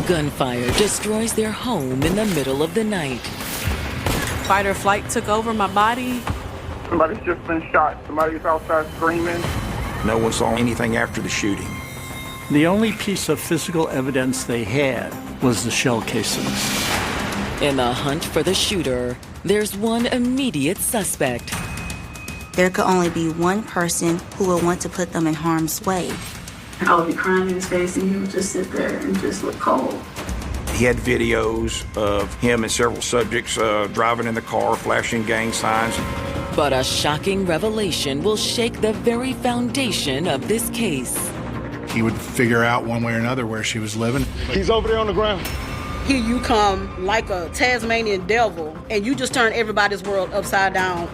Gunfire destroys their home in the middle of the night. Fight or flight took over my body. Somebody's just been shot. Somebody's outside screaming. No one saw anything after the shooting. The only piece of physical evidence they had was the shell casings. In the hunt for the shooter, there's one immediate suspect. There could only be one person who would want to put them in harm's way. I would be crying in his face and he would just sit there and just look cold. He had videos of him and several subjects driving in the car, flashing gang signs. But a shocking revelation will shake the very foundation of this case. He would figure out one way or another where she was living. He's over there on the ground. Here you come like a Tasmanian devil, and you just turn everybody's world upside down.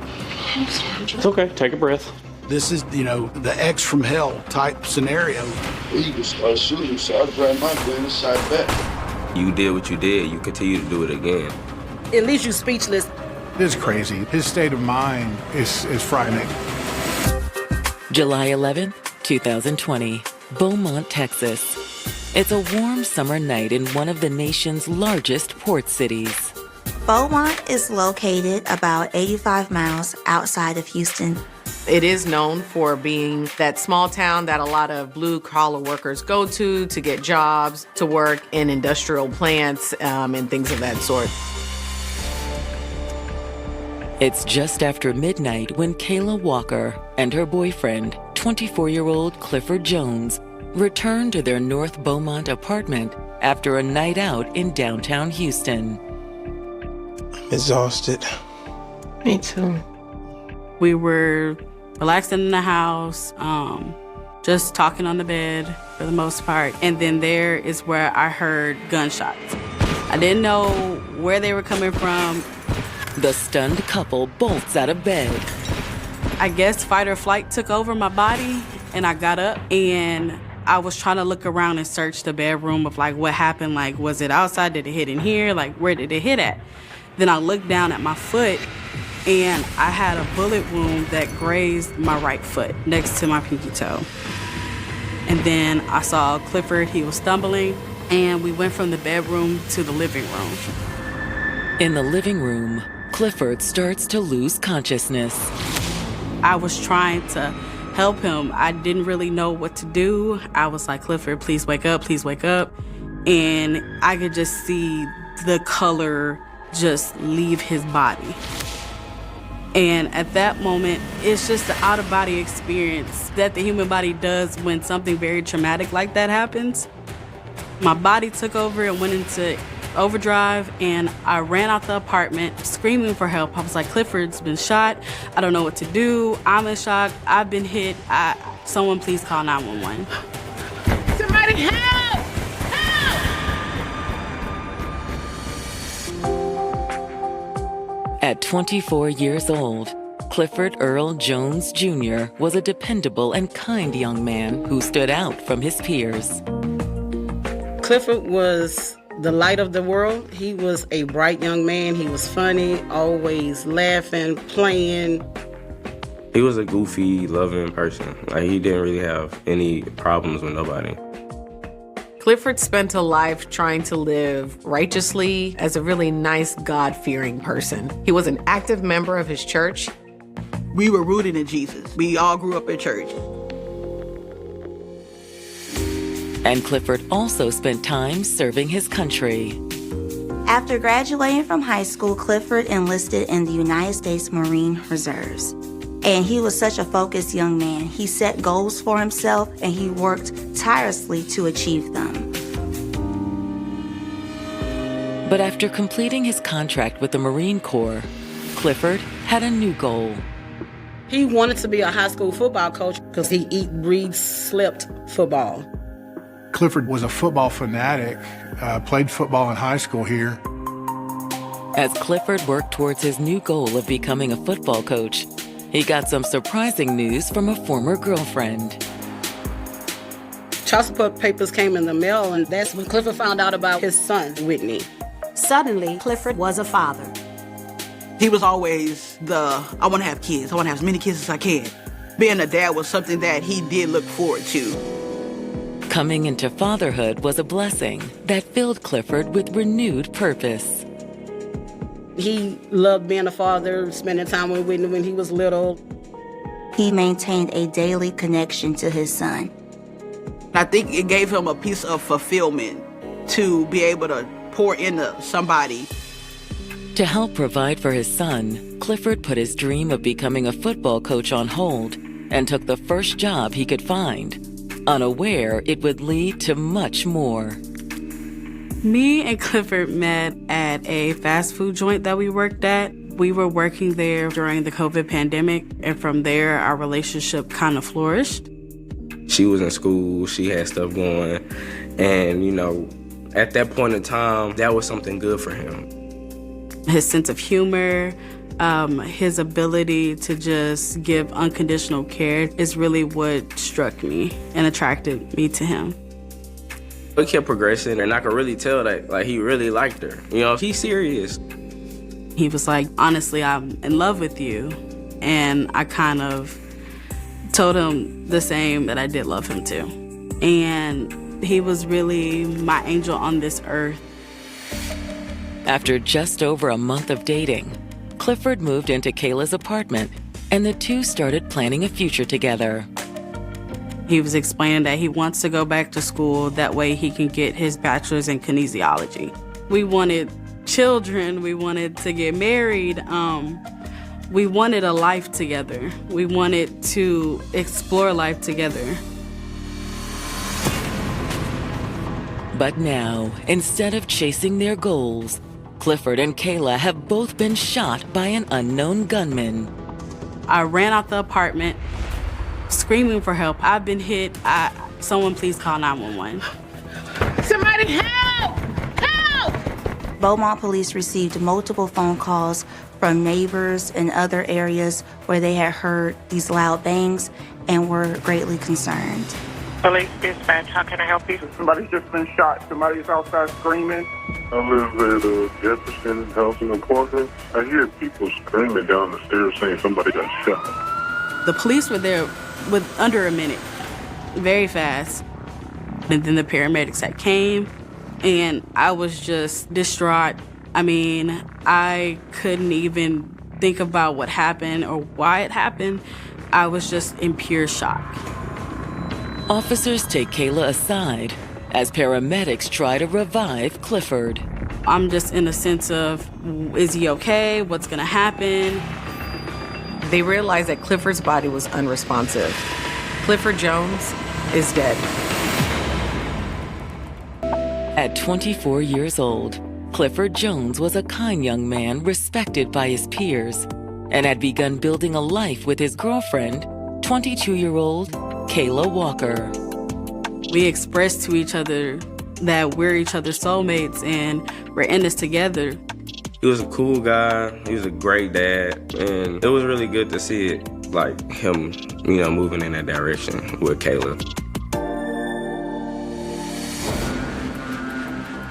It's okay, take a breath. This is, the X from hell type scenario. He just started shooting, so I grabbed my gun and shot back. You did what you did, you continue to do it again. At least you speechless. It is crazy. His state of mind is frightening. July 11, 2020, Beaumont, Texas. It's a warm summer night in one of the nation's largest port cities. Beaumont is located about 85 miles outside of Houston. It is known for being that small town that a lot of blue-collar workers go to get jobs, to work in industrial plants, and things of that sort. It's just after midnight when Kayla Walker and her boyfriend, 24-year-old Clifford Jones, return to their North Beaumont apartment after a night out in downtown Houston. I'm exhausted. Me too. We were relaxing in the house, just talking on the bed for the most part. And then there is where I heard gunshots. I didn't know where they were coming from. The stunned couple bolts out of bed. I guess fight or flight took over my body, and I got up and I was trying to look around and search the bedroom of what happened. Was it outside? Did it hit in here? Where did it hit at? Then I looked down at my foot and I had a bullet wound that grazed my right foot next to my pinky toe. And then I saw Clifford, he was stumbling, and we went from the bedroom to the living room. In the living room, Clifford starts to lose consciousness. I was trying to help him. I didn't really know what to do. I was like, Clifford, please wake up, please wake up. And I could just see the color just leave his body. And at that moment, it's just the out-of-body experience that the human body does when something very traumatic like that happens. My body took over and went into overdrive, and I ran out the apartment screaming for help. I was like, Clifford's been shot. I don't know what to do. I'm in shock. I've been hit. Someone please call 911. Somebody help! At 24 years old, Clifford Earl Jones Jr. was a dependable and kind young man who stood out from his peers. Clifford was the light of the world. He was a bright young man. He was funny, always laughing, playing. He was a goofy, loving person. He didn't really have any problems with nobody. Clifford spent a life trying to live righteously as a really nice, God-fearing person. He was an active member of his church. We were rooted in Jesus. We all grew up in church. And Clifford also spent time serving his country. After graduating from high school, Clifford enlisted in the United States Marine Reserves. And he was such a focused young man. He set goals for himself and he worked tirelessly to achieve them. But after completing his contract with the Marine Corps, Clifford had a new goal. He wanted to be a high school football coach because he eat, breathe, slept football. Clifford was a football fanatic, played football in high school here. As Clifford worked towards his new goal of becoming a football coach, he got some surprising news from a former girlfriend. Child support papers came in the mail, and that's when Clifford found out about his son, Whitney. Suddenly, Clifford was a father. He was always I want to have kids. I want to have as many kids as I can. Being a dad was something that he did look forward to. Coming into fatherhood was a blessing that filled Clifford with renewed purpose. He loved being a father, spending time with Whitney when he was little. He maintained a daily connection to his son. I think it gave him a piece of fulfillment to be able to pour into somebody. To help provide for his son, Clifford put his dream of becoming a football coach on hold and took the first job he could find, unaware it would lead to much more. Me and Clifford met at a fast food joint that we worked at. We were working there during the COVID pandemic, and from there, our relationship kind of flourished. She was in school, she had stuff going, and, you know, at that point in time, that was something good for him. His sense of humor, his ability to just give unconditional care is really what struck me and attracted me to him. It kept progressing, and I could really tell that, like, he really liked her. You know, he's serious. He was like, honestly, I'm in love with you. And I kind of told him the same, that I did love him too. And he was really my angel on this earth. After just over a month of dating, Clifford moved into Kayla's apartment, and the two started planning a future together. He was explaining that he wants to go back to school, that way he can get his bachelor's in kinesiology. We wanted children, we wanted to get married, we wanted a life together. We wanted to explore life together. But now, instead of chasing their goals, Clifford and Kayla have both been shot by an unknown gunman. I ran out the apartment, screaming for help. I've been hit. Someone please call 911. Somebody help! Help! Beaumont police received multiple phone calls from neighbors in other areas where they had heard these loud bangs and were greatly concerned. Police dispatch, how can I help you? Somebody's just been shot. Somebody's outside screaming. I live at Jefferson House in the Parker. I hear people screaming down the stairs saying somebody got shot. The police were there with under a minute, very fast. And then the paramedics had came, and I was just distraught. I mean, I couldn't even think about what happened or why it happened. I was just in pure shock. Officers take Kayla aside as paramedics try to revive Clifford. I'm just in a sense of, is he okay? What's gonna happen? They realized that Clifford's body was unresponsive. Clifford Jones is dead. At 24 years old, Clifford Jones was a kind young man respected by his peers and had begun building a life with his girlfriend, 22-year-old Kayla Walker. We expressed to each other that we're each other's soulmates and we're in this together. He was a cool guy, he was a great dad, and it was really good to see it, like him, you know, moving in that direction with Kayla.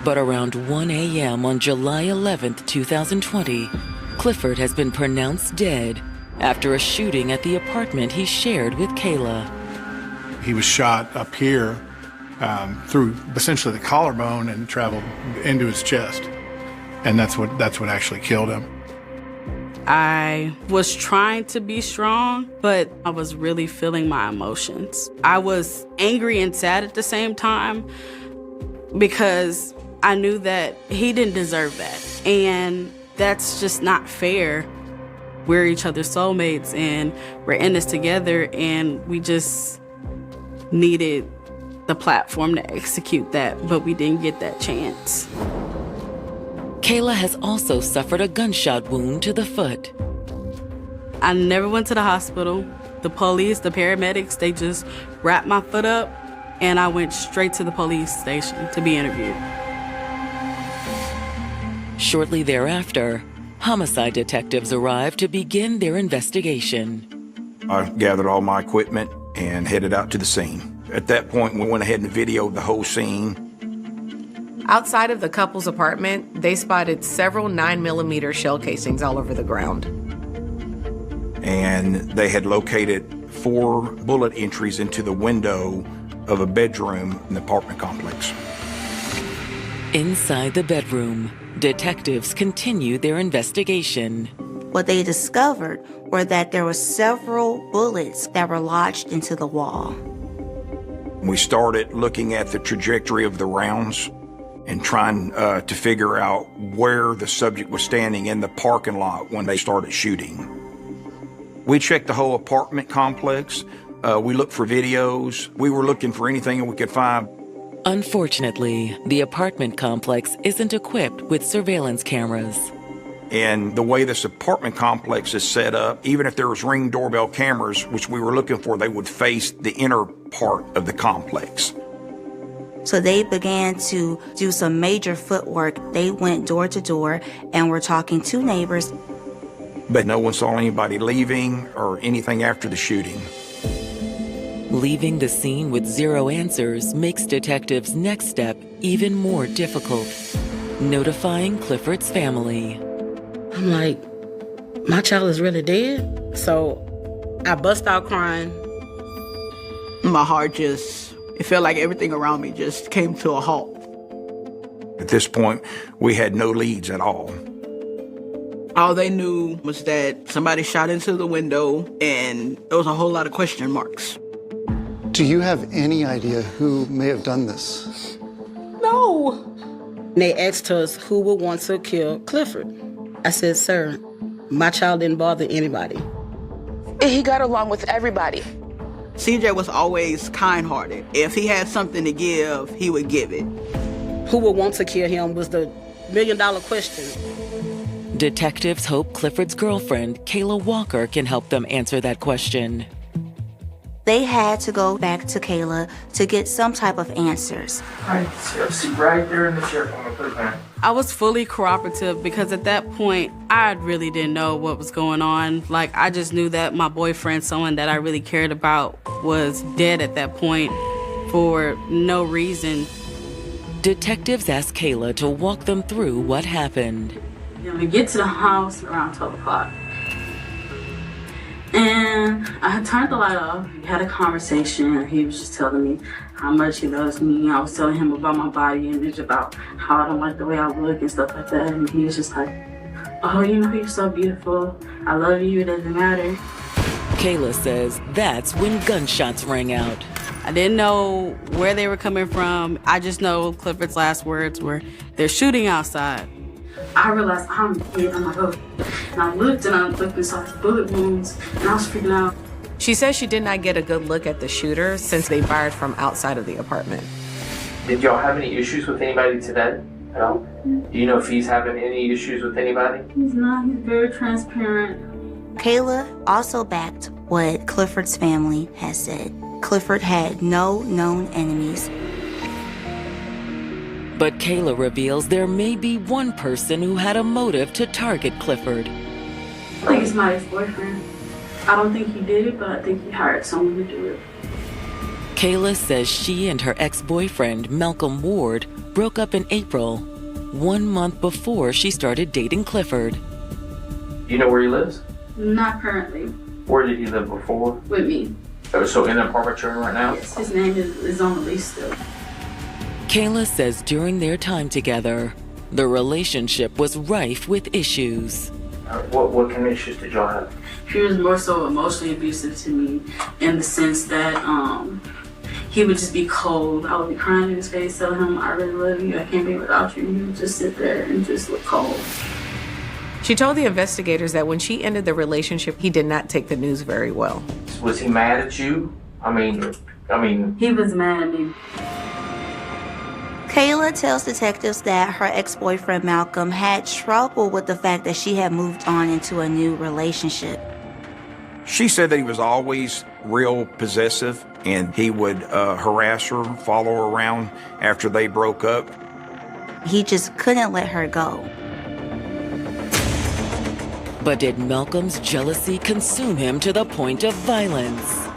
But around 1 a.m. on July 11th, 2020, Clifford has been pronounced dead after a shooting at the apartment he shared with Kayla. He was shot up here through essentially the collarbone and traveled into his chest. And that's what actually killed him. I was trying to be strong, but I was really feeling my emotions. I was angry and sad at the same time because I knew that he didn't deserve that. And that's just not fair. We're each other's soulmates and we're in this together, and we just needed the platform to execute that, but we didn't get that chance. Kayla has also suffered a gunshot wound to the foot. I never went to the hospital. The police, the paramedics, they just wrapped my foot up, and I went straight to the police station to be interviewed. Shortly thereafter, homicide detectives arrived to begin their investigation. I gathered all my equipment and headed out to the scene. At that point, we went ahead and videoed the whole scene. Outside of the couple's apartment, they spotted several 9mm shell casings all over the ground. And they had located 4 bullet entries into the window of a bedroom in the apartment complex. Inside the bedroom, detectives continue their investigation. What they discovered were that there were several bullets that were lodged into the wall. We started looking at the trajectory of the rounds and trying to figure out where the subject was standing in the parking lot when they started shooting. We checked the whole apartment complex. We looked for videos. We were looking for anything we could find. Unfortunately, the apartment complex isn't equipped with surveillance cameras. And the way this apartment complex is set up, even if there was Ring doorbell cameras, which we were looking for, they would face the inner part of the complex. So they began to do some major footwork. They went door to door and were talking to neighbors. But no one saw anybody leaving or anything after the shooting. Leaving the scene with zero answers makes detectives' next step even more difficult. Notifying Clifford's family. I'm like, my child is really dead? So I bust out crying. My heart it felt like everything around me just came to a halt. At this point, we had no leads at all. All they knew was that somebody shot into the window, and there was a whole lot of question marks. Do you have any idea who may have done this? No. They asked us who would want to kill Clifford. I said, sir, my child didn't bother anybody. He got along with everybody. CJ was always kind-hearted. If he had something to give, he would give it. Who would want to kill him was the million-dollar question. Detectives hope Clifford's girlfriend, Kayla Walker, can help them answer that question. They had to go back to Kayla to get some type of answers. Right there in the chair. I'm gonna put it down. I was fully cooperative because at that point, I really didn't know what was going on. Like, I just knew that my boyfriend, someone that I really cared about, was dead at that point for no reason. Detectives asked Kayla to walk them through what happened. We get to the house around 12 o'clock. And I had turned the light off. We had a conversation. He was just telling me how much he loves me. I was telling him about my body image, about how I don't like the way I look and stuff like that. And he was just like, oh, you know, you're so beautiful. I love you. It doesn't matter. Kayla says that's when gunshots rang out. I didn't know where they were coming from. I just know Clifford's last words were, they're shooting outside. I realized I'm dead. I'm like, oh. And I looked and saw his bullet wounds, and I was freaking out. She says she did not get a good look at the shooter since they fired from outside of the apartment. Did y'all have any issues with anybody today at all? Do you know if he's having any issues with anybody? He's not. He's very transparent. Kayla also backed what Clifford's family had said. Clifford had no known enemies. But Kayla reveals there may be one person who had a motive to target Clifford. I think it's my ex-boyfriend. I don't think he did it, but I think he hired someone to do it. Kayla says she and her ex-boyfriend, Malcolm Ward, broke up in April, 1 month before she started dating Clifford. You know where he lives? Not currently. Where did he live before? With me. So in the apartment you're in right now? Yes, his name is on the lease still. Kayla says during their time together, the relationship was rife with issues. What kind of issues did y'all have? He was more so emotionally abusive to me in the sense that he would just be cold. I would be crying in his face, telling him, I really love you, I can't be without you. And he would just sit there and just look cold. She told the investigators that when she ended the relationship, he did not take the news very well. Was he mad at you? I mean... He was mad at me. Kayla tells detectives that her ex-boyfriend Malcolm had trouble with the fact that she had moved on into a new relationship. She said that he was always real possessive and he would harass her, follow her around after they broke up. He just couldn't let her go. But did Malcolm's jealousy consume him to the point of violence?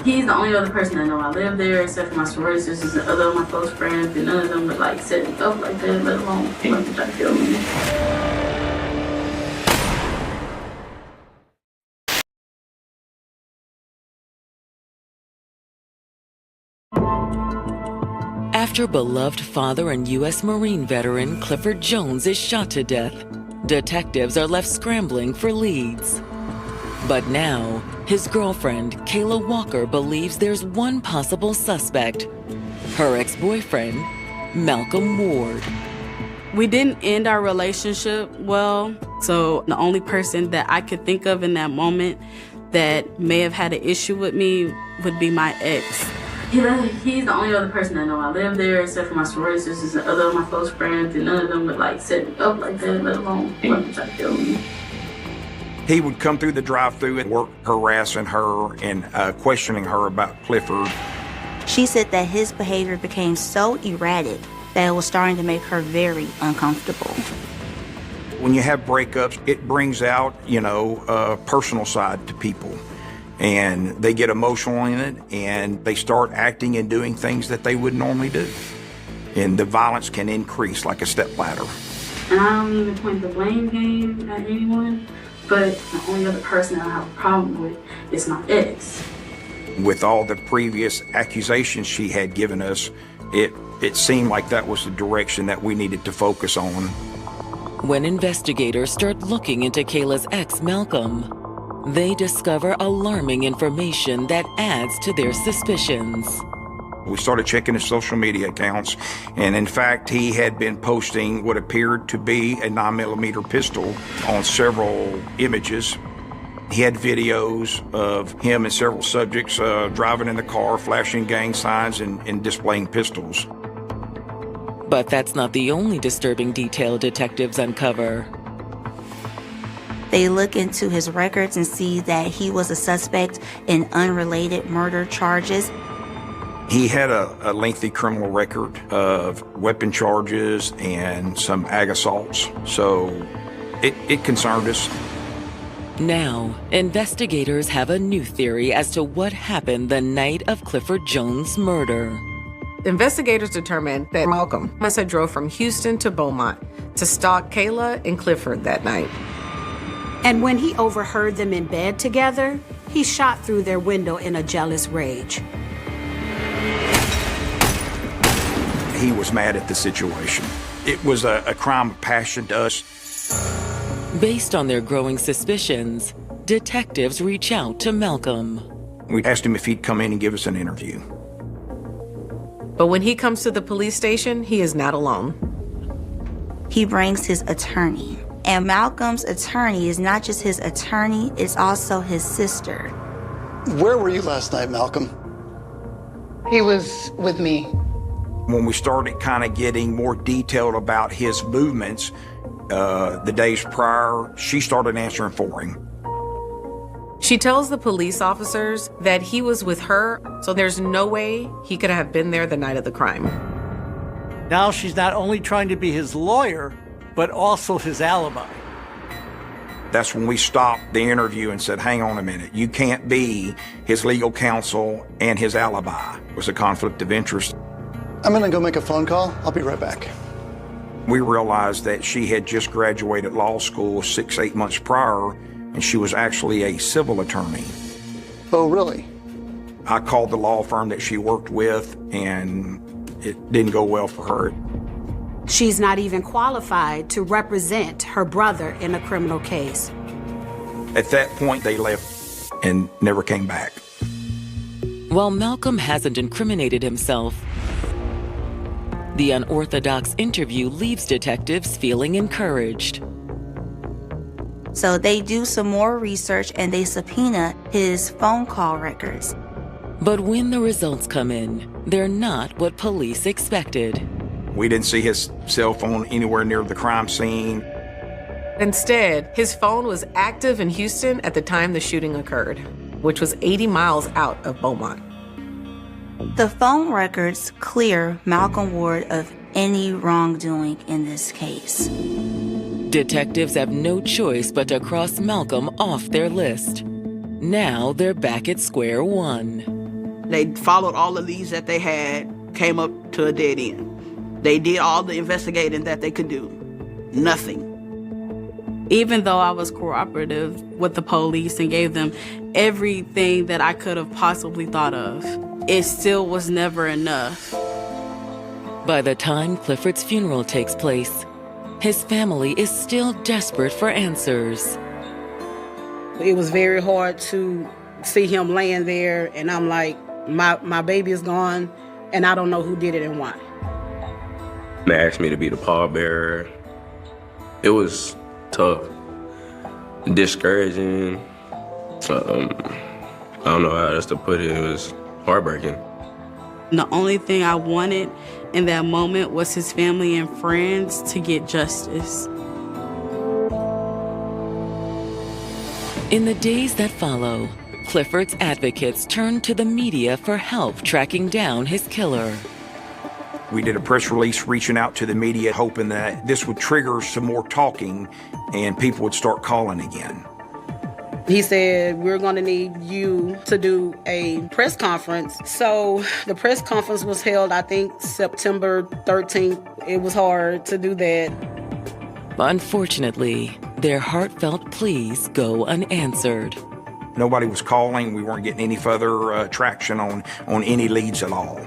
He's the only other person I know I live there, except for my sorority sisters and other of my close friends, and none of them would like set me up like that, let alone fucking try to kill me. After beloved father and U.S. Marine veteran Clifford Jones is shot to death, detectives are left scrambling for leads. But now, his girlfriend, Kayla Walker, believes there's one possible suspect: her ex-boyfriend, Malcolm Ward. We didn't end our relationship well, so the only person that I could think of in that moment that may have had an issue with me would be my ex. He's the only other person I know. I live there except for my sorority sisters and other of my close friends, and none of them would like set me up like that, let alone fucking try to kill me. He would come through the drive-thru and work harassing her and questioning her about Clifford. She said that his behavior became so erratic that it was starting to make her very uncomfortable. When you have breakups, it brings out, a personal side to people. And they get emotional in it, and they start acting and doing things that they would normally do. And the violence can increase like a stepladder. And I don't even point the blame game at anyone, but the only other person I have a problem with is my ex. With all the previous accusations she had given us, it seemed like that was the direction that we needed to focus on. When investigators start looking into Kayla's ex, Malcolm, they discover alarming information that adds to their suspicions. We started checking his social media accounts, and in fact, he had been posting what appeared to be a 9mm pistol on several images. He had videos of him and several subjects driving in the car, flashing gang signs, and displaying pistols. But that's not the only disturbing detail detectives uncover. They look into his records and see that he was a suspect in unrelated murder charges. He had a lengthy criminal record of weapon charges and some ag assaults, so it concerned us. Now, investigators have a new theory as to what happened the night of Clifford Jones' murder. Investigators determined that Malcolm must have drove from Houston to Beaumont to stalk Kayla and Clifford that night. And when he overheard them in bed together, he shot through their window in a jealous rage. He was mad at the situation. It was a crime of passion to us. Based on their growing suspicions, detectives reach out to Malcolm. We asked him if he'd come in and give us an interview. But when he comes to the police station, he is not alone. He brings his attorney. And Malcolm's attorney is not just his attorney, it's also his sister. Where were you last night, Malcolm? He was with me. When we started kind of getting more detailed about his movements, the days prior, she started answering for him. She tells the police officers that he was with her, so there's no way he could have been there the night of the crime. Now she's not only trying to be his lawyer, but also his alibi. That's when we stopped the interview and said, hang on a minute, you can't be his legal counsel and his alibi. It was a conflict of interest. I'm gonna go make a phone call. I'll be right back. We realized that she had just graduated law school 6-8 months prior, and she was actually a civil attorney. Oh, really? I called the law firm that she worked with, and it didn't go well for her. She's not even qualified to represent her brother in a criminal case. At that point, they left and never came back. While Malcolm hasn't incriminated himself, the unorthodox interview leaves detectives feeling encouraged. So they do some more research and they subpoena his phone call records. But when the results come in, they're not what police expected. We didn't see his cell phone anywhere near the crime scene. Instead, his phone was active in Houston at the time the shooting occurred, which was 80 miles out of Beaumont. The phone records clear Malcolm Ward of any wrongdoing in this case. Detectives have no choice but to cross Malcolm off their list. Now they're back at square one. They followed all the leads that they had, came up to a dead end. They did all the investigating that they could do. Nothing. Even though I was cooperative with the police and gave them everything that I could have possibly thought of, it still was never enough. By the time Clifford's funeral takes place, his family is still desperate for answers. It was very hard to see him laying there, and I'm like, my baby is gone, and I don't know who did it and why. They asked me to be the pallbearer. It was tough, discouraging. I don't know how else to put it. It was heartbreaking. The only thing I wanted in that moment was his family and friends to get justice. In the days that follow, Clifford's advocates turned to the media for help tracking down his killer. We did a press release reaching out to the media, hoping that this would trigger some more talking and people would start calling again. He said, we're going to need you to do a press conference. So the press conference was held, I think, September 13th. It was hard to do that. Unfortunately, their heartfelt pleas go unanswered. Nobody was calling. We weren't getting any further traction on any leads at all.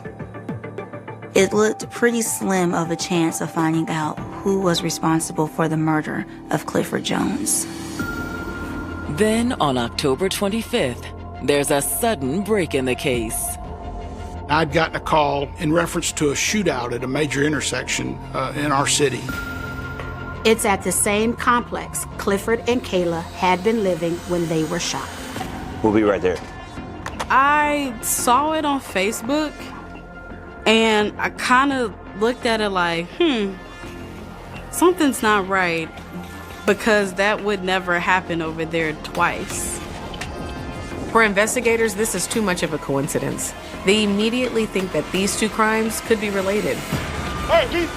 It looked pretty slim of a chance of finding out who was responsible for the murder of Clifford Jones. Then, on October 25th, there's a sudden break in the case. I'd gotten a call in reference to a shootout at a major intersection in our city. It's at the same complex Clifford and Kayla had been living when they were shot. We'll be right there. I saw it on Facebook, and I kind of looked at it like, something's not right, because that would never happen over there twice. For investigators, this is too much of a coincidence. They immediately think that these two crimes could be related. Hey,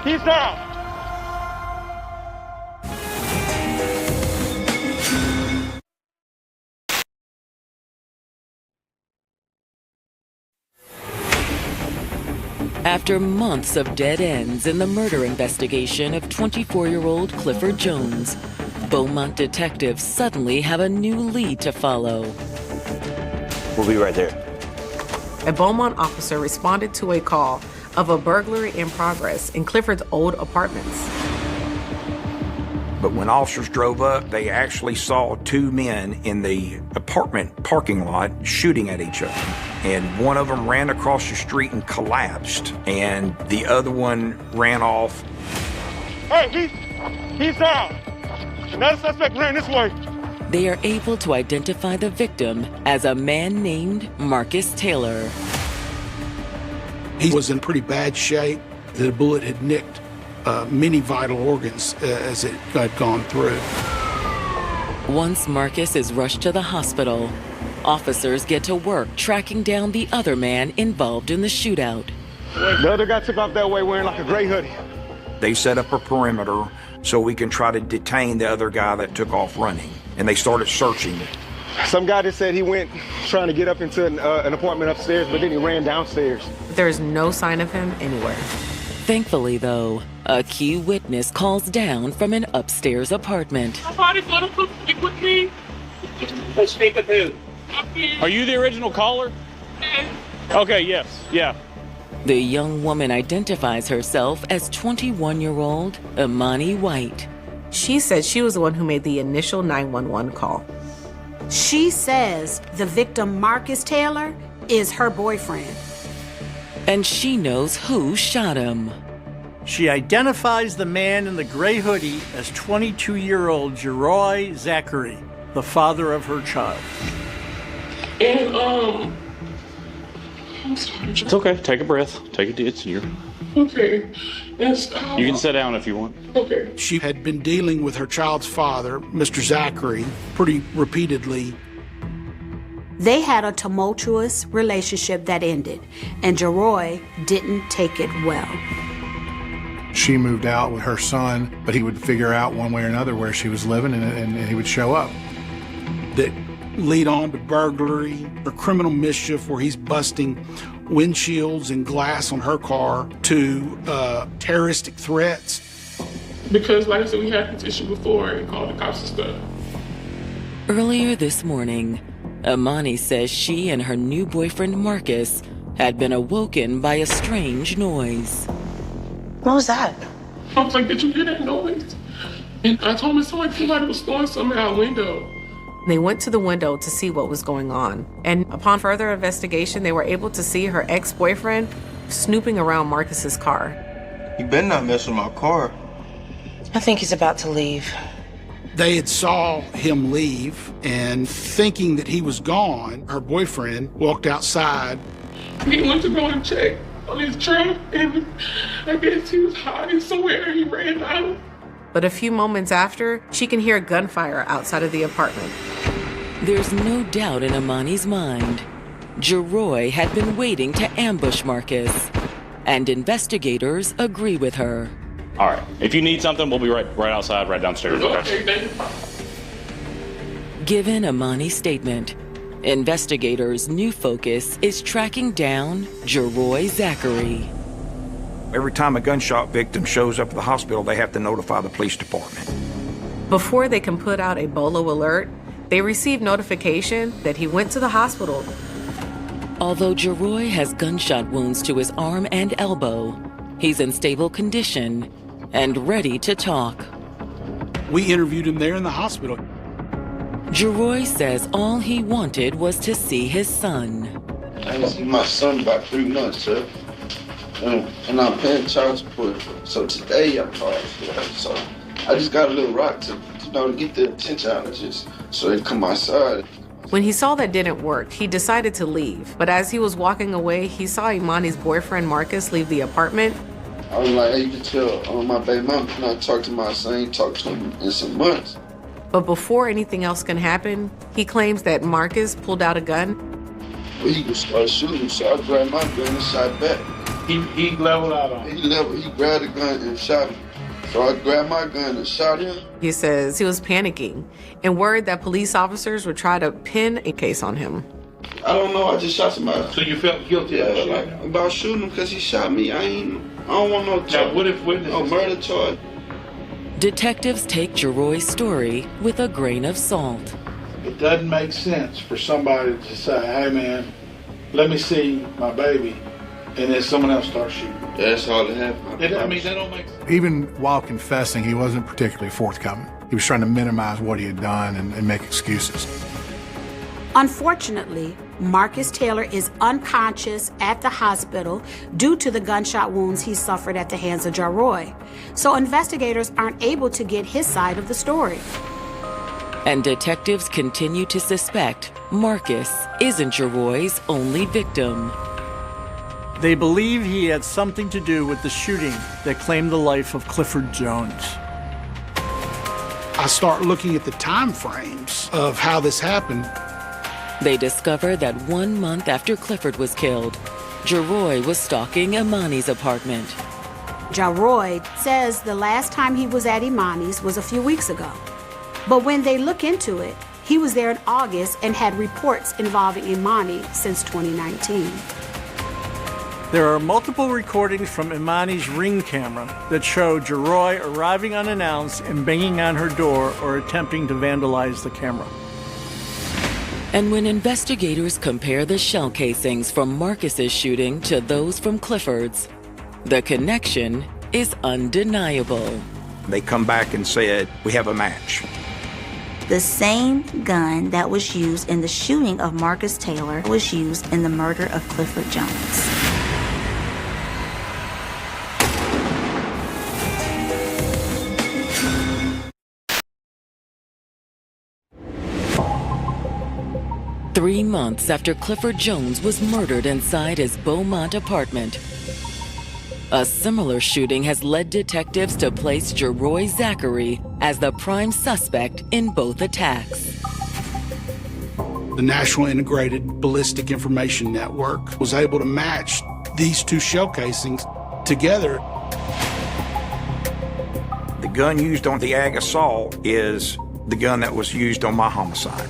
he's down. After months of dead ends in the murder investigation of 24-year-old Clifford Jones, Beaumont detectives suddenly have a new lead to follow. We'll be right there. A Beaumont officer responded to a call of a burglary in progress in Clifford's old apartments. But when officers drove up, they actually saw two men in the apartment parking lot shooting at each other. And one of them ran across the street and collapsed, and the other one ran off. Hey, he's down. Another suspect ran this way. They are able to identify the victim as a man named Marcus Taylor. He was in pretty bad shape. The bullet had nicked many vital organs as it had gone through. Once Marcus is rushed to the hospital, officers get to work tracking down the other man involved in the shootout. The other guy took off that way wearing like a gray hoodie. They set up a perimeter so we can try to detain the other guy that took off running. And they started searching. Some guy just said he went trying to get up into an apartment upstairs, but then he ran downstairs. There's no sign of him anywhere. Thankfully, though, a key witness calls down from an upstairs apartment. Somebody's gonna speak with me. Let's speak with who? Are you the original caller? Okay, yes, yeah. The young woman identifies herself as 21-year-old Imani White. She said she was the one who made the initial 911 call. She says the victim, Marcus Taylor, is her boyfriend. And she knows who shot him. She identifies the man in the gray hoodie as 22-year-old Jeroy Zachary, the father of her child. And, I'm sorry. It's okay. Take a breath. Take a deep here. Okay. Yes, you can sit down if you want. Okay. She had been dealing with her child's father, Mr. Zachary, pretty repeatedly. They had a tumultuous relationship that ended, and Jeroy didn't take it well. She moved out with her son, but he would figure out one way or another where she was living, and he would show up. That lead on to burglary or criminal mischief where he's busting windshields and glass on her car, to terroristic threats. Because, like I said, we had this issue before and called the cops and stuff. Earlier this morning, Imani says she and her new boyfriend Marcus had been awoken by a strange noise. What was that? I was like, did you hear that noise? And I told him it sounded like somebody was throwing something out a window. They went to the window to see what was going on. And upon further investigation, they were able to see her ex-boyfriend snooping around Marcus's car. You better not mess with my car. I think he's about to leave. They had saw him leave, and thinking that he was gone, her boyfriend walked outside. He went to go and check on his truck, and I guess he was hiding somewhere. He ran out. But a few moments after, she can hear gunfire outside of the apartment. There's no doubt in Imani's mind. Jeroy had been waiting to ambush Marcus, and investigators agree with her. All right. If you need something, we'll be right outside, right downstairs. Okay? Given Imani's statement, investigators' new focus is tracking down Jeroy Zachary. Every time a gunshot victim shows up at the hospital, they have to notify the police department. Before they can put out a BOLO alert, they receive notification that he went to the hospital. Although Jeroy has gunshot wounds to his arm and elbow, he's in stable condition and ready to talk. We interviewed him there in the hospital. Jeroy says all he wanted was to see his son. I ain't seen my son about 3 months, sir. And I'm paying child support. So today I'm calling for him. So I just got a little rock to get the attention out of just so they come outside. When he saw that didn't work, he decided to leave. But as he was walking away, he saw Imani's boyfriend, Marcus, leave the apartment. I was like, hey, you can tell my baby mom cannot talk to my son. Ain't talked to him in some months. But before anything else can happen, he claims that Marcus pulled out a gun. Well, he started shooting, so I grabbed my gun and shot back. He leveled out on him. He grabbed the gun and shot me. So I grabbed my gun and shot him. He says he was panicking and worried that police officers would try to pin a case on him. I don't know, I just shot somebody. So you felt guilty about shooting him because he shot me. I don't want no charge. Now, what if witnesses? No murder charge. Detectives take Jeroy's story with a grain of salt. It doesn't make sense for somebody to say, hey man, let me see my baby, and then someone else starts shooting. That's all that happened. That don't make sense. Even while confessing, he wasn't particularly forthcoming. He was trying to minimize what he had done and make excuses. Unfortunately, Marcus Taylor is unconscious at the hospital due to the gunshot wounds he suffered at the hands of Jeroy. So investigators aren't able to get his side of the story. And detectives continue to suspect Marcus isn't Jeroy's only victim. They believe he had something to do with the shooting that claimed the life of Clifford Jones. I start looking at the time frames of how this happened. They discover that 1 month after Clifford was killed, Jeroy was stalking Imani's apartment. Jeroy says the last time he was at Imani's was a few weeks ago. But when they look into it, he was there in August and had reports involving Imani since 2019. There are multiple recordings from Imani's Ring camera that show Jeroy arriving unannounced and banging on her door or attempting to vandalize the camera. And when investigators compare the shell casings from Marcus's shooting to those from Clifford's, the connection is undeniable. They come back and said, we have a match. The same gun that was used in the shooting of Marcus Taylor was used in the murder of Clifford Jones. Three months after Clifford Jones was murdered inside his Beaumont apartment, a similar shooting has led detectives to place Jeroy Zachary as the prime suspect in both attacks. The National Integrated Ballistic Information Network was able to match these two shell casings together. The gun used on the ag assault is the gun that was used on my homicide.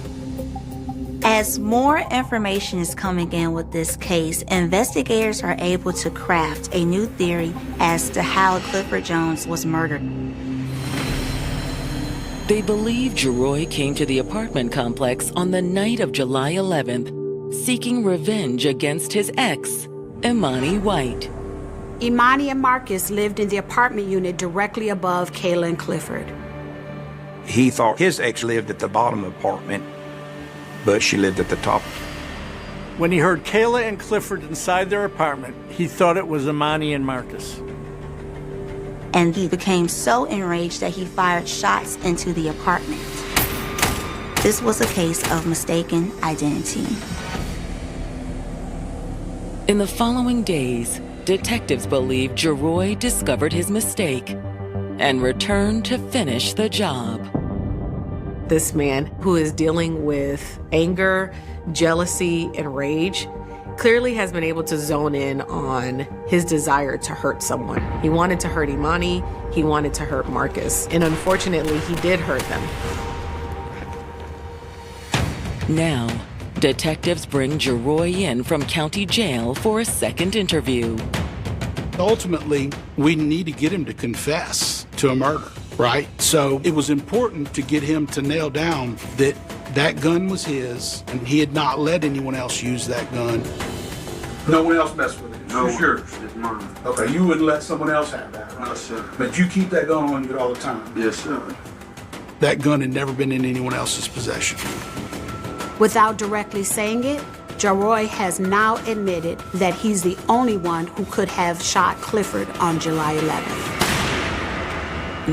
As more information is coming in with this case, investigators are able to craft a new theory as to how Clifford Jones was murdered. They believe Jeroy came to the apartment complex on the night of July 11th, seeking revenge against his ex, Imani White. Imani and Marcus lived in the apartment unit directly above Kayla and Clifford. He thought his ex lived at the bottom of the apartment, but she lived at the top. When he heard Kayla and Clifford inside their apartment, he thought it was Imani and Marcus. And he became so enraged that he fired shots into the apartment. This was a case of mistaken identity. In the following days, detectives believe Geroy discovered his mistake and returned to finish the job. This man, who is dealing with anger, jealousy, and rage, clearly has been able to zone in on his desire to hurt someone. He wanted to hurt Imani, he wanted to hurt Marcus, and unfortunately, he did hurt them. Now, detectives bring Geroy in from county jail for a second interview. Ultimately, we need to get him to confess to a murder, right? So it was important to get him to nail down that that gun was his, and he had not let anyone else use that gun. No one else messed with it. No, It's yours. it's mine. Okay, you wouldn't let someone else have that, right? No, sir. But you keep that gun on you all the time. Yes, sir. That gun had never been in anyone else's possession. Without directly saying it, Geroy has now admitted that he's the only one who could have shot Clifford on July 11th.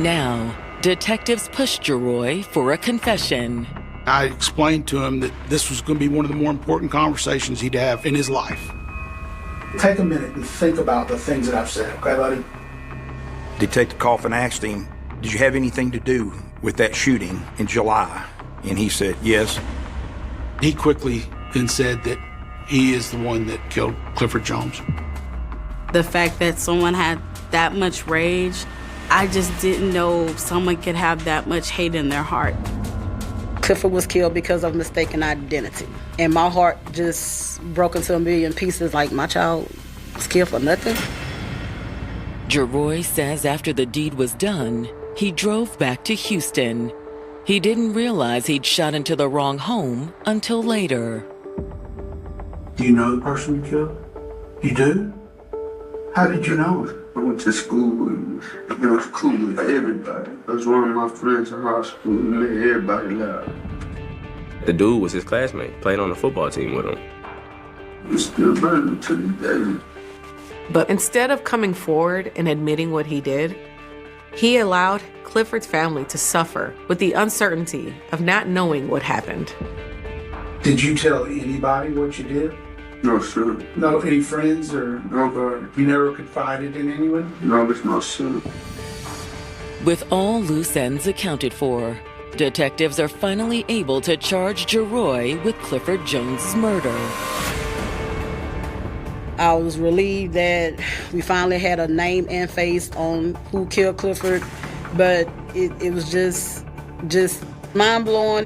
Now, detectives push Geroy for a confession. I explained to him that this was going to be one of the more important conversations he'd have in his life. Take a minute and think about the things that I've said, okay, buddy? Detective Coffin asked him, "Did you have anything to do with that shooting in July?" And he said, "Yes." He quickly then said that he is the one that killed Clifford Jones. The fact that someone had that much rage, I just didn't know someone could have that much hate in their heart. Clifford was killed because of mistaken identity. And my heart just broke into a million pieces, like my child was killed for nothing. Geroy says after the deed was done, he drove back to Houston. He didn't realize he'd shot into the wrong home until later. Do you know the person you killed? You do? How did you know it? I went to school with him. I went to school with everybody. I was one of my friends in high school and let everybody laugh. The dude was his classmate, played on the football team with him. I'm still burning to this day. But instead of coming forward and admitting what he did, he allowed Clifford's family to suffer with the uncertainty of not knowing what happened. Did you tell anybody what you did? No, sir. No, any friends or? Nobody. You never confided in anyone? No, it's my son. With all loose ends accounted for, detectives are finally able to charge Geroy with Clifford Jones' murder. I was relieved that we finally had a name and face on who killed Clifford, but it was just mind-blowing.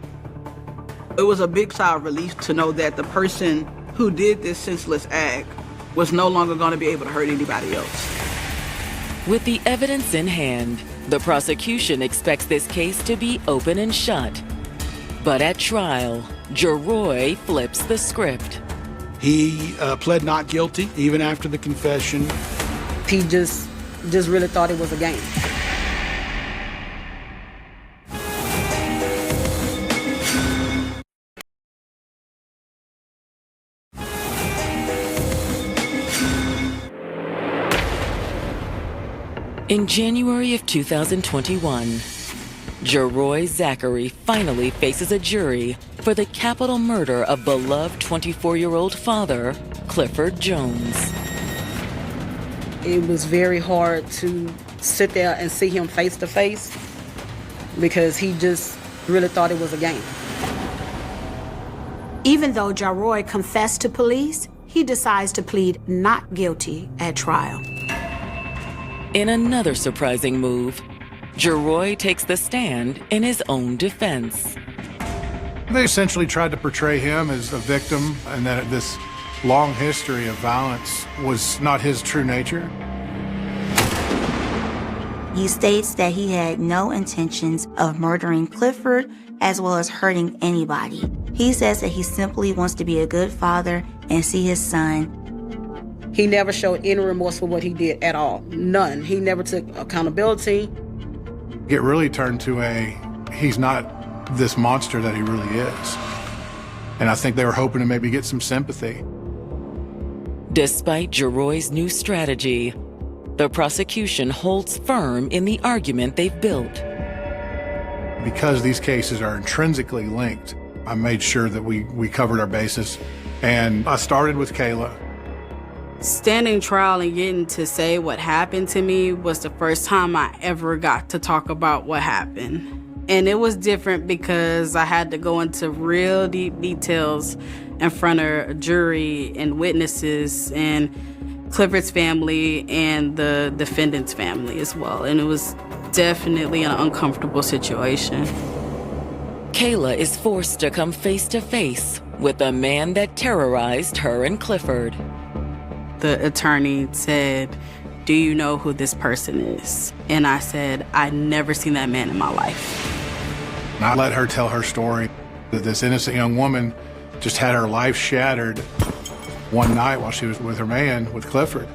It was a big sigh of relief to know that the person who did this senseless act was no longer going to be able to hurt anybody else. With the evidence in hand, the prosecution expects this case to be open and shut. But at trial, Geroy flips the script. He pled not guilty even after the confession. He just really thought it was a game. In January of 2021, Geroy Zachary finally faces a jury for the capital murder of beloved 24-year-old father, Clifford Jones. It was very hard to sit there and see him face to face because he just really thought it was a game. Even though Geroy confessed to police, he decides to plead not guilty at trial. In another surprising move, Geroy takes the stand in his own defense. They essentially tried to portray him as a victim and that this long history of violence was not his true nature. He states that he had no intentions of murdering Clifford as well as hurting anybody. He says that he simply wants to be a good father and see his son. He never showed any remorse for what he did at all. None. He never took accountability. It really turned to he's not this monster that he really is. And I think they were hoping to maybe get some sympathy. Despite Jeroy's new strategy, the prosecution holds firm in the argument they've built. Because these cases are intrinsically linked, I made sure that we covered our bases. And I started with Kayla. Standing trial and getting to say what happened to me was the first time I ever got to talk about what happened. And it was different because I had to go into real deep details in front of a jury and witnesses and Clifford's family and the defendant's family as well. And it was definitely an uncomfortable situation. Kayla is forced to come face to face with the man that terrorized her and Clifford. The attorney said, "Do you know who this person is?" And I said, "I'd never seen that man in my life." And I let her tell her story, that this innocent young woman just had her life shattered one night while she was with her man, with Clifford.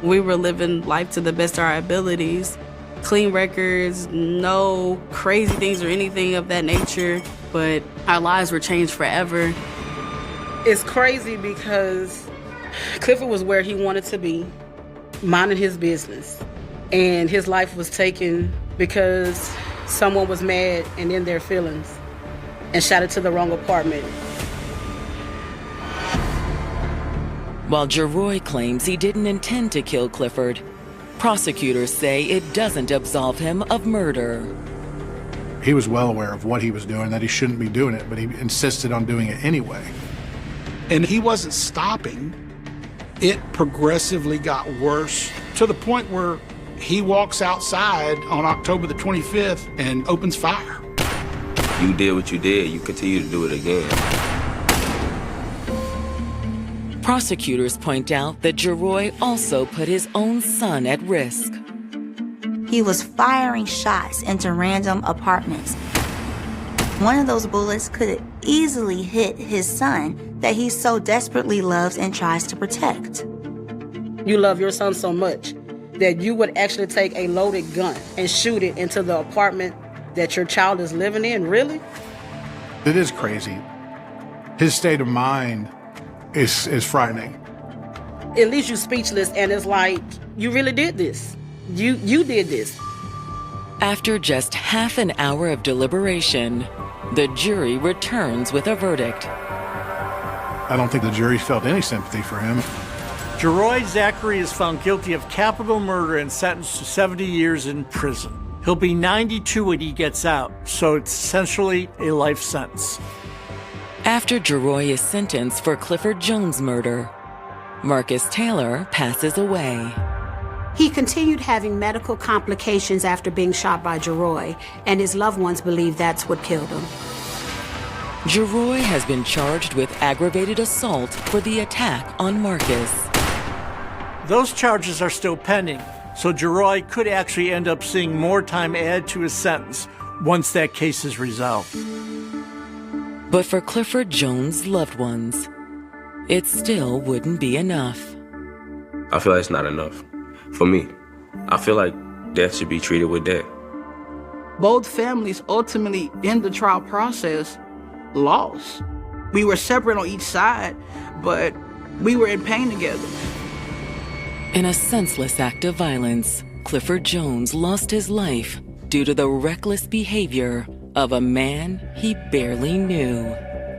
We were living life to the best of our abilities. Clean records, no crazy things or anything of that nature, but our lives were changed forever. It's crazy because Clifford was where he wanted to be, minding his business, and his life was taken because someone was mad and in their feelings and shot it to the wrong apartment. While Jeroy claims he didn't intend to kill Clifford, prosecutors say it doesn't absolve him of murder. He was well aware of what he was doing, that he shouldn't be doing it, but he insisted on doing it anyway. And he wasn't stopping. It progressively got worse to the point where he walks outside on October the 25th and opens fire. You did what you did. You continue to do it again. Prosecutors point out that Jeroy also put his own son at risk. He was firing shots into random apartments. One of those bullets could have easily hit his son that he so desperately loves and tries to protect. You love your son so much that you would actually take a loaded gun and shoot it into the apartment that your child is living in? Really? It is crazy. His state of mind is frightening. It leaves you speechless, and it's like, you really did this. You did this. After just half an hour of deliberation, the jury returns with a verdict. I don't think the jury felt any sympathy for him. Jeroy Zachary is found guilty of capital murder and sentenced to 70 years in prison. He'll be 92 when he gets out, so it's essentially a life sentence. After Jeroy is sentenced for Clifford Jones' murder, Marcus Taylor passes away. He continued having medical complications after being shot by Jeroy, and his loved ones believe that's what killed him. Jeroy has been charged with aggravated assault for the attack on Marcus. Those charges are still pending, so Jeroy could actually end up seeing more time added to his sentence once that case is resolved. But for Clifford Jones' loved ones, it still wouldn't be enough. I feel like it's not enough. For me, I feel like death should be treated with death. Both families ultimately in the trial process lost. We were separate on each side, but we were in pain together. In a senseless act of violence, Clifford Jones lost his life due to the reckless behavior of a man he barely knew.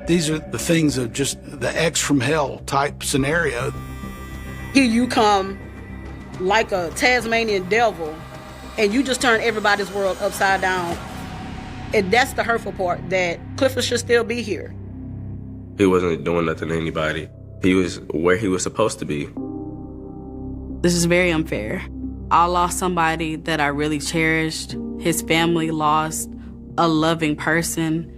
These are the things of just the X from hell type scenario. Here you come like a Tasmanian devil, and you just turn everybody's world upside down. And that's the hurtful part, that Clifford should still be here. He wasn't doing nothing to anybody. He was where he was supposed to be. This is very unfair. I lost somebody that I really cherished. His family lost a loving person.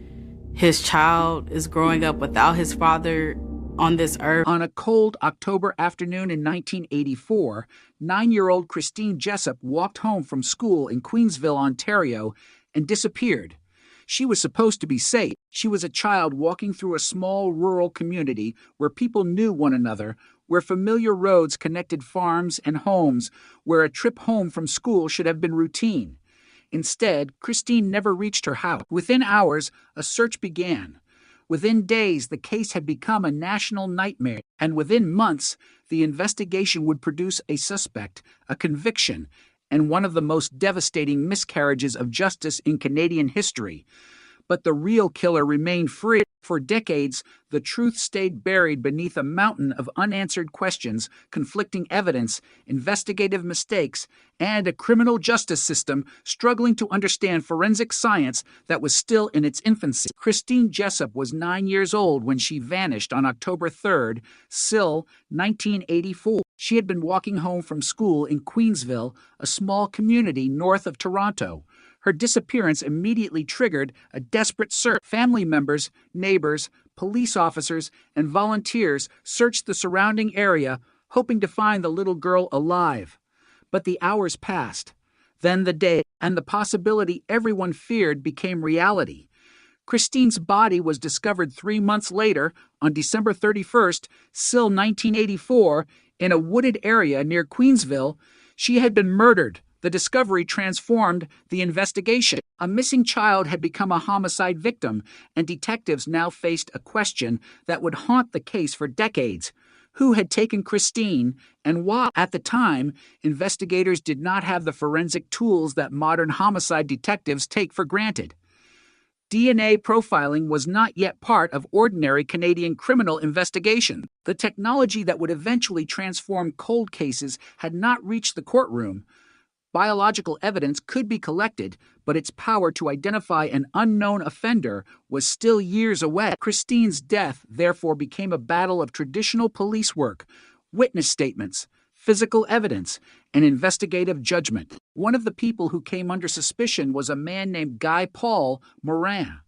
His child is growing up without his father on this earth. On a cold October afternoon in 1984, 9-year-old Christine Jessup walked home from school in Queensville, Ontario, and disappeared. She was supposed to be safe. She was a child walking through a small rural community where people knew one another, where familiar roads connected farms and homes, where a trip home from school should have been routine. Instead, Christine never reached her house. Within hours, a search began. Within days, the case had become a national nightmare, and within months, the investigation would produce a suspect, a conviction, and one of the most devastating miscarriages of justice in Canadian history. But the real killer remained free. For decades, the truth stayed buried beneath a mountain of unanswered questions, conflicting evidence, investigative mistakes, and a criminal justice system struggling to understand forensic science that was still in its infancy. Christine Jessup was 9 years old when she vanished on October 3rd, SIL, 1984. She had been walking home from school in Queensville, a small community north of Toronto. Her disappearance immediately triggered a desperate search. Family members, neighbors, police officers, and volunteers searched the surrounding area, hoping to find the little girl alive. But the hours passed. Then the day, and the possibility everyone feared became reality. Christine's body was discovered 3 months later, on December 31st, SIL 1984, in a wooded area near Queensville. She had been murdered. The discovery transformed the investigation. A missing child had become a homicide victim, and detectives now faced a question that would haunt the case for decades. Who had taken Christine, and why? At the time, investigators did not have the forensic tools that modern homicide detectives take for granted. DNA profiling was not yet part of ordinary Canadian criminal investigation. The technology that would eventually transform cold cases had not reached the courtroom. Biological evidence could be collected, but its power to identify an unknown offender was still years away. Christine's death therefore became a battle of traditional police work, witness statements, physical evidence, and investigative judgment. One of the people who came under suspicion was a man named Guy Paul Morin.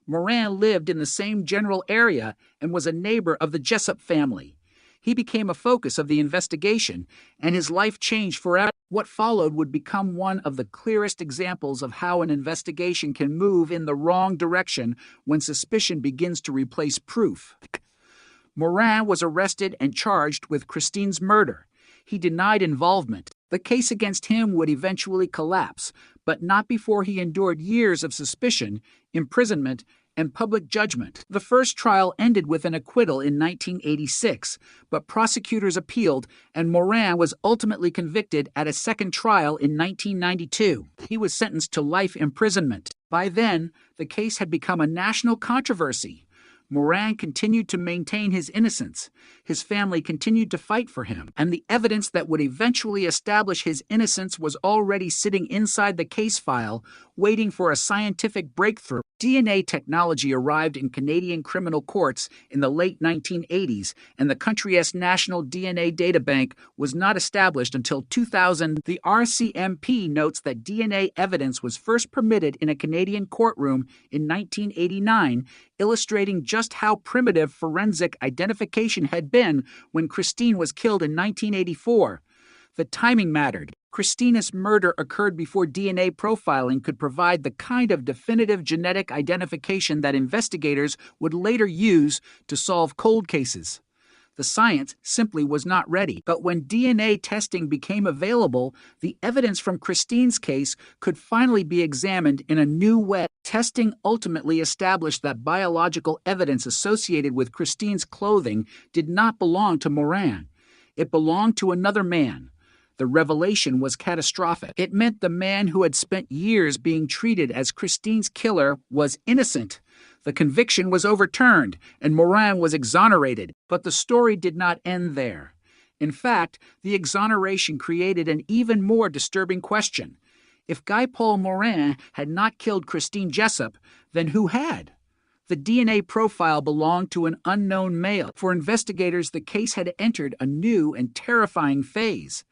Morin lived in the same general area and was a neighbor of the Jessup family. He became a focus of the investigation, and his life changed forever. What followed would become one of the clearest examples of how an investigation can move in the wrong direction when suspicion begins to replace proof. Morin was arrested and charged with Christine's murder. He denied involvement. The case against him would eventually collapse, but not before he endured years of suspicion, imprisonment, and public judgment. The first trial ended with an acquittal in 1986, but prosecutors appealed, and Morin was ultimately convicted at a second trial in 1992. He was sentenced to life imprisonment. By then, the case had become a national controversy. Morin continued to maintain his innocence. His family continued to fight for him, and the evidence that would eventually establish his innocence was already sitting inside the case file, waiting for a scientific breakthrough. DNA technology arrived in Canadian criminal courts in the late 1980s, and the country's national DNA databank was not established until 2000. The RCMP notes that DNA evidence was first permitted in a Canadian courtroom in 1989, illustrating just how primitive forensic identification had been when Christine was killed in 1984. The timing mattered. Christina's murder occurred before DNA profiling could provide the kind of definitive genetic identification that investigators would later use to solve cold cases. The science simply was not ready. But when DNA testing became available, the evidence from Christine's case could finally be examined in a new way. Testing ultimately established that biological evidence associated with Christine's clothing did not belong to Morin. It belonged to another man. The revelation was catastrophic. It meant the man who had spent years being treated as Christine's killer was innocent. The conviction was overturned, and Morin was exonerated. But the story did not end there. In fact, the exoneration created an even more disturbing question. If Guy Paul Morin had not killed Christine Jessup, then who had? The DNA profile belonged to an unknown male. For investigators, the case had entered a new and terrifying phase.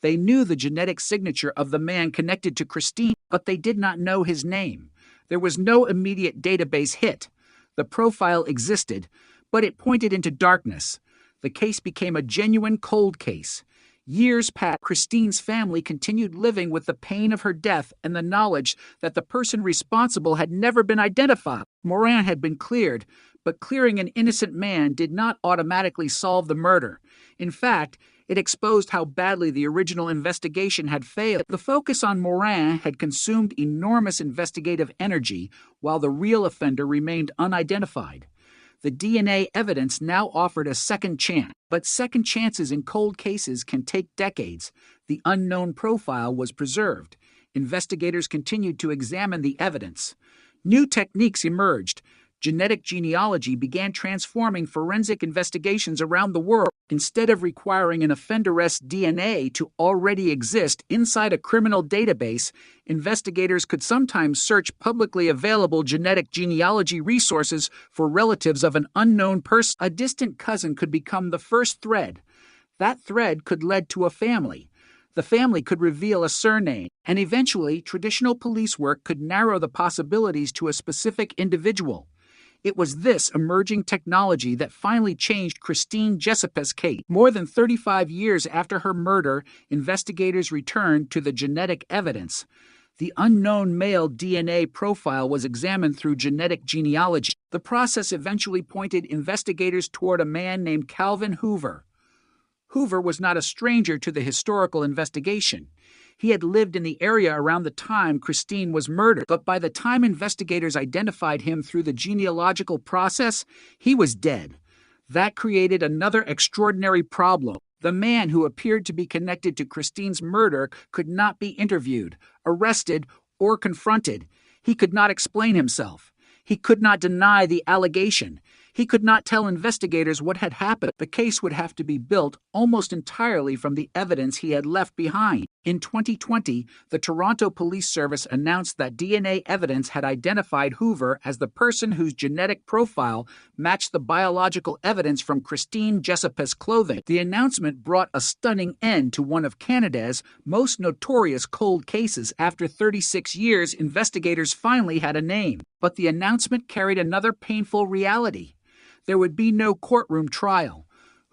They knew the genetic signature of the man connected to Christine, but they did not know his name. There was no immediate database hit. The profile existed, but it pointed into darkness. The case became a genuine cold case. Years passed. Christine's family continued living with the pain of her death and the knowledge that the person responsible had never been identified. Morin had been cleared, but clearing an innocent man did not automatically solve the murder. In fact, it exposed how badly the original investigation had failed. The focus on Morin had consumed enormous investigative energy, while the real offender remained unidentified. The DNA evidence now offered a second chance, but second chances in cold cases can take decades. The unknown profile was preserved. Investigators continued to examine the evidence. New techniques emerged. Genetic genealogy began transforming forensic investigations around the world. Instead of requiring an offender's DNA to already exist inside a criminal database, investigators could sometimes search publicly available genetic genealogy resources for relatives of an unknown person. A distant cousin could become the first thread. That thread could lead to a family. The family could reveal a surname, and eventually traditional police work could narrow the possibilities to a specific individual. It was this emerging technology that finally changed Christine Jessupa's case. More than 35 years after her murder, investigators returned to the genetic evidence. The unknown male DNA profile was examined through genetic genealogy. The process eventually pointed investigators toward a man named Calvin Hoover. Hoover was not a stranger to the historical investigation. He had lived in the area around the time Christine was murdered, but by the time investigators identified him through the genealogical process, he was dead. That created another extraordinary problem. The man who appeared to be connected to Christine's murder could not be interviewed, arrested, or confronted. He could not explain himself. He could not deny the allegation. He could not tell investigators what had happened. The case would have to be built almost entirely from the evidence he had left behind. In 2020, the Toronto Police Service announced that DNA evidence had identified Hoover as the person whose genetic profile matched the biological evidence from Christine Jessupa's clothing. The announcement brought a stunning end to one of Canada's most notorious cold cases. After 36 years, investigators finally had a name. But the announcement carried another painful reality. There would be no courtroom trial.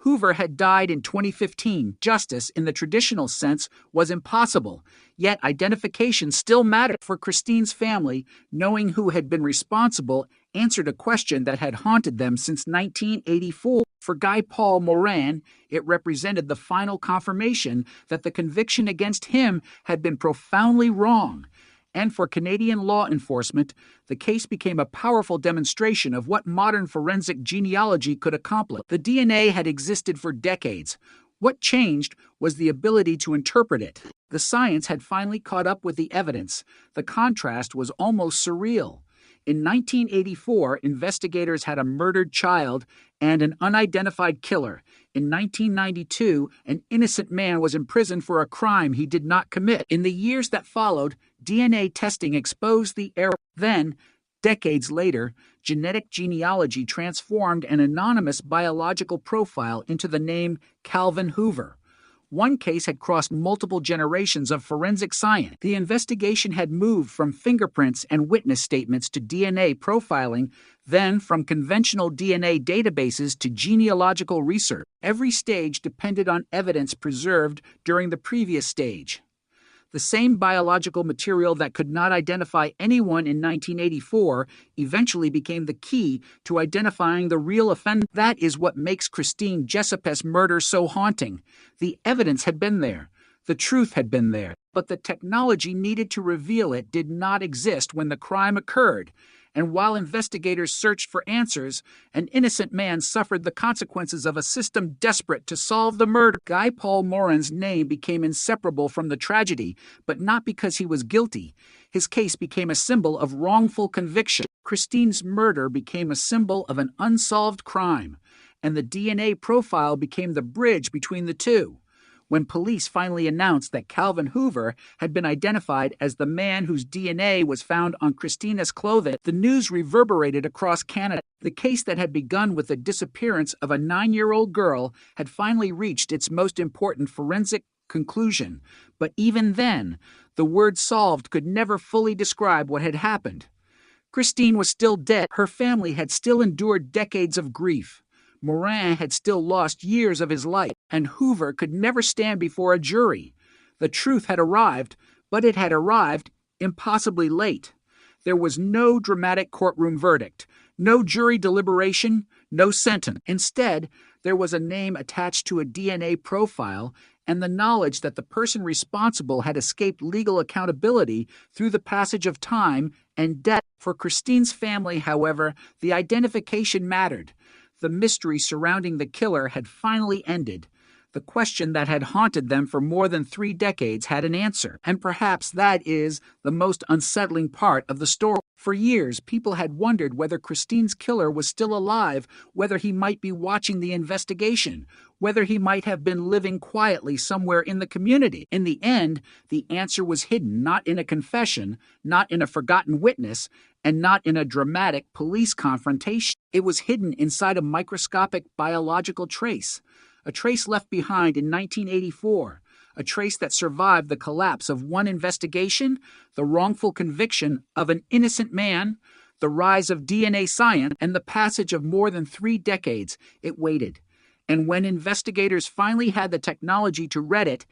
Hoover had died in 2015. Justice, in the traditional sense, was impossible. Yet identification still mattered. For Christine's family, knowing who had been responsible answered a question that had haunted them since 1984. For Guy Paul Morin, it represented the final confirmation that the conviction against him had been profoundly wrong. And for Canadian law enforcement, the case became a powerful demonstration of what modern forensic genealogy could accomplish. The DNA had existed for decades. What changed was the ability to interpret it. The science had finally caught up with the evidence. The contrast was almost surreal. In 1984, investigators had a murdered child and an unidentified killer. In 1992, an innocent man was imprisoned for a crime he did not commit. In the years that followed, DNA testing exposed the error. Then, decades later, genetic genealogy transformed an anonymous biological profile into the name Calvin Hoover. One case had crossed multiple generations of forensic science. The investigation had moved from fingerprints and witness statements to DNA profiling, then from conventional DNA databases to genealogical research. Every stage depended on evidence preserved during the previous stage. The same biological material that could not identify anyone in 1984 eventually became the key to identifying the real offender. That is what makes Christine Jessupa's murder so haunting. The evidence had been there. The truth had been there. But the technology needed to reveal it did not exist when the crime occurred. And while investigators searched for answers, an innocent man suffered the consequences of a system desperate to solve the murder. Guy Paul Morin's name became inseparable from the tragedy, but not because he was guilty. His case became a symbol of wrongful conviction. Christine's murder became a symbol of an unsolved crime, and the DNA profile became the bridge between the two. When police finally announced that Calvin Hoover had been identified as the man whose DNA was found on Christina's clothing, the news reverberated across Canada. The case that had begun with the disappearance of a 9-year-old girl had finally reached its most important forensic conclusion. But even then, the word solved could never fully describe what had happened. Christine was still dead. Her family had still endured decades of grief. Morin had still lost years of his life, and Hoover could never stand before a jury. The truth had arrived, but it had arrived impossibly late. There was no dramatic courtroom verdict, no jury deliberation, no sentence. Instead, There was a name attached to a DNA profile and the knowledge that the person responsible had escaped legal accountability through the passage of time and death. For Christine's family, however, the identification mattered. The mystery surrounding the killer had finally ended. The question that had haunted them for more than 3 decades had an answer, and perhaps that is the most unsettling part of the story. For years, people had wondered whether Christine's killer was still alive, whether he might be watching the investigation, whether he might have been living quietly somewhere in the community. In the end, the answer was hidden, not in a confession, not in a forgotten witness, and not in a dramatic police confrontation. It was hidden inside a microscopic biological trace, a trace left behind in 1984, a trace that survived the collapse of one investigation, the wrongful conviction of an innocent man, the rise of DNA science, and the passage of more than 3 decades. It waited. And when investigators finally had the technology to read it,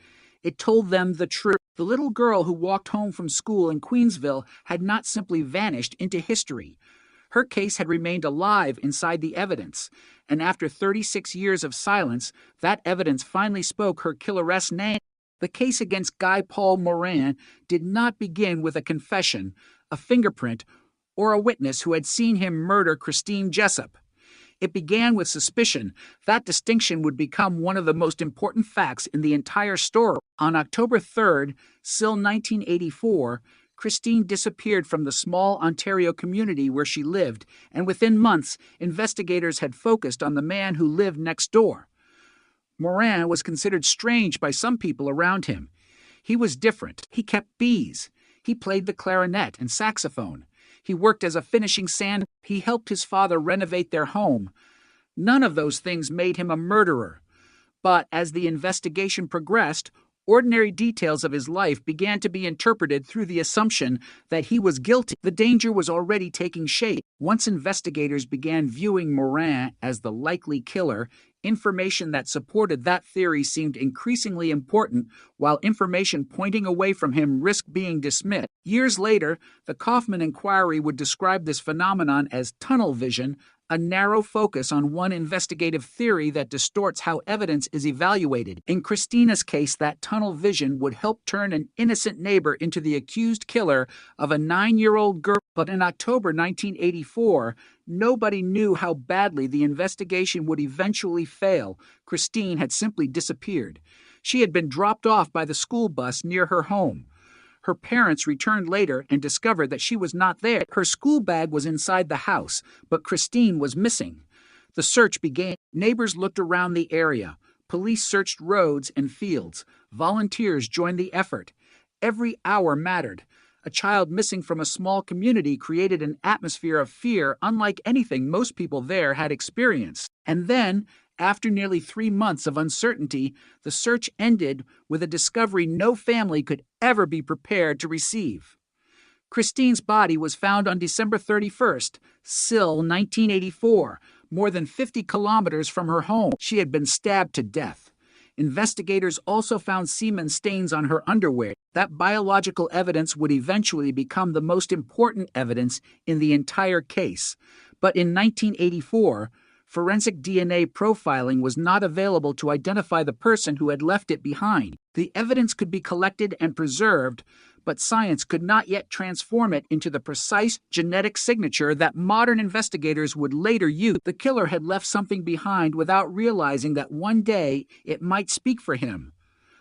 it told them the truth. The little girl who walked home from school in Queensville had not simply vanished into history. Her case had remained alive inside the evidence, and after 36 years of silence, that evidence finally spoke her killeress name. The case against Guy Paul Moran did not begin with a confession, a fingerprint, or a witness who had seen him murder Christine Jessup. It began with suspicion. That distinction would become one of the most important facts in the entire story. On October 3rd, still 1984, Christine disappeared from the small Ontario community where she lived, and within months, investigators had focused on the man who lived next door. Moran was considered strange by some people around him. He was different. He kept bees. He played the clarinet and saxophone. He worked as a finishing sand. He helped his father renovate their home. None of those things made him a murderer. But as the investigation progressed, ordinary details of his life began to be interpreted through the assumption that he was guilty. The danger was already taking shape. Once investigators began viewing Moran as the likely killer, information that supported that theory seemed increasingly important, while information pointing away from him risked being dismissed. Years later, the Kaufman Inquiry would describe this phenomenon as tunnel vision, a narrow focus on one investigative theory that distorts how evidence is evaluated. In Christina's case, that tunnel vision would help turn an innocent neighbor into the accused killer of a 9-year-old girl. But in October 1984, nobody knew how badly the investigation would eventually fail. Christine had simply disappeared. She had been dropped off by the school bus near her home. Her parents returned later and discovered that she was not there. Her school bag was inside the house, but Christine was missing. The search began. Neighbors looked around the area. Police searched roads and fields. Volunteers joined the effort. Every hour mattered. A child missing from a small community created an atmosphere of fear unlike anything most people there had experienced. And then, after nearly 3 months of uncertainty, the search ended with a discovery no family could ever be prepared to receive. Christine's body was found on December 31st, still 1984, more than 50 kilometers from her home. She had been stabbed to death. Investigators also found semen stains on her underwear. That biological evidence would eventually become the most important evidence in the entire case. But in 1984, forensic DNA profiling was not available to identify the person who had left it behind. The evidence could be collected and preserved, but science could not yet transform it into the precise genetic signature that modern investigators would later use. The killer had left something behind without realizing that one day it might speak for him.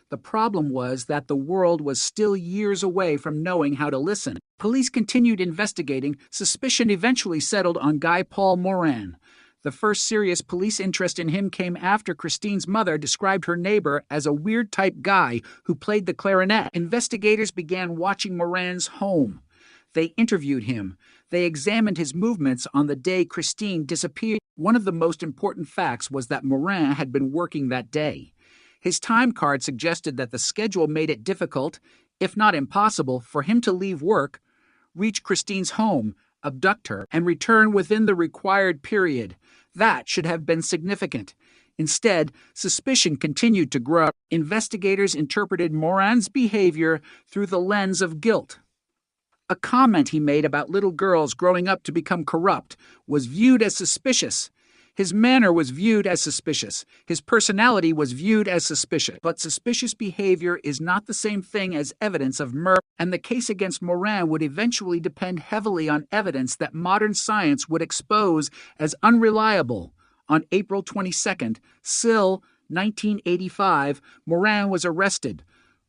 The problem was that the world was still years away from knowing how to listen. Police continued investigating. Suspicion eventually settled on Guy Paul Moran. The first serious police interest in him came after Christine's mother described her neighbor as a weird-type guy who played the clarinet. Investigators began watching Moran's home. They interviewed him. They examined his movements on the day Christine disappeared. One of the most important facts was that Moran had been working that day. His time card suggested that the schedule made it difficult, if not impossible, for him to leave work, reach Christine's home, abduct her, and return within the required period. That should have been significant. Instead, suspicion continued to grow. Investigators interpreted Moran's behavior through the lens of guilt. A comment he made about little girls growing up to become corrupt was viewed as suspicious. His manner was viewed as suspicious. His personality was viewed as suspicious. But suspicious behavior is not the same thing as evidence of murder, and the case against Morin would eventually depend heavily on evidence that modern science would expose as unreliable. On April 22nd, Sill, 1985, Morin was arrested.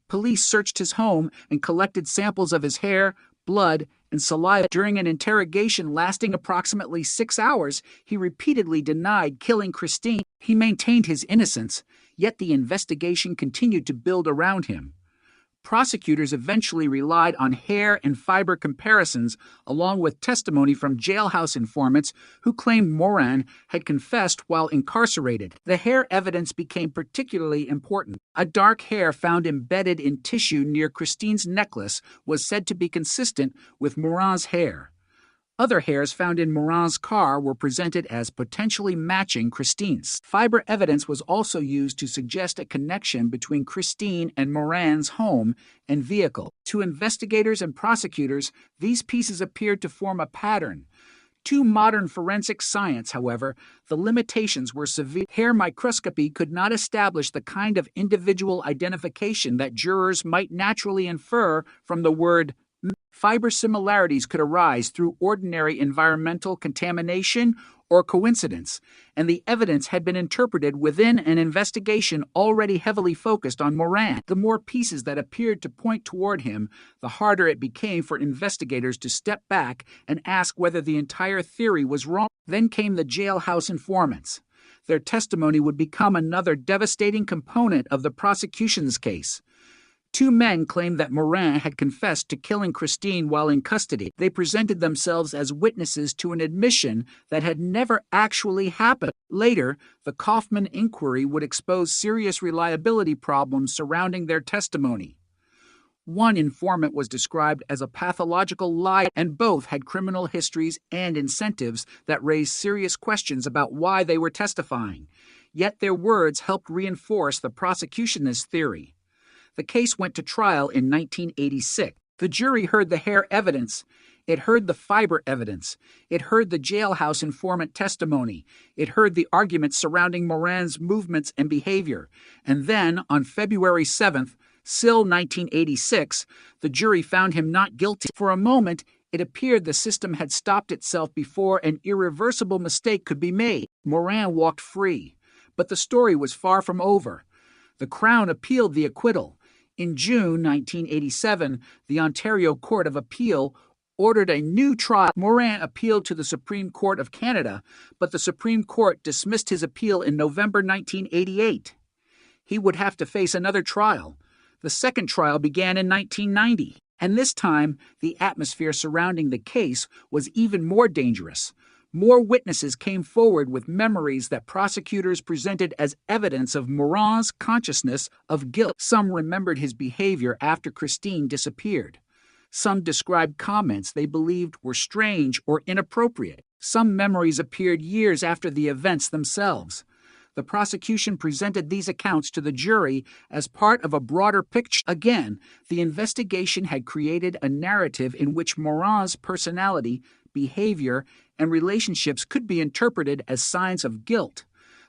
Police searched his home and collected samples of his hair, blood, and saliva. During an interrogation lasting approximately 6 hours, he repeatedly denied killing Christine. He maintained his innocence, yet the investigation continued to build around him. Prosecutors eventually relied on hair and fiber comparisons, along with testimony from jailhouse informants who claimed Morin had confessed while incarcerated. The hair evidence became particularly important. A dark hair found embedded in tissue near Christine's necklace was said to be consistent with Morin's hair. Other hairs found in Morin's car were presented as potentially matching Christine's. Fiber evidence was also used to suggest a connection between Christine and Morin's home and vehicle. To investigators and prosecutors, these pieces appeared to form a pattern. To modern forensic science, however, the limitations were severe. Hair microscopy could not establish the kind of individual identification that jurors might naturally infer from the word. Fiber similarities could arise through ordinary environmental contamination or coincidence, and the evidence had been interpreted within an investigation already heavily focused on Morin. The more pieces that appeared to point toward him, the harder it became for investigators to step back and ask whether the entire theory was wrong. Then came the jailhouse informants. Their testimony would become another devastating component of the prosecution's case. 2 men claimed that Morin had confessed to killing Christine while in custody. They presented themselves as witnesses to an admission that had never actually happened. Later, the Kaufman inquiry would expose serious reliability problems surrounding their testimony. One informant was described as a pathological liar, and both had criminal histories and incentives that raised serious questions about why they were testifying. Yet their words helped reinforce the prosecutionist theory. The case went to trial in 1986. The jury heard the hair evidence. It heard the fiber evidence. It heard the jailhouse informant testimony. It heard the arguments surrounding Morin's movements and behavior. And then, on February 7th, Sill 1986, the jury found him not guilty. For a moment, it appeared the system had stopped itself before an irreversible mistake could be made. Morin walked free. But the story was far from over. The Crown appealed the acquittal. In June 1987, the Ontario Court of Appeal ordered a new trial. Morin appealed to the Supreme Court of Canada, but the Supreme Court dismissed his appeal in November 1988. He would have to face another trial. The second trial began in 1990, and this time the atmosphere surrounding the case was even more dangerous. More witnesses came forward with memories that prosecutors presented as evidence of Morin's consciousness of guilt. Some remembered his behavior after Christine disappeared. Some described comments they believed were strange or inappropriate. Some memories appeared years after the events themselves. The prosecution presented these accounts to the jury as part of a broader picture. Again, the investigation had created a narrative in which Morin's personality, behavior, and relationships could be interpreted as signs of guilt.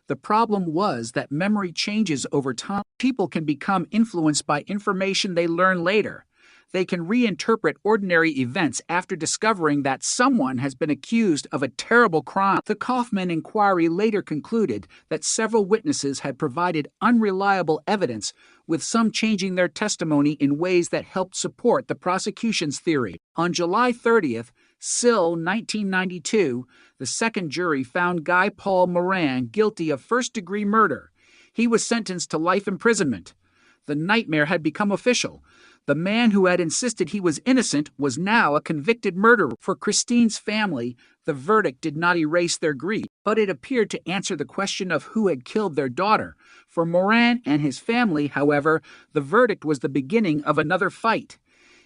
The problem was that memory changes over time. People can become influenced by information they learn later. They can reinterpret ordinary events after discovering that someone has been accused of a terrible crime. The Kaufman inquiry later concluded that several witnesses had provided unreliable evidence, with some changing their testimony in ways that helped support the prosecution's theory. On July 30th, Sill 1992, the second jury found Guy Paul Morin guilty of first-degree murder. He was sentenced to life imprisonment. The nightmare had become official. The man who had insisted he was innocent was now a convicted murderer. For Christine's family, the verdict did not erase their grief, but it appeared to answer the question of who had killed their daughter. For Morin and his family, however, the verdict was the beginning of another fight.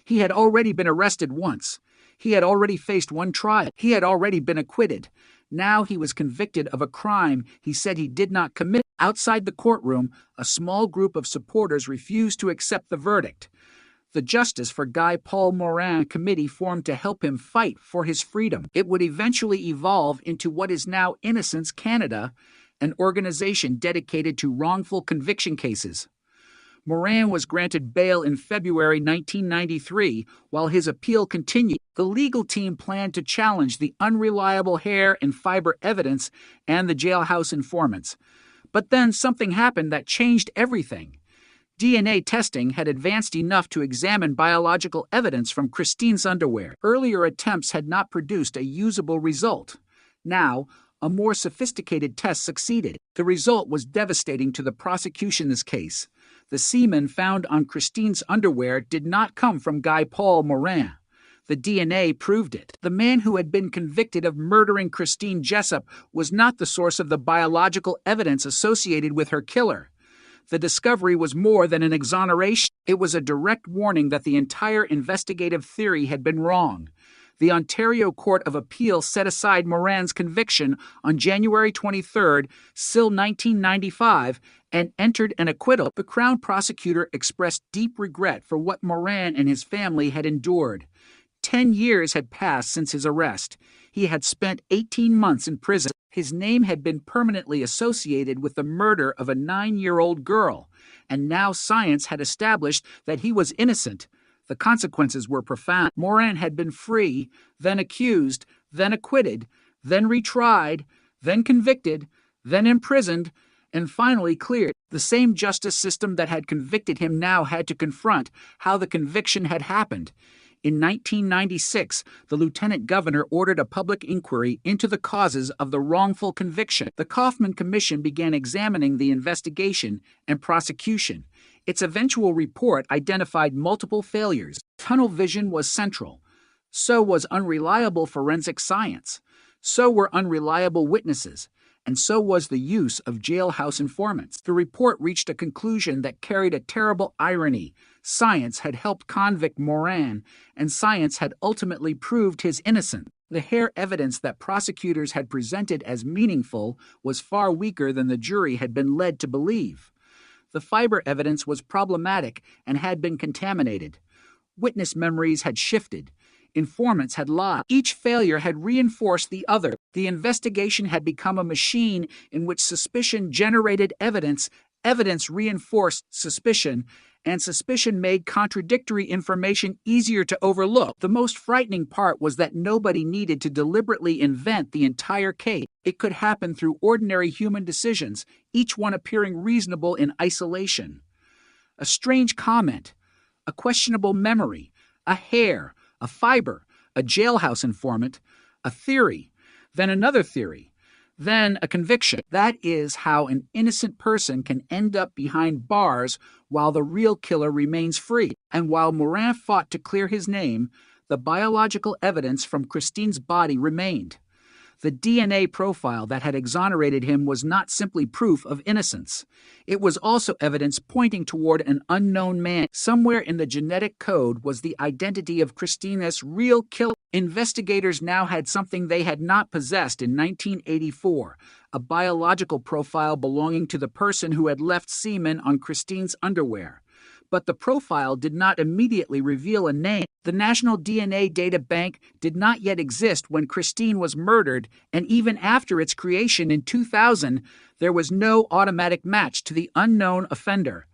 He had already been arrested once. He had already faced one trial. He had already been acquitted. Now he was convicted of a crime he said he did not commit. Outside the courtroom, a small group of supporters refused to accept the verdict. The Justice for Guy Paul Morin committee formed to help him fight for his freedom. It would eventually evolve into what is now Innocence Canada, an organization dedicated to wrongful conviction cases. Morin was granted bail in February 1993 while his appeal continued. The legal team planned to challenge the unreliable hair and fiber evidence and the jailhouse informants. But then something happened that changed everything. DNA testing had advanced enough to examine biological evidence from Christine's underwear. Earlier attempts had not produced a usable result. Now, a more sophisticated test succeeded. The result was devastating to the prosecution's case. The semen found on Christine's underwear did not come from Guy Paul Morin. The DNA proved it. The man who had been convicted of murdering Christine Jessup was not the source of the biological evidence associated with her killer. The discovery was more than an exoneration. It was a direct warning that the entire investigative theory had been wrong. The Ontario Court of Appeal set aside Morin's conviction on January 23, still 1995, and entered an acquittal. The Crown prosecutor expressed deep regret for what Morin and his family had endured. 10 years had passed since his arrest. He had spent 18 months in prison. His name had been permanently associated with the murder of a 9-year-old girl, and now science had established that he was innocent. The consequences were profound. Morin had been free, then accused, then acquitted, then retried, then convicted, then imprisoned, and finally cleared. The same justice system that had convicted him now had to confront how the conviction had happened. In 1996, the lieutenant governor ordered a public inquiry into the causes of the wrongful conviction. The Kaufman Commission began examining the investigation and prosecution. Its eventual report identified multiple failures. Tunnel vision was central. So was unreliable forensic science. So were unreliable witnesses. And so was the use of jailhouse informants. The report reached a conclusion that carried a terrible irony. Science had helped convict Morin, and science had ultimately proved his innocence. The hair evidence that prosecutors had presented as meaningful was far weaker than the jury had been led to believe. The fiber evidence was problematic and had been contaminated. Witness memories had shifted. Informants had lied. Each failure had reinforced the other. The investigation had become a machine in which suspicion generated evidence, evidence reinforced suspicion, and suspicion made contradictory information easier to overlook. The most frightening part was that nobody needed to deliberately invent the entire case. It could happen through ordinary human decisions, each one appearing reasonable in isolation. A strange comment, a questionable memory, a hair, a fiber, a jailhouse informant, a theory, then another theory, then a conviction. That is how an innocent person can end up behind bars while the real killer remains free. And while Morin fought to clear his name, the biological evidence from Christine's body remained. The DNA profile that had exonerated him was not simply proof of innocence. It was also evidence pointing toward an unknown man. Somewhere in the genetic code was the identity of Christina's real killer. Investigators now had something they had not possessed in 1984, a biological profile belonging to the person who had left semen on Christine's underwear. But the profile did not immediately reveal a name. The National DNA Data Bank did not yet exist when Christine was murdered, and even after its creation in 2000, there was no automatic match to the unknown offender.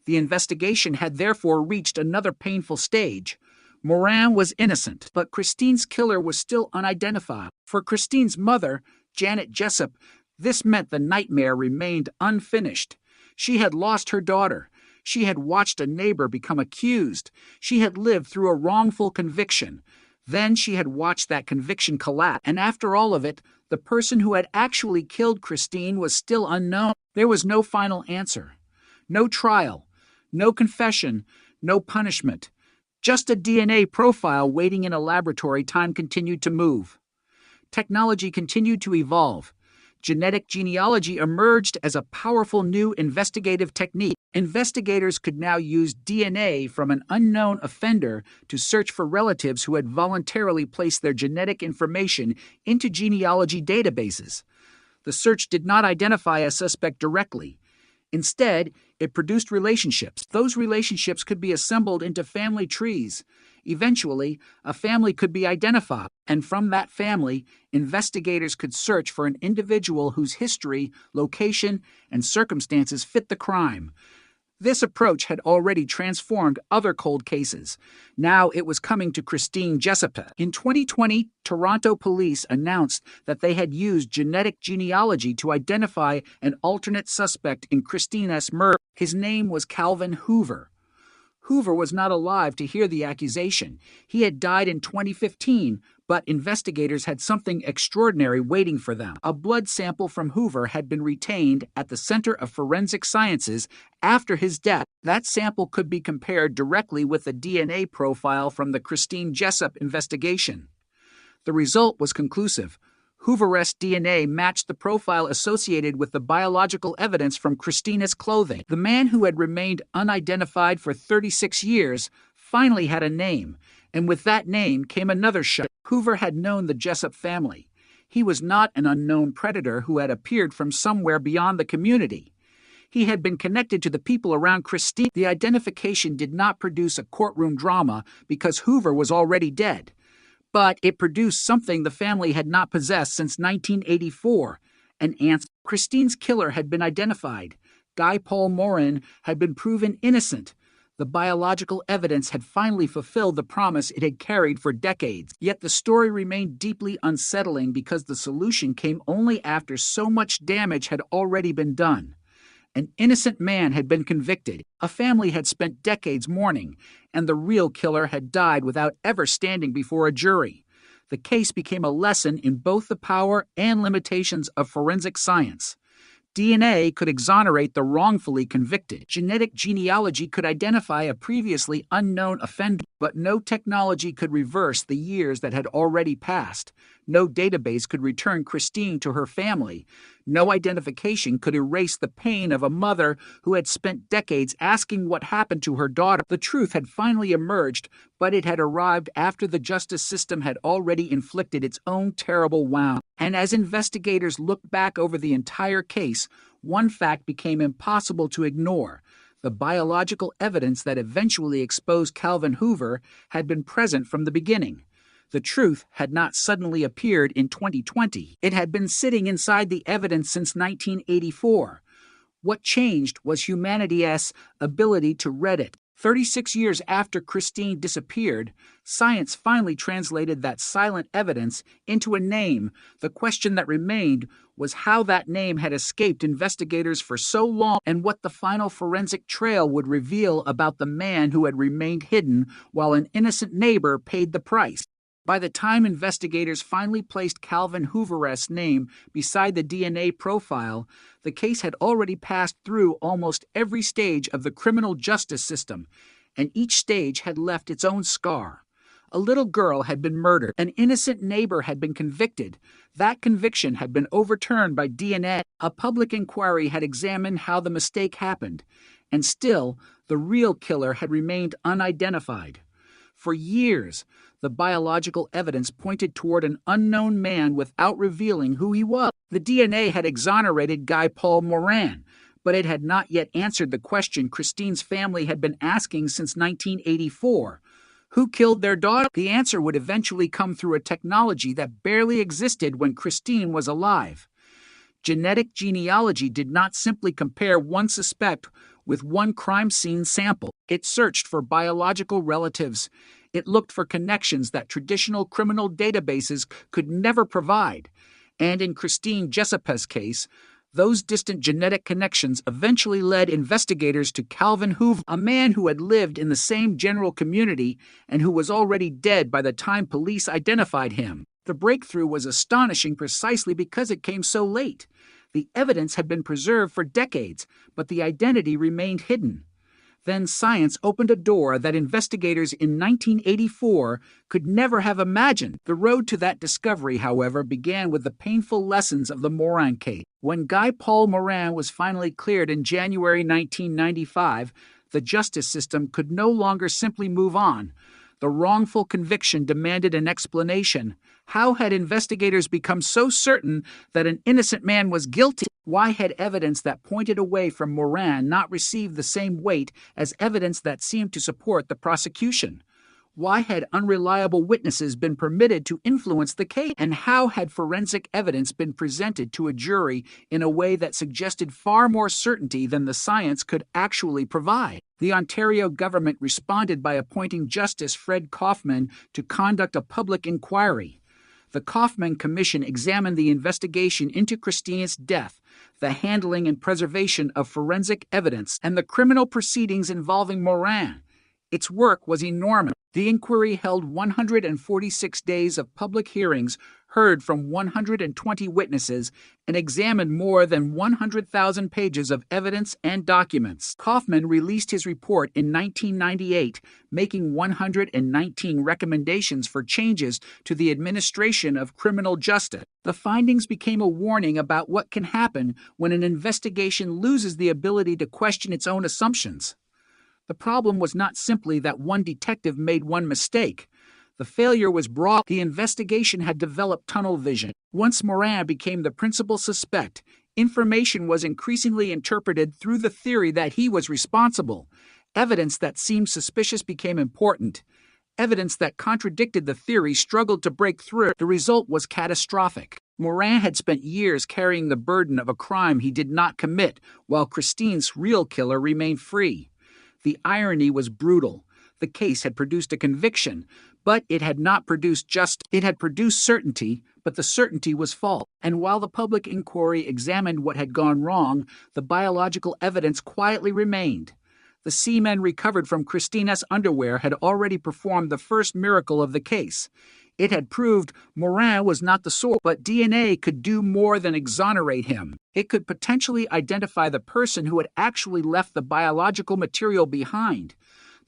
The investigation had therefore reached another painful stage. Morin was innocent, but Christine's killer was still unidentified. For Christine's mother, Janet Jessup, this meant the nightmare remained unfinished. She had lost her daughter. She had watched a neighbor become accused. She had lived through a wrongful conviction. Then she had watched that conviction collapse. And after all of it, the person who had actually killed Christine was still unknown. There was no final answer. No trial. No confession. No punishment. Just a DNA profile waiting in a laboratory. Time continued to move. Technology continued to evolve. Genetic genealogy emerged as a powerful new investigative technique. Investigators could now use DNA from an unknown offender to search for relatives who had voluntarily placed their genetic information into genealogy databases. The search did not identify a suspect directly. Instead, it produced relationships. Those relationships could be assembled into family trees. Eventually, a family could be identified, and from that family, investigators could search for an individual whose history, location, and circumstances fit the crime. This approach had already transformed other cold cases. Now it was coming to Christine Jessup. In 2020, Toronto police announced that they had used genetic genealogy to identify an alternate suspect in Christina's murder. His name was Calvin Hoover. Hoover was not alive to hear the accusation. He had died in 2015, but investigators had something extraordinary waiting for them. A blood sample from Hoover had been retained at the Center of Forensic Sciences after his death. That sample could be compared directly with the DNA profile from the Christine Jessup investigation. The result was conclusive. Hoover's DNA matched the profile associated with the biological evidence from Christina's clothing. The man who had remained unidentified for 36 years finally had a name, and with that name came another shot. Hoover had known the Jessup family. He was not an unknown predator who had appeared from somewhere beyond the community. He had been connected to the people around Christine. The identification did not produce a courtroom drama because Hoover was already dead. But it produced something the family had not possessed since 1984, an answer. Christine's killer had been identified. Guy Paul Morin had been proven innocent. The biological evidence had finally fulfilled the promise it had carried for decades. Yet the story remained deeply unsettling because the solution came only after so much damage had already been done. An innocent man had been convicted, a family had spent decades mourning, and the real killer had died without ever standing before a jury. The case became a lesson in both the power and limitations of forensic science. DNA could exonerate the wrongfully convicted. Genetic genealogy could identify a previously unknown offender, but no technology could reverse the years that had already passed. No database could return Christine to her family. No identification could erase the pain of a mother who had spent decades asking what happened to her daughter. The truth had finally emerged, but it had arrived after the justice system had already inflicted its own terrible wound. And as investigators looked back over the entire case, one fact became impossible to ignore. The biological evidence that eventually exposed Calvin Hoover had been present from the beginning. The truth had not suddenly appeared in 2020. It had been sitting inside the evidence since 1984. What changed was humanity's ability to read it. 36 years after Christine disappeared, science finally translated that silent evidence into a name. The question that remained was how that name had escaped investigators for so long and what the final forensic trail would reveal about the man who had remained hidden while an innocent neighbor paid the price. By the time investigators finally placed Calvin Hoover's name beside the DNA profile, the case had already passed through almost every stage of the criminal justice system, and each stage had left its own scar. A little girl had been murdered. An innocent neighbor had been convicted. That conviction had been overturned by DNA. A public inquiry had examined how the mistake happened, and still, the real killer had remained unidentified. For years, the biological evidence pointed toward an unknown man without revealing who he was. The DNA had exonerated Guy Paul Morin, but it had not yet answered the question Christine's family had been asking since 1984. Who killed their daughter? The answer would eventually come through a technology that barely existed when Christine was alive. Genetic genealogy did not simply compare one suspect with one crime scene sample. It searched for biological relatives. It looked for connections that traditional criminal databases could never provide. And in Christine Jessup's case, those distant genetic connections eventually led investigators to Calvin Hoover, a man who had lived in the same general community and who was already dead by the time police identified him. The breakthrough was astonishing precisely because it came so late. The evidence had been preserved for decades, but the identity remained hidden. Then science opened a door that investigators in 1984 could never have imagined. The road to that discovery, however, began with the painful lessons of the Morin case. When Guy Paul Morin was finally cleared in January 1995, the justice system could no longer simply move on. The wrongful conviction demanded an explanation. How had investigators become so certain that an innocent man was guilty? Why had evidence that pointed away from Moran not received the same weight as evidence that seemed to support the prosecution? Why had unreliable witnesses been permitted to influence the case? And how had forensic evidence been presented to a jury in a way that suggested far more certainty than the science could actually provide? The Ontario government responded by appointing Justice Fred Kaufman to conduct a public inquiry. The Kaufman Commission examined the investigation into Christine's death, the handling and preservation of forensic evidence, and the criminal proceedings involving Moran. Its work was enormous. The inquiry held 146 days of public hearings, heard from 120 witnesses, and examined more than 100,000 pages of evidence and documents. Kaufman released his report in 1998, making 119 recommendations for changes to the administration of criminal justice. The findings became a warning about what can happen when an investigation loses the ability to question its own assumptions. The problem was not simply that one detective made one mistake. The failure was broad. The investigation had developed tunnel vision. Once Moran became the principal suspect, information was increasingly interpreted through the theory that he was responsible. Evidence that seemed suspicious became important. Evidence that contradicted the theory struggled to break through. The result was catastrophic. Moran had spent years carrying the burden of a crime he did not commit, while Christine's real killer remained free. The irony was brutal. The case had produced a conviction, but it had not produced justice. It had produced certainty, but the certainty was false. And while the public inquiry examined what had gone wrong, the biological evidence quietly remained. The semen recovered from Christina's underwear had already performed the first miracle of the case. It had proved Moran was not the source, but DNA could do more than exonerate him. It could potentially identify the person who had actually left the biological material behind.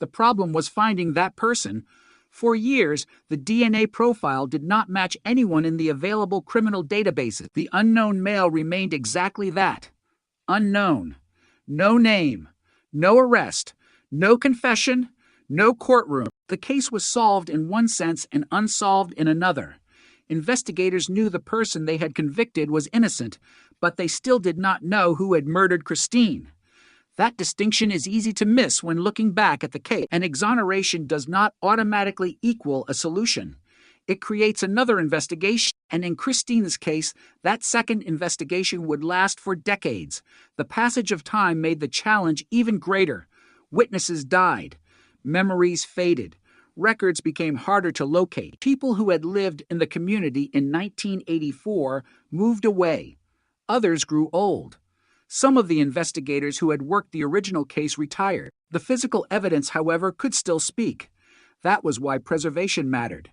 The problem was finding that person. For years, the DNA profile did not match anyone in the available criminal databases. The unknown male remained exactly that. Unknown. No name. No arrest. No confession. No courtroom. The case was solved in one sense and unsolved in another. Investigators knew the person they had convicted was innocent, but they still did not know who had murdered Christine. That distinction is easy to miss when looking back at the case. An exoneration does not automatically equal a solution. It creates another investigation, and in Christine's case, that second investigation would last for decades. The passage of time made the challenge even greater. Witnesses died. Memories faded. Records became harder to locate. People who had lived in the community in 1984 moved away. Others grew old. Some of the investigators who had worked the original case retired. The physical evidence, however, could still speak. That was why preservation mattered.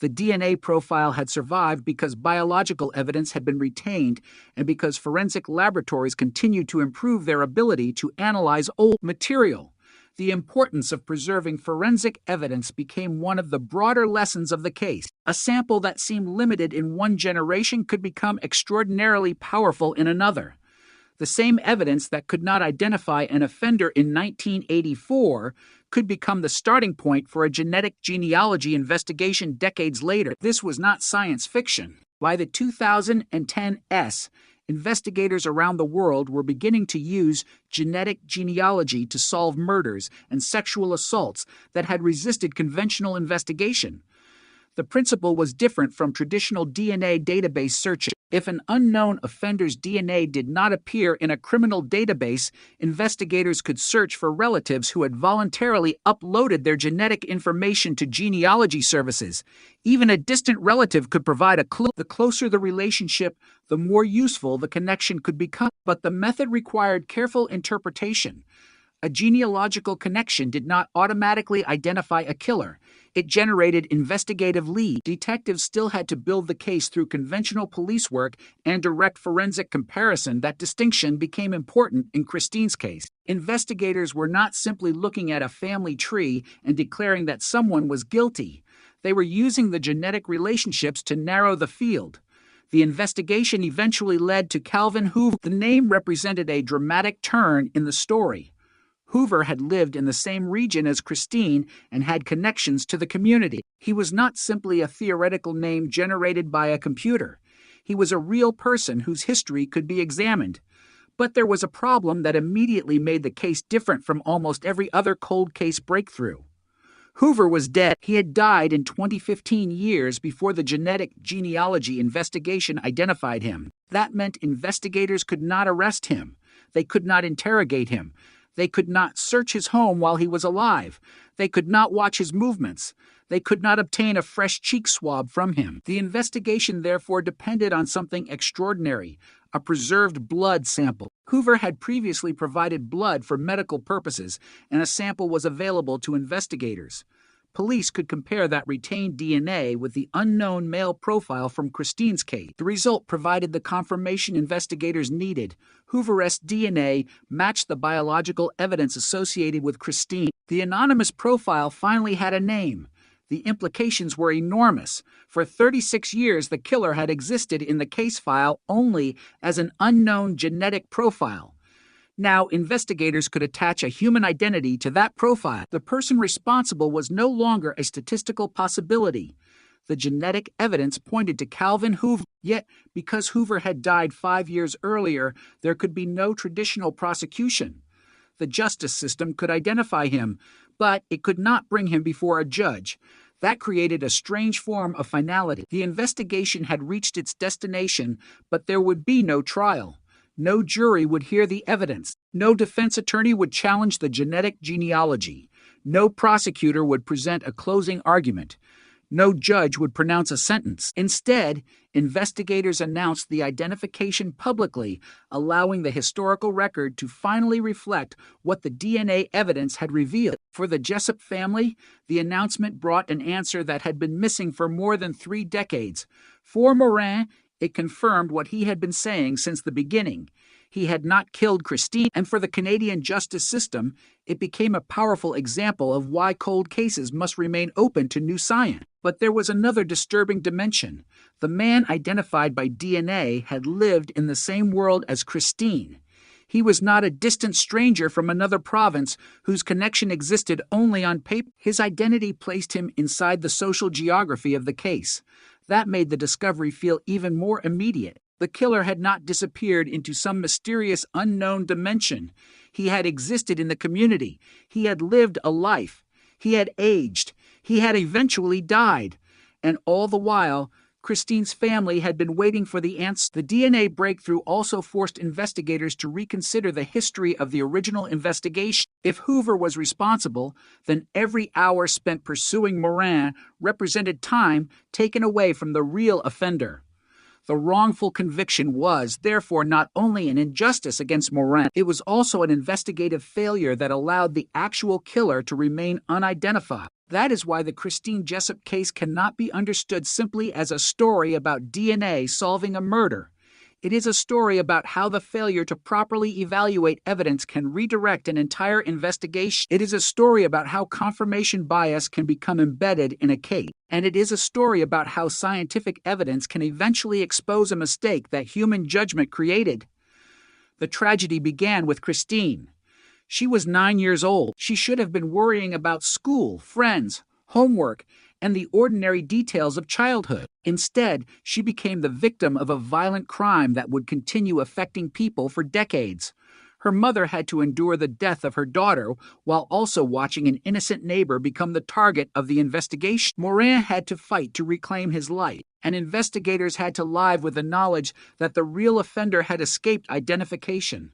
The DNA profile had survived because biological evidence had been retained and because forensic laboratories continued to improve their ability to analyze old material. The importance of preserving forensic evidence became one of the broader lessons of the case. A sample that seemed limited in one generation could become extraordinarily powerful in another. The same evidence that could not identify an offender in 1984 could become the starting point for a genetic genealogy investigation decades later. This was not science fiction. By the 2010 investigators around the world were beginning to use genetic genealogy to solve murders and sexual assaults that had resisted conventional investigation. The principle was different from traditional DNA database searching. If an unknown offender's DNA did not appear in a criminal database, investigators could search for relatives who had voluntarily uploaded their genetic information to genealogy services. Even a distant relative could provide a clue. The closer the relationship, the more useful the connection could become. But the method required careful interpretation. A genealogical connection did not automatically identify a killer. It generated investigative leads. Detectives still had to build the case through conventional police work and direct forensic comparison. That distinction became important in Christine's case. Investigators were not simply looking at a family tree and declaring that someone was guilty. They were using the genetic relationships to narrow the field. The investigation eventually led to Calvin Hoover. The name represented a dramatic turn in the story. Hoover had lived in the same region as Christine and had connections to the community. He was not simply a theoretical name generated by a computer. He was a real person whose history could be examined. But there was a problem that immediately made the case different from almost every other cold case breakthrough. Hoover was dead. He had died in 2015, years before the genetic genealogy investigation identified him. That meant investigators could not arrest him. They could not interrogate him. They could not search his home while he was alive. They could not watch his movements. They could not obtain a fresh cheek swab from him. The investigation therefore depended on something extraordinary, a preserved blood sample. Hoover had previously provided blood for medical purposes, and a sample was available to investigators. Police could compare that retained DNA with the unknown male profile from Christine's case. The result provided the confirmation investigators needed. Hoover's DNA matched the biological evidence associated with Christine. The anonymous profile finally had a name. The implications were enormous. For 36 years, the killer had existed in the case file only as an unknown genetic profile. Now, investigators could attach a human identity to that profile. The person responsible was no longer a statistical possibility. The genetic evidence pointed to Calvin Hoover. Yet, because Hoover had died 5 years earlier, there could be no traditional prosecution. The justice system could identify him, but it could not bring him before a judge. That created a strange form of finality. The investigation had reached its destination, but there would be no trial. No jury would hear the evidence. No defense attorney would challenge the genetic genealogy. No prosecutor would present a closing argument. No judge would pronounce a sentence. Instead, investigators announced the identification publicly, allowing the historical record to finally reflect what the DNA evidence had revealed. For the Jessup family, the announcement brought an answer that had been missing for more than 3 decades. For Morin, it confirmed what he had been saying since the beginning. He had not killed Christine, and for the Canadian justice system, it became a powerful example of why cold cases must remain open to new science. But there was another disturbing dimension. The man identified by DNA had lived in the same world as Christine. He was not a distant stranger from another province whose connection existed only on paper. His identity placed him inside the social geography of the case. That made the discovery feel even more immediate. The killer had not disappeared into some mysterious unknown dimension. He had existed in the community. He had lived a life. He had aged. He had eventually died. And all the while, Christine's family had been waiting for the answer. The DNA breakthrough also forced investigators to reconsider the history of the original investigation. If Hoover was responsible, then every hour spent pursuing Morin represented time taken away from the real offender. The wrongful conviction was, therefore, not only an injustice against Morin, it was also an investigative failure that allowed the actual killer to remain unidentified. That is why the Christine Jessup case cannot be understood simply as a story about DNA solving a murder. It is a story about how the failure to properly evaluate evidence can redirect an entire investigation. It is a story about how confirmation bias can become embedded in a case. And it is a story about how scientific evidence can eventually expose a mistake that human judgment created. The tragedy began with Christine. She was 9 years old. She should have been worrying about school, friends, homework, and the ordinary details of childhood. Instead, she became the victim of a violent crime that would continue affecting people for decades. Her mother had to endure the death of her daughter while also watching an innocent neighbor become the target of the investigation. Morin had to fight to reclaim his life, and investigators had to live with the knowledge that the real offender had escaped identification.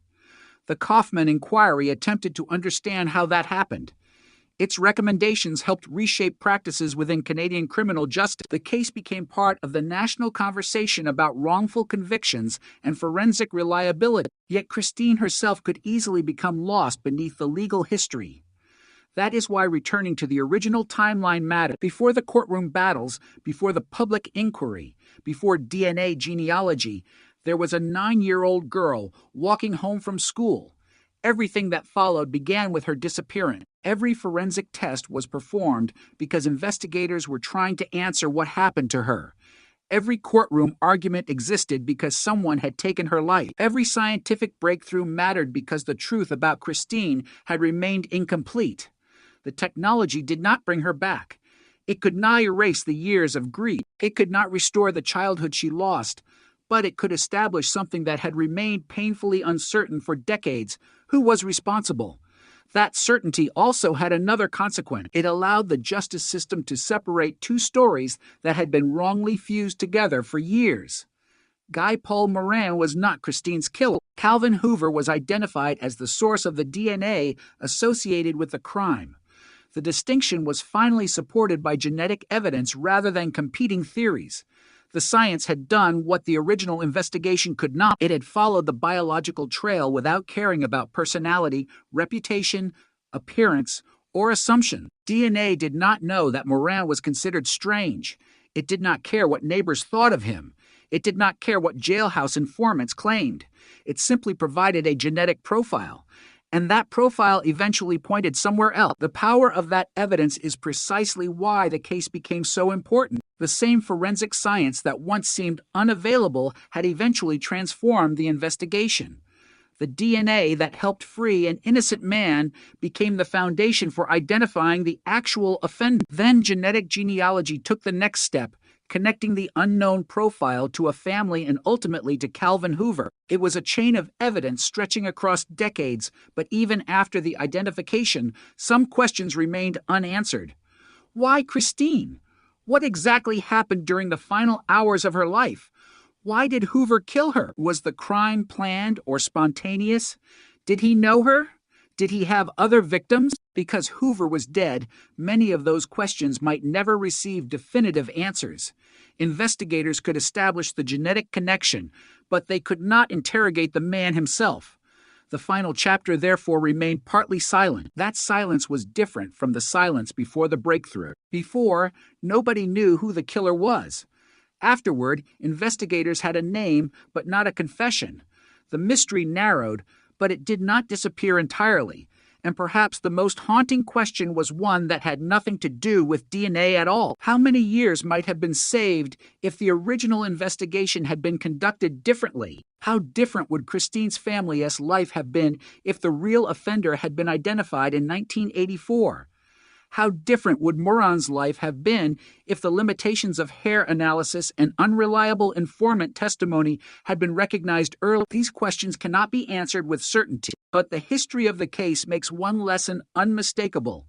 The Kaufman inquiry attempted to understand how that happened. Its recommendations helped reshape practices within Canadian criminal justice. The case became part of the national conversation about wrongful convictions and forensic reliability. Yet Christine herself could easily become lost beneath the legal history. That is why returning to the original timeline mattered. Before the courtroom battles, before the public inquiry, before DNA genealogy, there was a 9-year-old girl walking home from school. Everything that followed began with her disappearance. Every forensic test was performed because investigators were trying to answer what happened to her. Every courtroom argument existed because someone had taken her life. Every scientific breakthrough mattered because the truth about Christine had remained incomplete. The technology did not bring her back. It could not erase the years of grief. It could not restore the childhood she lost. But it could establish something that had remained painfully uncertain for decades. Who was responsible? That certainty also had another consequence. It allowed the justice system to separate two stories that had been wrongly fused together for years. Guy Paul Morin was not Christine's killer. Calvin Hoover was identified as the source of the DNA associated with the crime. The distinction was finally supported by genetic evidence rather than competing theories. The science had done what the original investigation could not. It had followed the biological trail without caring about personality, reputation, appearance, or assumption. DNA did not know that Morin was considered strange. It did not care what neighbors thought of him. It did not care what jailhouse informants claimed. It simply provided a genetic profile. And that profile eventually pointed somewhere else. The power of that evidence is precisely why the case became so important. The same forensic science that once seemed unavailable had eventually transformed the investigation. The DNA that helped free an innocent man became the foundation for identifying the actual offender. Then genetic genealogy took the next step, connecting the unknown profile to a family and ultimately to Calvin Hoover. It was a chain of evidence stretching across decades, but even after the identification, some questions remained unanswered. Why Christine? What exactly happened during the final hours of her life? Why did Hoover kill her? Was the crime planned or spontaneous? Did he know her? Did he have other victims? Because Hoover was dead, many of those questions might never receive definitive answers. Investigators could establish the genetic connection, but they could not interrogate the man himself. The final chapter therefore remained partly silent. That silence was different from the silence before the breakthrough. Before, nobody knew who the killer was. Afterward, investigators had a name but not a confession. The mystery narrowed, but it did not disappear entirely. And perhaps the most haunting question was one that had nothing to do with DNA at all. How many years might have been saved if the original investigation had been conducted differently? How different would Christine's family's life have been if the real offender had been identified in 1984? How different would Morin's life have been if the limitations of hair analysis and unreliable informant testimony had been recognized early? These questions cannot be answered with certainty, but the history of the case makes one lesson unmistakable.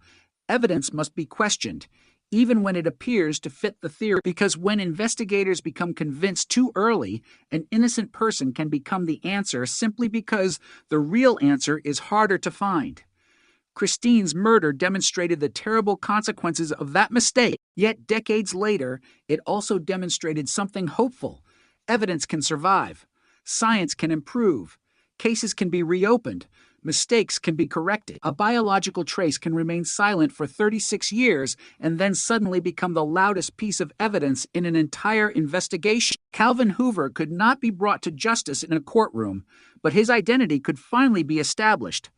Evidence must be questioned, even when it appears to fit the theory, because when investigators become convinced too early, an innocent person can become the answer simply because the real answer is harder to find. Christine's murder demonstrated the terrible consequences of that mistake. Yet decades later, it also demonstrated something hopeful. Evidence can survive. Science can improve. Cases can be reopened. Mistakes can be corrected. A biological trace can remain silent for 36 years and then suddenly become the loudest piece of evidence in an entire investigation. Calvin Hoover could not be brought to justice in a courtroom, but his identity could finally be established.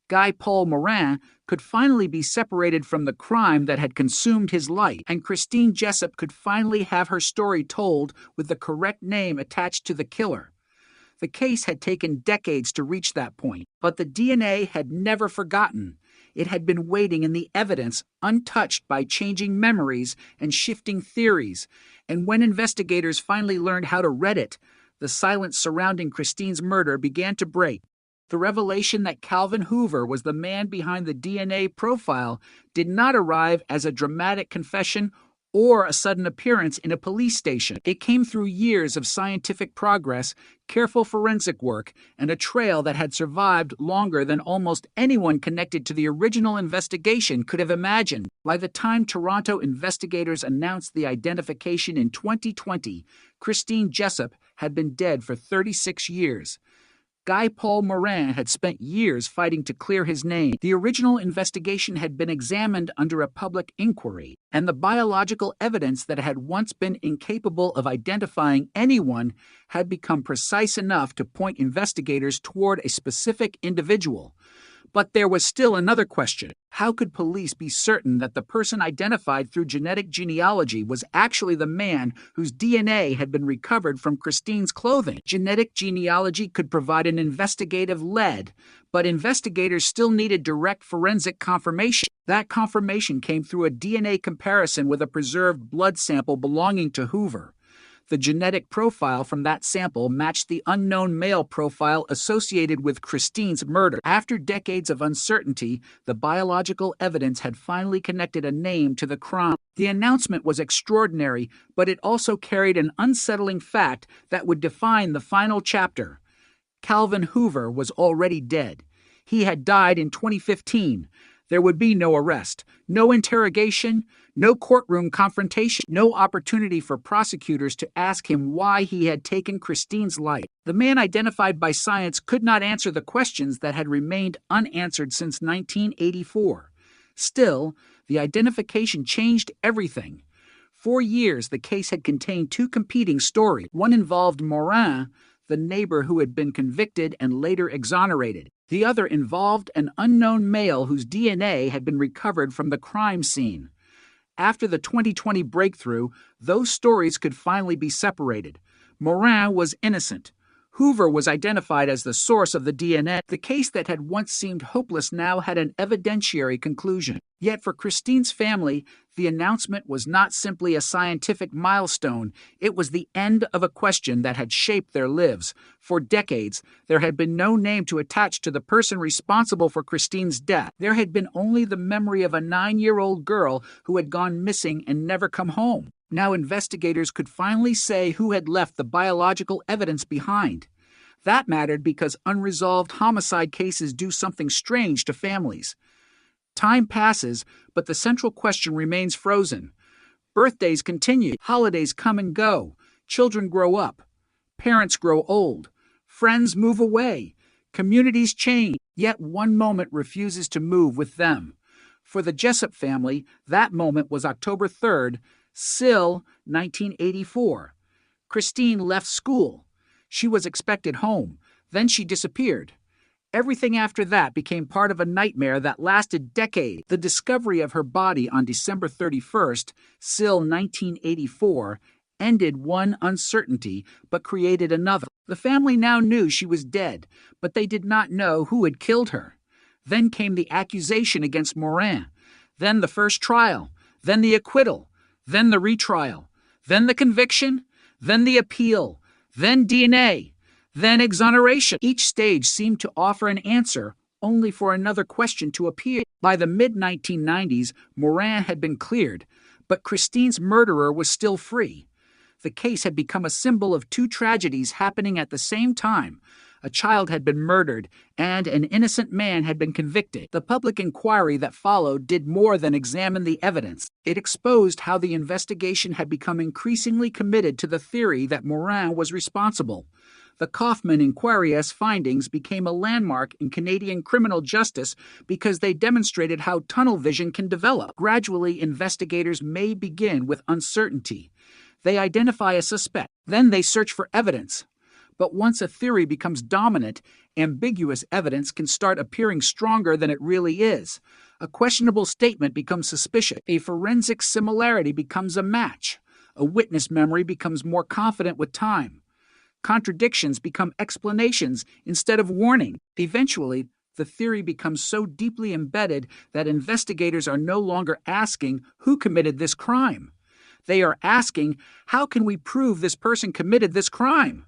Guy Paul Morin could finally be separated from the crime that had consumed his life, and Christine Jessup could finally have her story told with the correct name attached to the killer. The case had taken decades to reach that point, but the DNA had never forgotten. It had been waiting in the evidence, untouched by changing memories and shifting theories, and when investigators finally learned how to read it, the silence surrounding Christine's murder began to break. The revelation that Calvin Hoover was the man behind the DNA profile did not arrive as a dramatic confession or a sudden appearance in a police station. It came through years of scientific progress, careful forensic work, and a trail that had survived longer than almost anyone connected to the original investigation could have imagined. By the time Toronto investigators announced the identification in 2020, Christine Jessup had been dead for 36 years. Guy Paul Morin had spent years fighting to clear his name. The original investigation had been examined under a public inquiry, and the biological evidence that had once been incapable of identifying anyone had become precise enough to point investigators toward a specific individual. But there was still another question. How could police be certain that the person identified through genetic genealogy was actually the man whose DNA had been recovered from Christine's clothing? Genetic genealogy could provide an investigative lead, but investigators still needed direct forensic confirmation. That confirmation came through a DNA comparison with a preserved blood sample belonging to Hoover. The genetic profile from that sample matched the unknown male profile associated with Christine's murder. After decades of uncertainty, the biological evidence had finally connected a name to the crime. The announcement was extraordinary, but it also carried an unsettling fact that would define the final chapter. Calvin Hoover was already dead. He had died in 2015. There would be no arrest, no interrogation, no courtroom confrontation, no opportunity for prosecutors to ask him why he had taken Christine's life. The man identified by science could not answer the questions that had remained unanswered since 1984. Still, the identification changed everything. For years, the case had contained two competing stories. One involved Morin, the neighbor who had been convicted and later exonerated. The other involved an unknown male whose DNA had been recovered from the crime scene. After the 2020 breakthrough, those stories could finally be separated. Morin was innocent. Hoover was identified as the source of the DNA. The case that had once seemed hopeless now had an evidentiary conclusion. Yet for Christine's family, the announcement was not simply a scientific milestone. It was the end of a question that had shaped their lives. For decades, there had been no name to attach to the person responsible for Christine's death. There had been only the memory of a 9-year-old girl who had gone missing and never come home. Now investigators could finally say who had left the biological evidence behind. That mattered because unresolved homicide cases do something strange to families. Time passes, but the central question remains frozen. Birthdays continue, holidays come and go, children grow up, parents grow old, friends move away, communities change, yet one moment refuses to move with them. For the Jessup family, that moment was October 3rd, Sill, 1984. Christine left school. She was expected home. Then she disappeared. Everything after that became part of a nightmare that lasted decades. The discovery of her body on December 31st, Sill, 1984, ended one uncertainty but created another. The family now knew she was dead, but they did not know who had killed her. Then came the accusation against Morin. Then the first trial. Then the acquittal. Then the retrial, then the conviction, then the appeal, then DNA, then exoneration. Each stage seemed to offer an answer, only for another question to appear. By the mid-1990s, Morin had been cleared, but Christine's murderer was still free. The case had become a symbol of two tragedies happening at the same time. A child had been murdered, and an innocent man had been convicted. The public inquiry that followed did more than examine the evidence. It exposed how the investigation had become increasingly committed to the theory that Morin was responsible. The Kaufman Inquiry's findings became a landmark in Canadian criminal justice because they demonstrated how tunnel vision can develop. Gradually, investigators may begin with uncertainty. They identify a suspect. Then they search for evidence. But once a theory becomes dominant, ambiguous evidence can start appearing stronger than it really is. A questionable statement becomes suspicious. A forensic similarity becomes a match. A witness memory becomes more confident with time. Contradictions become explanations instead of warning. Eventually, the theory becomes so deeply embedded that investigators are no longer asking who committed this crime. They are asking, how can we prove this person committed this crime?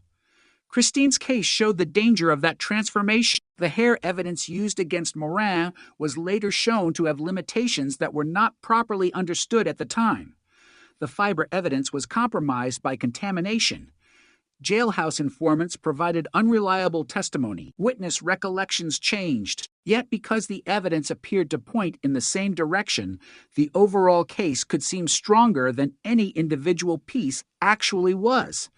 Christine's case showed the danger of that transformation. The hair evidence used against Morin was later shown to have limitations that were not properly understood at the time. The fiber evidence was compromised by contamination. Jailhouse informants provided unreliable testimony. Witness recollections changed. Yet because the evidence appeared to point in the same direction, the overall case could seem stronger than any individual piece actually was.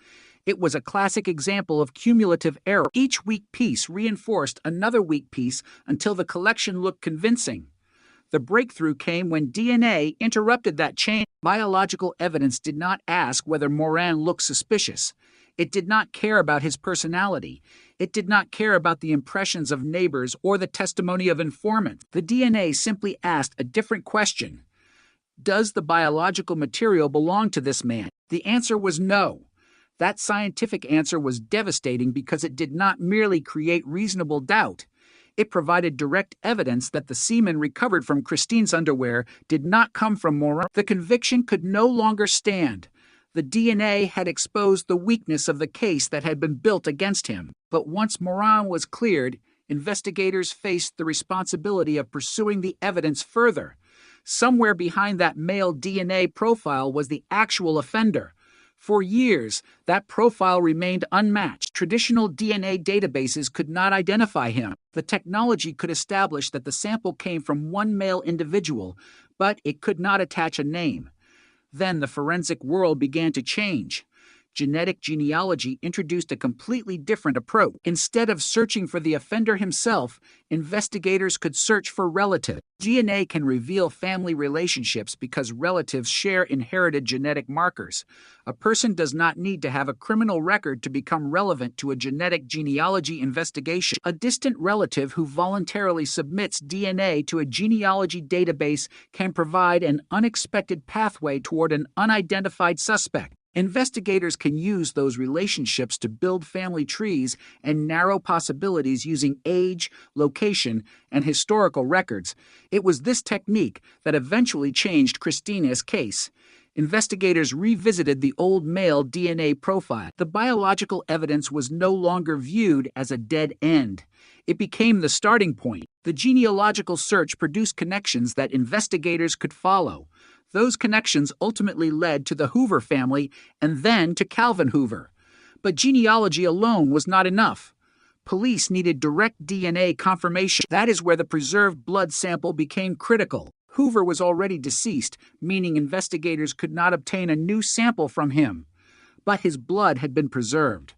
It was a classic example of cumulative error. Each weak piece reinforced another weak piece until the collection looked convincing. The breakthrough came when DNA interrupted that chain. Biological evidence did not ask whether Morin looked suspicious. It did not care about his personality. It did not care about the impressions of neighbors or the testimony of informants. The DNA simply asked a different question. Does the biological material belong to this man? The answer was no. That scientific answer was devastating because it did not merely create reasonable doubt. It provided direct evidence that the semen recovered from Christine's underwear did not come from Morin. The conviction could no longer stand. The DNA had exposed the weakness of the case that had been built against him. But once Morin was cleared, investigators faced the responsibility of pursuing the evidence further. Somewhere behind that male DNA profile was the actual offender. For years, that profile remained unmatched. Traditional DNA databases could not identify him. The technology could establish that the sample came from one male individual, but it could not attach a name. Then the forensic world began to change. Genetic genealogy introduced a completely different approach. Instead of searching for the offender himself, investigators could search for relatives. DNA can reveal family relationships because relatives share inherited genetic markers. A person does not need to have a criminal record to become relevant to a genetic genealogy investigation. A distant relative who voluntarily submits DNA to a genealogy database can provide an unexpected pathway toward an unidentified suspect. Investigators can use those relationships to build family trees and narrow possibilities using age, location, and historical records. It was this technique that eventually changed Christina's case. Investigators revisited the old male DNA profile. The biological evidence was no longer viewed as a dead end. It became the starting point. The genealogical search produced connections that investigators could follow. Those connections ultimately led to the Hoover family and then to Calvin Hoover. But genealogy alone was not enough. Police needed direct DNA confirmation. That is where the preserved blood sample became critical. Hoover was already deceased, meaning investigators could not obtain a new sample from him. But his blood had been preserved.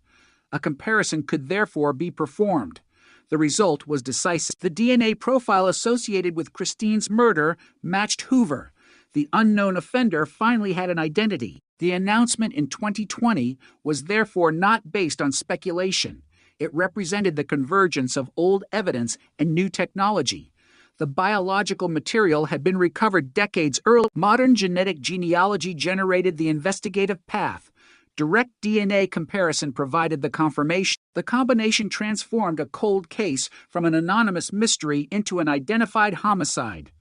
A comparison could therefore be performed. The result was decisive. The DNA profile associated with Christine's murder matched Hoover. The unknown offender finally had an identity. The announcement in 2020 was therefore not based on speculation. It represented the convergence of old evidence and new technology. The biological material had been recovered decades earlier. Modern genetic genealogy generated the investigative path. Direct DNA comparison provided the confirmation. The combination transformed a cold case from an anonymous mystery into an identified homicide.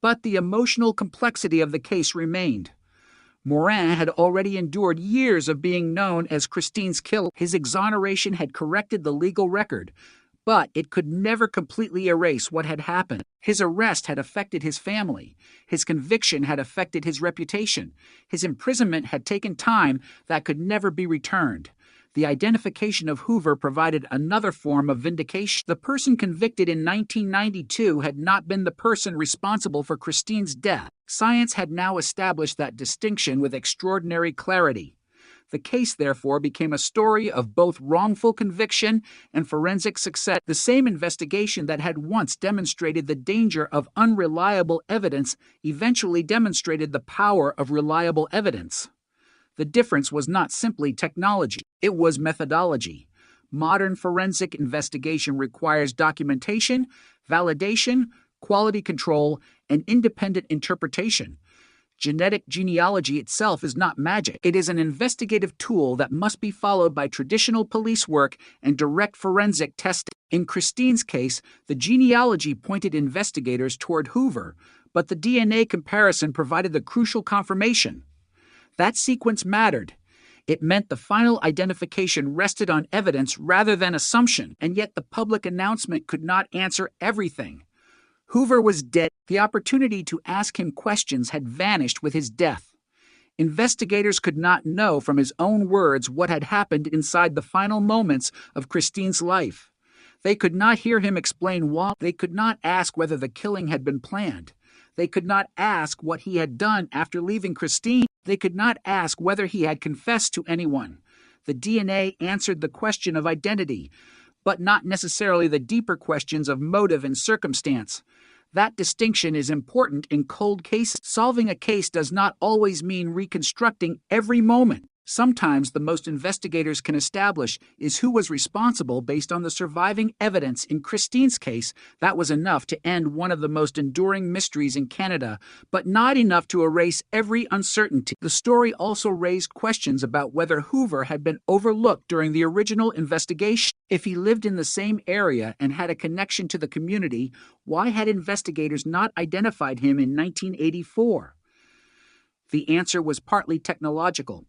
But the emotional complexity of the case remained. Morin had already endured years of being known as Christine's killer. His exoneration had corrected the legal record, but it could never completely erase what had happened. His arrest had affected his family. His conviction had affected his reputation. His imprisonment had taken time that could never be returned. The identification of Hoover provided another form of vindication. The person convicted in 1992 had not been the person responsible for Christine's death. Science had now established that distinction with extraordinary clarity. The case, therefore, became a story of both wrongful conviction and forensic success. The same investigation that had once demonstrated the danger of unreliable evidence eventually demonstrated the power of reliable evidence. The difference was not simply technology, it was methodology. Modern forensic investigation requires documentation, validation, quality control, and independent interpretation. Genetic genealogy itself is not magic. It is an investigative tool that must be followed by traditional police work and direct forensic testing. In Christine's case, the genealogy pointed investigators toward Hoover, but the DNA comparison provided the crucial confirmation. That sequence mattered. It meant the final identification rested on evidence rather than assumption, and yet the public announcement could not answer everything. Hoover was dead. The opportunity to ask him questions had vanished with his death. Investigators could not know from his own words what had happened inside the final moments of Christine's life. They could not hear him explain why. They could not ask whether the killing had been planned. They could not ask what he had done after leaving Christine. They could not ask whether he had confessed to anyone. The DNA answered the question of identity, but not necessarily the deeper questions of motive and circumstance. That distinction is important in cold cases. Solving a case does not always mean reconstructing every moment. Sometimes the most investigators can establish is who was responsible based on the surviving evidence. In Christine's case, that was enough to end one of the most enduring mysteries in Canada, but not enough to erase every uncertainty. The story also raised questions about whether Hoover had been overlooked during the original investigation. If he lived in the same area and had a connection to the community, why had investigators not identified him in 1984? The answer was partly technological.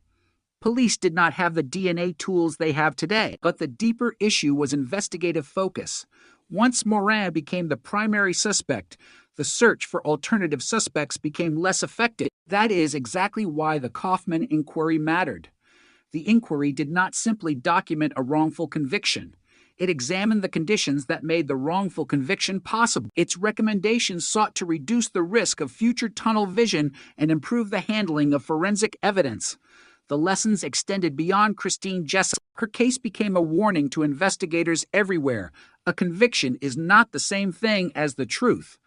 Police did not have the DNA tools they have today, but the deeper issue was investigative focus. Once Morin became the primary suspect, the search for alternative suspects became less effective. That is exactly why the Kaufman inquiry mattered. The inquiry did not simply document a wrongful conviction. It examined the conditions that made the wrongful conviction possible. Its recommendations sought to reduce the risk of future tunnel vision and improve the handling of forensic evidence. The lessons extended beyond Christine Jessup. Her case became a warning to investigators everywhere. A conviction is not the same thing as the truth.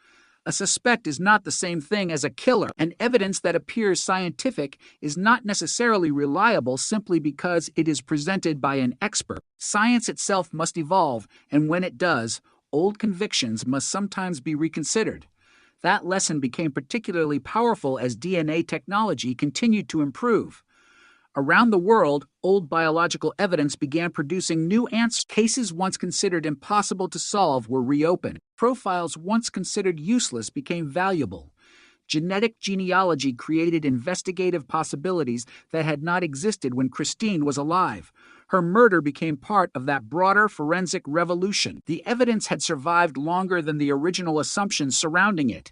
A suspect is not the same thing as a killer, and evidence that appears scientific is not necessarily reliable simply because it is presented by an expert. Science itself must evolve, and when it does, old convictions must sometimes be reconsidered. That lesson became particularly powerful as DNA technology continued to improve. Around the world, old biological evidence began producing new answers. Cases once considered impossible to solve were reopened. Profiles once considered useless became valuable. Genetic genealogy created investigative possibilities that had not existed when Christine was alive. Her murder became part of that broader forensic revolution. The evidence had survived longer than the original assumptions surrounding it.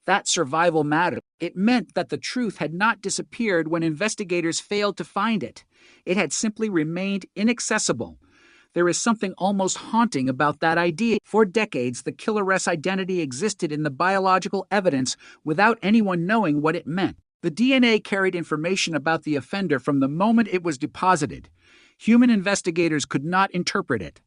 That survival mattered. It meant that the truth had not disappeared when investigators failed to find it. It had simply remained inaccessible. There is something almost haunting about that idea. For decades, the killeress identity existed in the biological evidence without anyone knowing what it meant. The DNA carried information about the offender from the moment it was deposited. Human investigators could not interpret it.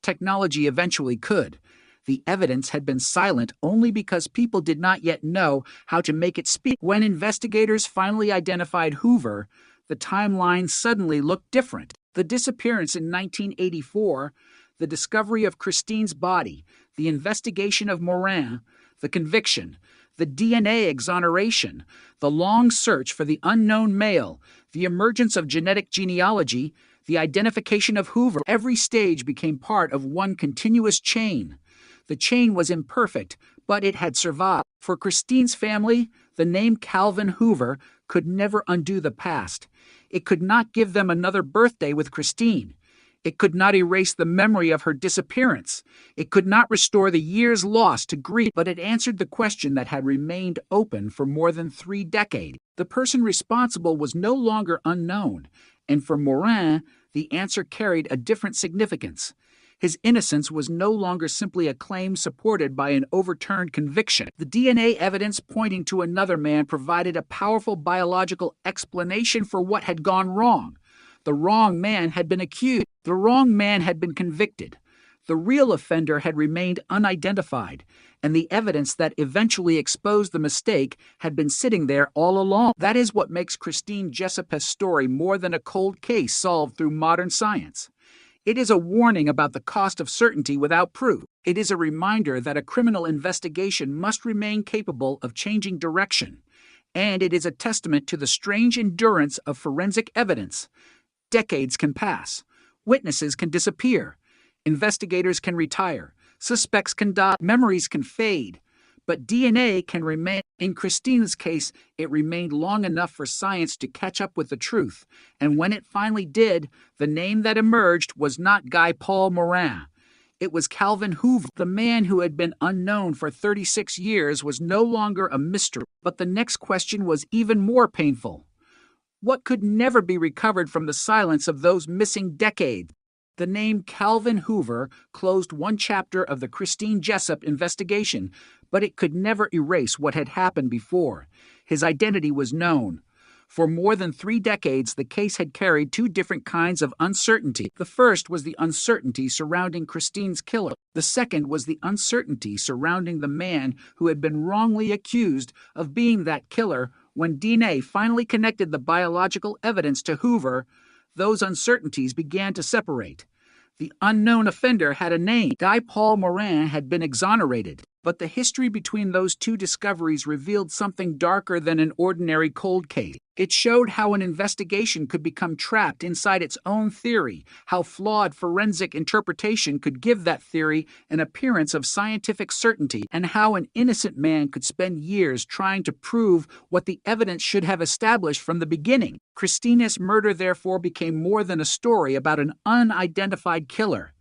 Technology eventually could. The evidence had been silent only because people did not yet know how to make it speak. When investigators finally identified Hoover, the timeline suddenly looked different. The disappearance in 1984, the discovery of Christine's body, the investigation of Morin, the conviction, the DNA exoneration, the long search for the unknown male, the emergence of genetic genealogy, the identification of Hoover. Every stage became part of one continuous chain. The chain was imperfect, but it had survived. For Christine's family, the name Calvin Hoover could never undo the past. It could not give them another birthday with Christine. It could not erase the memory of her disappearance. It could not restore the years lost to grief, but it answered the question that had remained open for more than 3 decades. The person responsible was no longer unknown, and for Morin, the answer carried a different significance. His innocence was no longer simply a claim supported by an overturned conviction. The DNA evidence pointing to another man provided a powerful biological explanation for what had gone wrong. The wrong man had been accused. The wrong man had been convicted. The real offender had remained unidentified, and the evidence that eventually exposed the mistake had been sitting there all along. That is what makes Christine Jessup's story more than a cold case solved through modern science. It is a warning about the cost of certainty without proof. It is a reminder that a criminal investigation must remain capable of changing direction. And it is a testament to the strange endurance of forensic evidence. Decades can pass. Witnesses can disappear. Investigators can retire. Suspects can die. Memories can fade. But DNA can remain. In Christine's case, it remained long enough for science to catch up with the truth. And when it finally did, the name that emerged was not Guy Paul Morin. It was Calvin Hoover. The man who had been unknown for 36 years was no longer a mystery. But the next question was even more painful. What could never be recovered from the silence of those missing decades? The name Calvin Hoover closed one chapter of the Christine Jessup investigation, but it could never erase what had happened before. His identity was known. For more than 3 decades, the case had carried 2 different kinds of uncertainty. The first was the uncertainty surrounding Christine's killer. The second was the uncertainty surrounding the man who had been wrongly accused of being that killer When DNA finally connected the biological evidence to Hoover, those uncertainties began to separate. The unknown offender had a name. Guy Paul Morin had been exonerated. But the history between those two discoveries revealed something darker than an ordinary cold case. It showed how an investigation could become trapped inside its own theory, how flawed forensic interpretation could give that theory an appearance of scientific certainty, and how an innocent man could spend years trying to prove what the evidence should have established from the beginning. Christina's murder, therefore, became more than a story about an unidentified killer.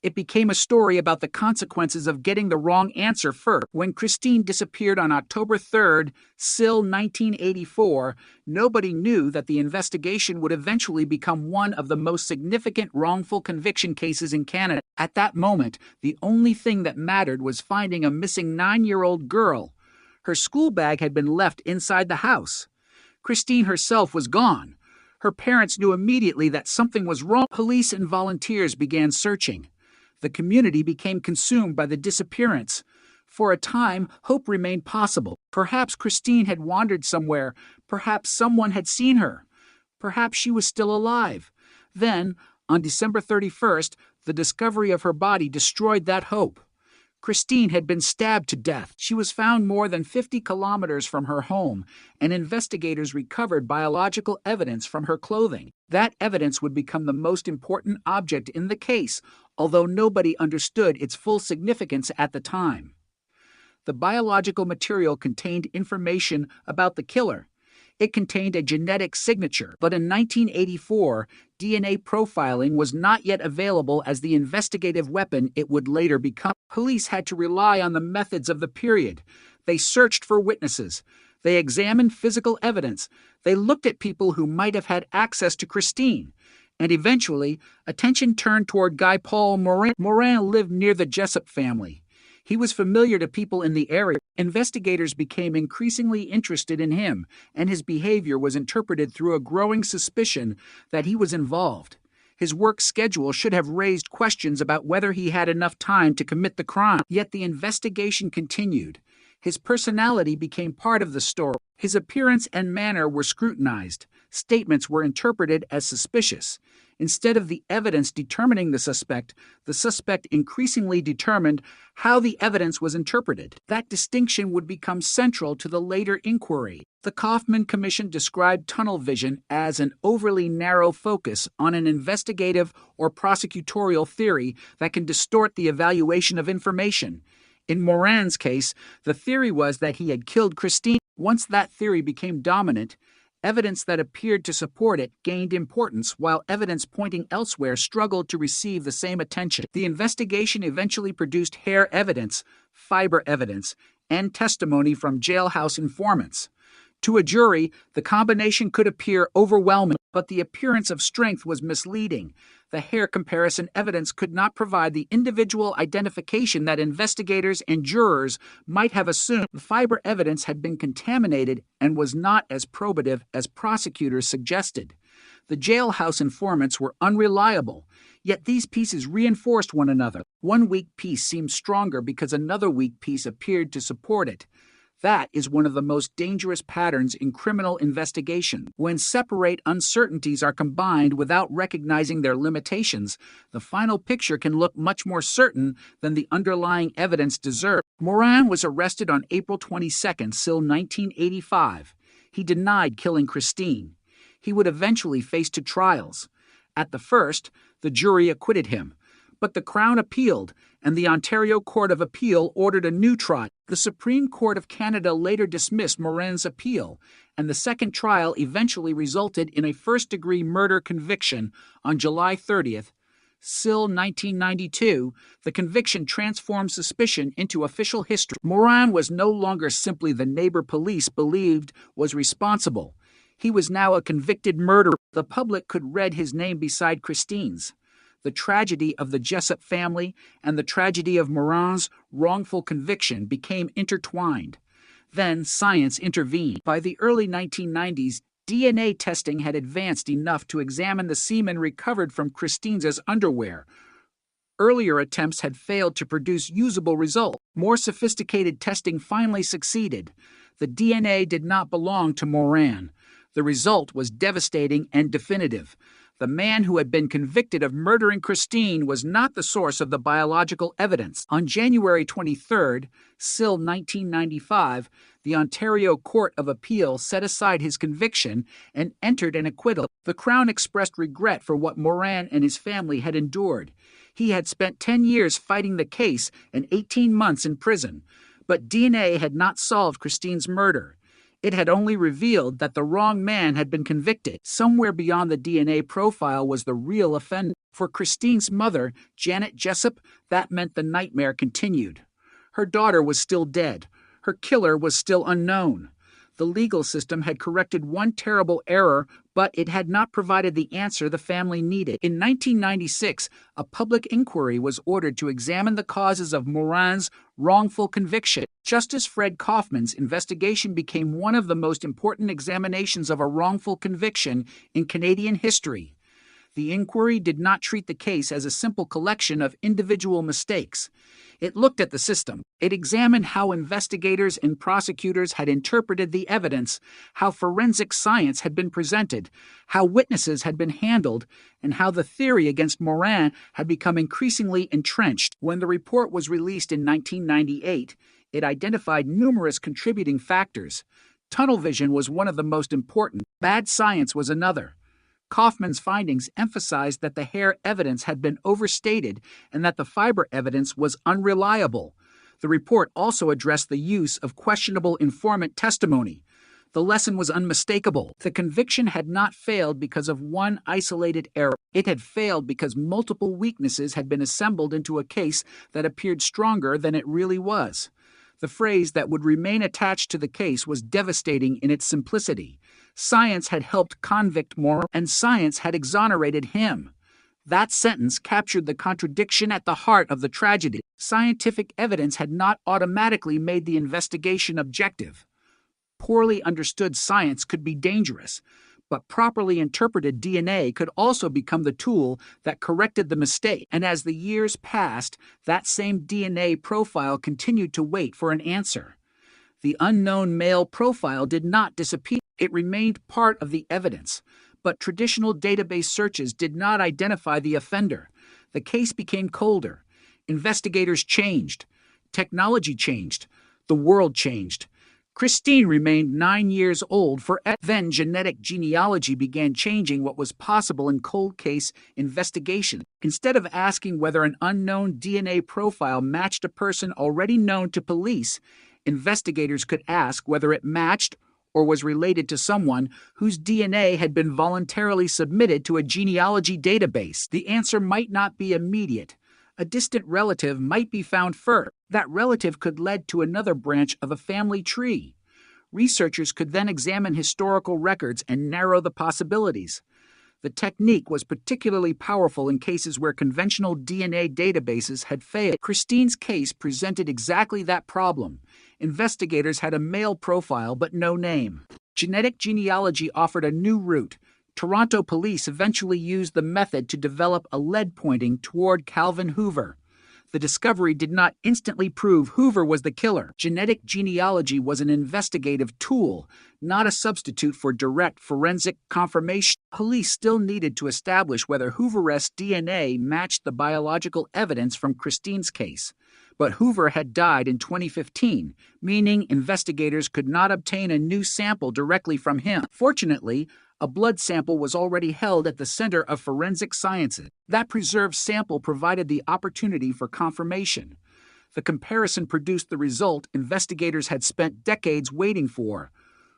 It became a story about the consequences of getting the wrong answer first. When Christine disappeared on October 3rd, SIL 1984, nobody knew that the investigation would eventually become one of the most significant wrongful conviction cases in Canada. At that moment, the only thing that mattered was finding a missing 9-year-old girl. Her school bag had been left inside the house. Christine herself was gone. Her parents knew immediately that something was wrong. Police and volunteers began searching. The community became consumed by the disappearance. For a time, hope remained possible. Perhaps Christine had wandered somewhere. Perhaps someone had seen her. Perhaps she was still alive. Then, on December 31st, the discovery of her body destroyed that hope. Christine had been stabbed to death. She was found more than 50 kilometers from her home, and investigators recovered biological evidence from her clothing. That evidence would become the most important object in the case, although nobody understood its full significance at the time. The biological material contained information about the killer. It contained a genetic signature, but in 1984, DNA profiling was not yet available as the investigative weapon it would later become. Police had to rely on the methods of the period. They searched for witnesses. They examined physical evidence. They looked at people who might have had access to Christine. And eventually, attention turned toward Guy Paul Morin. Morin lived near the Jessup family. He was familiar to people in the area. Investigators became increasingly interested in him, and his behavior was interpreted through a growing suspicion that he was involved. His work schedule should have raised questions about whether he had enough time to commit the crime. Yet the investigation continued. His personality became part of the story. His appearance and manner were scrutinized. Statements were interpreted as suspicious. Instead of the evidence determining the suspect increasingly determined how the evidence was interpreted. That distinction would become central to the later inquiry. The Kaufman Commission described tunnel vision as an overly narrow focus on an investigative or prosecutorial theory that can distort the evaluation of information. In Morin's case, the theory was that he had killed Christine. Once that theory became dominant, evidence that appeared to support it gained importance, while evidence pointing elsewhere struggled to receive the same attention. The investigation eventually produced hair evidence, fiber evidence, and testimony from jailhouse informants. To a jury, the combination could appear overwhelming, but the appearance of strength was misleading. The hair comparison evidence could not provide the individual identification that investigators and jurors might have assumed. The fiber evidence had been contaminated and was not as probative as prosecutors suggested. The jailhouse informants were unreliable, yet these pieces reinforced one another. One weak piece seemed stronger because another weak piece appeared to support it. That is one of the most dangerous patterns in criminal investigation. When separate uncertainties are combined without recognizing their limitations, the final picture can look much more certain than the underlying evidence deserves. Morin was arrested on April 22nd, SIL 1985. He denied killing Christine. He would eventually face 2 trials. At the first, the jury acquitted him. But the Crown appealed, and the Ontario Court of Appeal ordered a new trial. The Supreme Court of Canada later dismissed Morin's appeal, and the second trial eventually resulted in a first-degree murder conviction on July 30th. SIL 1992, the conviction transformed suspicion into official history. Morin was no longer simply the neighbor police believed was responsible. He was now a convicted murderer. The public could read his name beside Christine's. The tragedy of the Jessup family and the tragedy of Morin's wrongful conviction became intertwined. Then science intervened. By the early 1990s, DNA testing had advanced enough to examine the semen recovered from Christine's underwear. Earlier attempts had failed to produce usable results. More sophisticated testing finally succeeded. The DNA did not belong to Moran. The result was devastating and definitive. The man who had been convicted of murdering Christine was not the source of the biological evidence. On January 23rd, still 1995, the Ontario Court of Appeal set aside his conviction and entered an acquittal. The Crown expressed regret for what Moran and his family had endured. He had spent 10 years fighting the case and 18 months in prison, but DNA had not solved Christine's murder. It had only revealed that the wrong man had been convicted. Somewhere beyond the DNA profile was the real offender. For Christine's mother, Janet Jessup, that meant the nightmare continued. Her daughter was still dead. Her killer was still unknown. The legal system had corrected one terrible error, but it had not provided the answer the family needed. In 1996, a public inquiry was ordered to examine the causes of Moran's wrongful conviction. Justice Fred Kaufman's investigation became one of the most important examinations of a wrongful conviction in Canadian history. The inquiry did not treat the case as a simple collection of individual mistakes. It looked at the system. It examined how investigators and prosecutors had interpreted the evidence, how forensic science had been presented, how witnesses had been handled, and how the theory against Moran had become increasingly entrenched. When the report was released in 1998, it identified numerous contributing factors. Tunnel vision was one of the most important. Bad science was another. Kaufman's findings emphasized that the hair evidence had been overstated and that the fiber evidence was unreliable. The report also addressed the use of questionable informant testimony. The lesson was unmistakable. The conviction had not failed because of one isolated error. It had failed because multiple weaknesses had been assembled into a case that appeared stronger than it really was. The phrase that would remain attached to the case was devastating in its simplicity. Science had helped convict Moran, and science had exonerated him. That sentence captured the contradiction at the heart of the tragedy. Scientific evidence had not automatically made the investigation objective. Poorly understood science could be dangerous, but properly interpreted DNA could also become the tool that corrected the mistake. And as the years passed, that same DNA profile continued to wait for an answer. The unknown male profile did not disappear. It remained part of the evidence, but traditional database searches did not identify the offender. The case became colder. Investigators changed. Technology changed. The world changed. Christine remained 9 years old forever. Then genetic genealogy began changing what was possible in cold case investigation. Instead of asking whether an unknown DNA profile matched a person already known to police, investigators could ask whether it matched or was related to someone whose DNA had been voluntarily submitted to a genealogy database. The answer might not be immediate. A distant relative might be found first. That relative could lead to another branch of a family tree. Researchers could then examine historical records and narrow the possibilities. The technique was particularly powerful in cases where conventional DNA databases had failed. Christine's case presented exactly that problem. Investigators had a male profile but no name. Genetic genealogy offered a new route. Toronto police eventually used the method to develop a lead pointing toward Calvin Hoover. The discovery did not instantly prove Hoover was the killer. Genetic genealogy was an investigative tool, not a substitute for direct forensic confirmation. Police still needed to establish whether Hoover's DNA matched the biological evidence from Christine's case. But Hoover had died in 2015, meaning investigators could not obtain a new sample directly from him. Fortunately, a blood sample was already held at the Center of Forensic Sciences. That preserved sample provided the opportunity for confirmation. The comparison produced the result investigators had spent decades waiting for.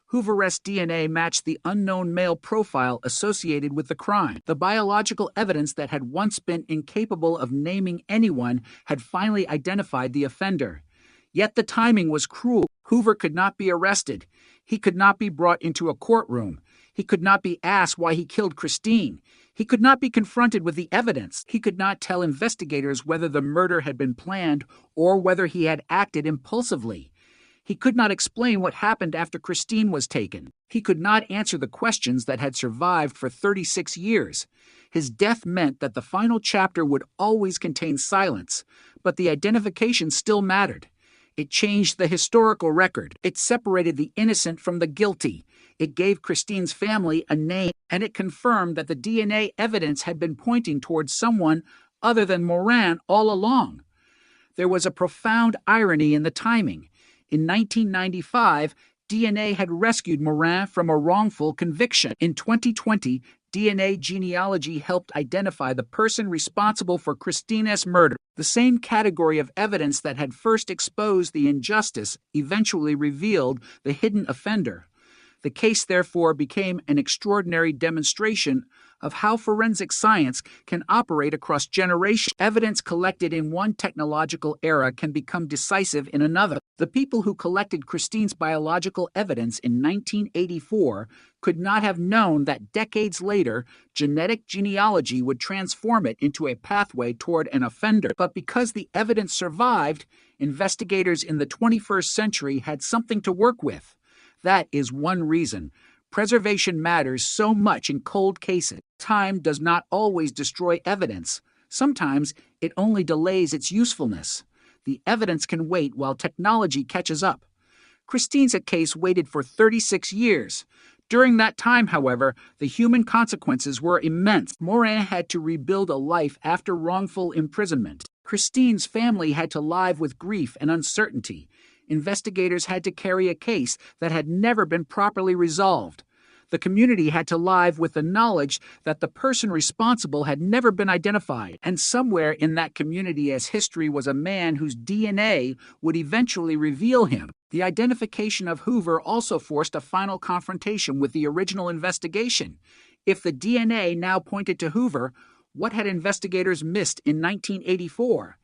Hoover's DNA matched the unknown male profile associated with the crime. The biological evidence that had once been incapable of naming anyone had finally identified the offender. Yet the timing was cruel. Hoover could not be arrested. He could not be brought into a courtroom. He could not be asked why he killed Christine. He could not be confronted with the evidence. He could not tell investigators whether the murder had been planned or whether he had acted impulsively. He could not explain what happened after Christine was taken. He could not answer the questions that had survived for 36 years. His death meant that the final chapter would always contain silence, but the identification still mattered. It changed the historical record. It separated the innocent from the guilty. It gave Christine's family a name, and it confirmed that the DNA evidence had been pointing towards someone other than Morin all along. There was a profound irony in the timing. In 1995, DNA had rescued Morin from a wrongful conviction. In 2020, DNA genealogy helped identify the person responsible for Christina's murder. The same category of evidence that had first exposed the injustice eventually revealed the hidden offender. The case, therefore, became an extraordinary demonstration of how forensic science can operate across generations. Evidence collected in one technological era can become decisive in another. The people who collected Christine's biological evidence in 1984 could not have known that decades later, genetic genealogy would transform it into a pathway toward an offender. But because the evidence survived, investigators in the 21st century had something to work with. That is one reason preservation matters so much in cold cases. Time does not always destroy evidence. Sometimes it only delays its usefulness. The evidence can wait while technology catches up. Christine's case waited for 36 years. During that time, however, the human consequences were immense. Morin had to rebuild a life after wrongful imprisonment. Christine's family had to live with grief and uncertainty. Investigators had to carry a case that had never been properly resolved. The community had to live with the knowledge that the person responsible had never been identified, and somewhere in that community as history was a man whose DNA would eventually reveal him. The identification of Hoover also forced a final confrontation with the original investigation. If the DNA now pointed to Hoover, what had investigators missed in 1984?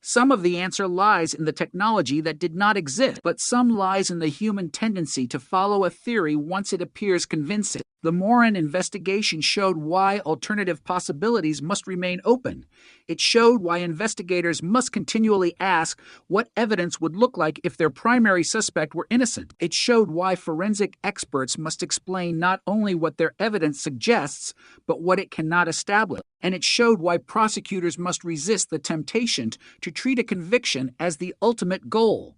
Some of the answer lies in the technology that did not exist, but some lies in the human tendency to follow a theory once it appears convincing. The Morin investigation showed why alternative possibilities must remain open. It showed why investigators must continually ask what evidence would look like if their primary suspect were innocent. It showed why forensic experts must explain not only what their evidence suggests, but what it cannot establish. And it showed why prosecutors must resist the temptation to treat a conviction as the ultimate goal.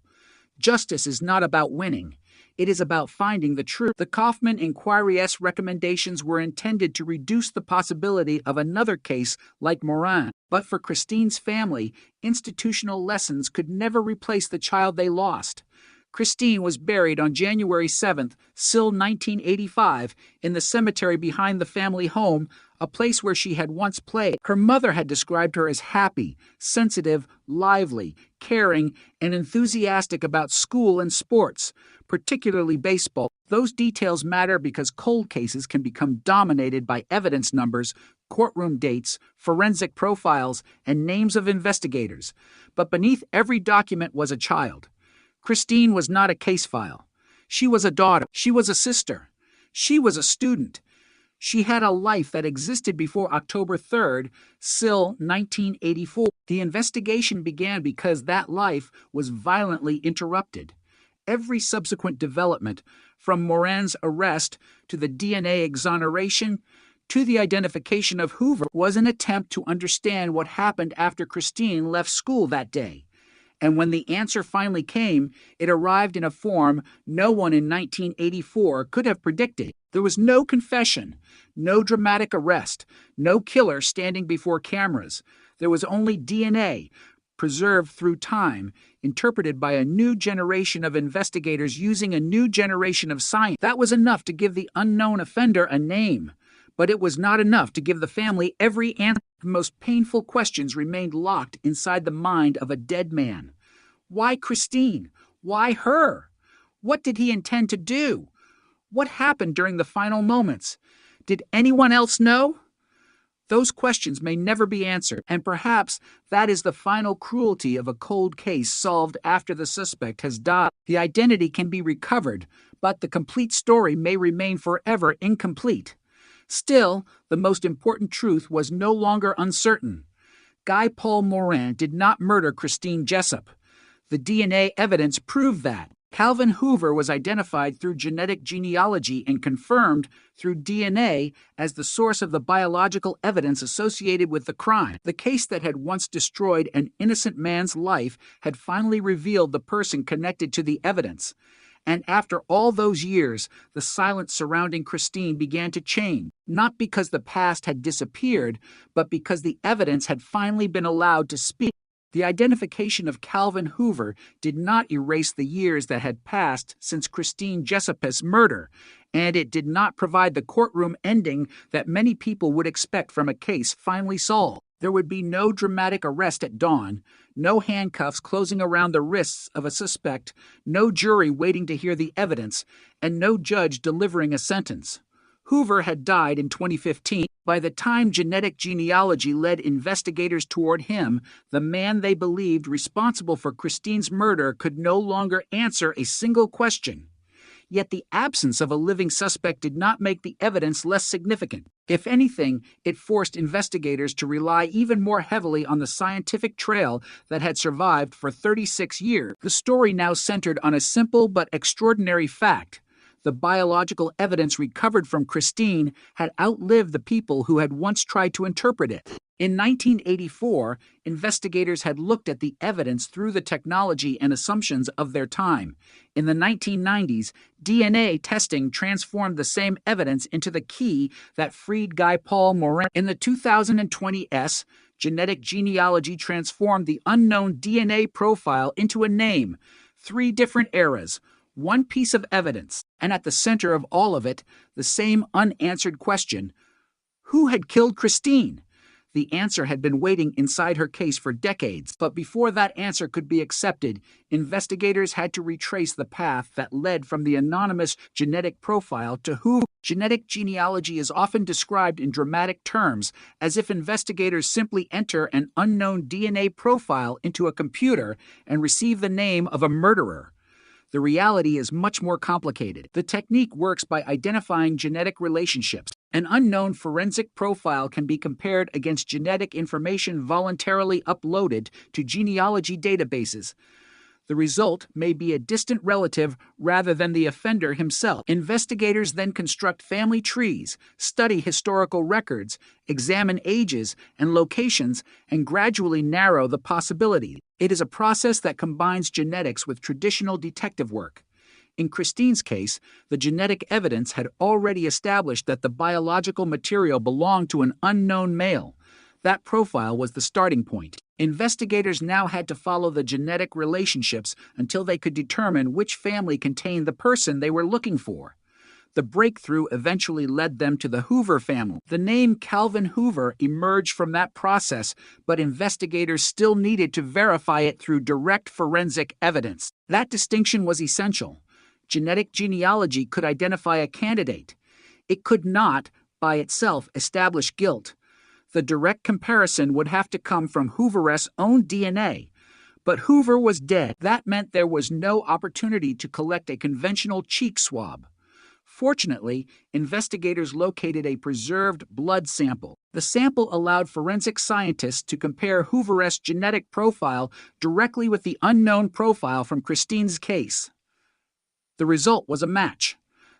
Justice is not about winning. It is about finding the truth. The Kaufman Inquiry's recommendations were intended to reduce the possibility of another case like Morin. But for Christine's family, institutional lessons could never replace the child they lost. Christine was buried on January 7th, still 1985, in the cemetery behind the family home, a place where she had once played. Her mother had described her as happy, sensitive, lively, caring, and enthusiastic about school and sports, particularly baseball. Those details matter because cold cases can become dominated by evidence numbers, courtroom dates, forensic profiles, and names of investigators. But beneath every document was a child. Christine was not a case file. She was a daughter. She was a sister. She was a student. She had a life that existed before October 3rd, still 1984. The investigation began because that life was violently interrupted. Every subsequent development, from Morin's arrest to the DNA exoneration to the identification of Hoover, was an attempt to understand what happened after Christine left school that day. And when the answer finally came, it arrived in a form no one in 1984 could have predicted. There was no confession, no dramatic arrest, no killer standing before cameras. There was only DNA, preserved through time, interpreted by a new generation of investigators using a new generation of science. That was enough to give the unknown offender a name. But it was not enough to give the family every answer. The most painful questions remained locked inside the mind of a dead man. Why Christine? Why her? What did he intend to do? What happened during the final moments? Did anyone else know? Those questions may never be answered, and perhaps that is the final cruelty of a cold case solved after the suspect has died. The identity can be recovered, but the complete story may remain forever incomplete. Still, the most important truth was no longer uncertain. Guy Paul Morin did not murder Christine Jessup. The DNA evidence proved that. Calvin Hoover was identified through genetic genealogy and confirmed through DNA as the source of the biological evidence associated with the crime. The case that had once destroyed an innocent man's life had finally revealed the person connected to the evidence. And after all those years, the silence surrounding Christine began to change, not because the past had disappeared, but because the evidence had finally been allowed to speak. The identification of Calvin Hoover did not erase the years that had passed since Christine Jessup's murder, and it did not provide the courtroom ending that many people would expect from a case finally solved. There would be no dramatic arrest at dawn, no handcuffs closing around the wrists of a suspect, no jury waiting to hear the evidence, and no judge delivering a sentence. Hoover had died in 2015. By the time genetic genealogy led investigators toward him, the man they believed responsible for Christine's murder could no longer answer a single question. Yet the absence of a living suspect did not make the evidence less significant. If anything, it forced investigators to rely even more heavily on the scientific trail that had survived for 36 years. The story now centered on a simple but extraordinary fact. The biological evidence recovered from Christine had outlived the people who had once tried to interpret it. In 1984, investigators had looked at the evidence through the technology and assumptions of their time. In the 1990s, DNA testing transformed the same evidence into the key that freed Guy Paul Moran. In the 2020 genetic genealogy transformed the unknown DNA profile into a name. 3 different eras, one piece of evidence, and at the center of all of it, the same unanswered question: who had killed Christine? The answer had been waiting inside her case for decades, but before that answer could be accepted, investigators had to retrace the path that led from the anonymous genetic profile to who. Genetic genealogy is often described in dramatic terms, as if investigators simply enter an unknown DNA profile into a computer and receive the name of a murderer. The reality is much more complicated. The technique works by identifying genetic relationships. An unknown forensic profile can be compared against genetic information voluntarily uploaded to genealogy databases. The result may be a distant relative rather than the offender himself. Investigators then construct family trees, study historical records, examine ages and locations, and gradually narrow the possibilities. It is a process that combines genetics with traditional detective work. In Christine's case, the genetic evidence had already established that the biological material belonged to an unknown male. That profile was the starting point. Investigators now had to follow the genetic relationships until they could determine which family contained the person they were looking for. The breakthrough eventually led them to the Hoover family. The name Calvin Hoover emerged from that process, but investigators still needed to verify it through direct forensic evidence. That distinction was essential. Genetic genealogy could identify a candidate. It could not, by itself, establish guilt. The direct comparison would have to come from Hoover's own DNA. But Hoover was dead. That meant there was no opportunity to collect a conventional cheek swab. Fortunately, investigators located a preserved blood sample. The sample allowed forensic scientists to compare Hoover's genetic profile directly with the unknown profile from Christine's case. The result was a match.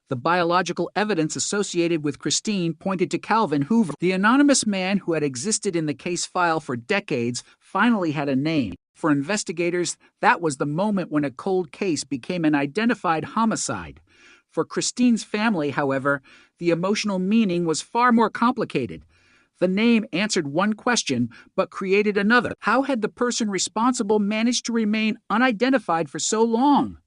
The biological evidence associated with Christine pointed to Calvin Hoover. The anonymous man who had existed in the case file for decades finally had a name. For investigators, that was the moment when a cold case became an identified homicide. For Christine's family, however, the emotional meaning was far more complicated. The name answered one question, but created another. How had the person responsible managed to remain unidentified for so long?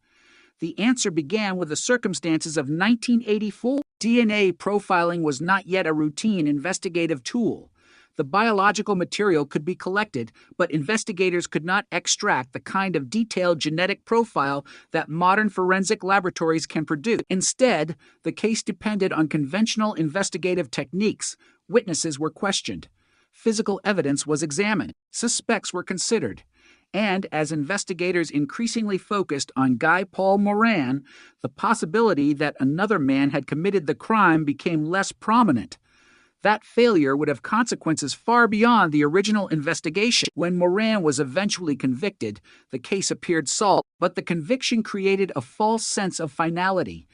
The answer began with the circumstances of 1984. DNA profiling was not yet a routine investigative tool. The biological material could be collected, but investigators could not extract the kind of detailed genetic profile that modern forensic laboratories can produce. Instead, the case depended on conventional investigative techniques. Witnesses were questioned. Physical evidence was examined. Suspects were considered. And as investigators increasingly focused on Guy Paul Moran, the possibility that another man had committed the crime became less prominent. That failure would have consequences far beyond the original investigation. When Moran was eventually convicted, the case appeared solved, but the conviction created a false sense of finality.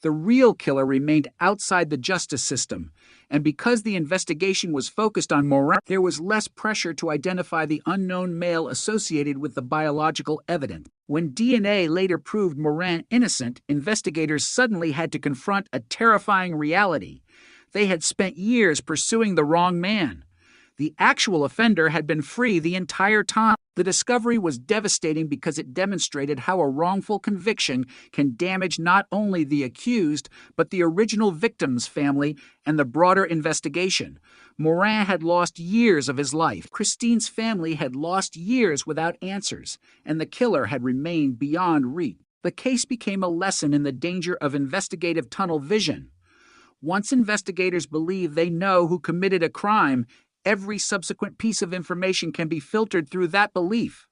The real killer remained outside the justice system, and because the investigation was focused on Moran, there was less pressure to identify the unknown male associated with the biological evidence. When DNA later proved Moran innocent, investigators suddenly had to confront a terrifying reality. They had spent years pursuing the wrong man. The actual offender had been free the entire time. The discovery was devastating because it demonstrated how a wrongful conviction can damage not only the accused, but the original victim's family and the broader investigation. Moran had lost years of his life. Christine's family had lost years without answers, and the killer had remained beyond reach. The case became a lesson in the danger of investigative tunnel vision. Once investigators believe they know who committed a crime, every subsequent piece of information can be filtered through that belief.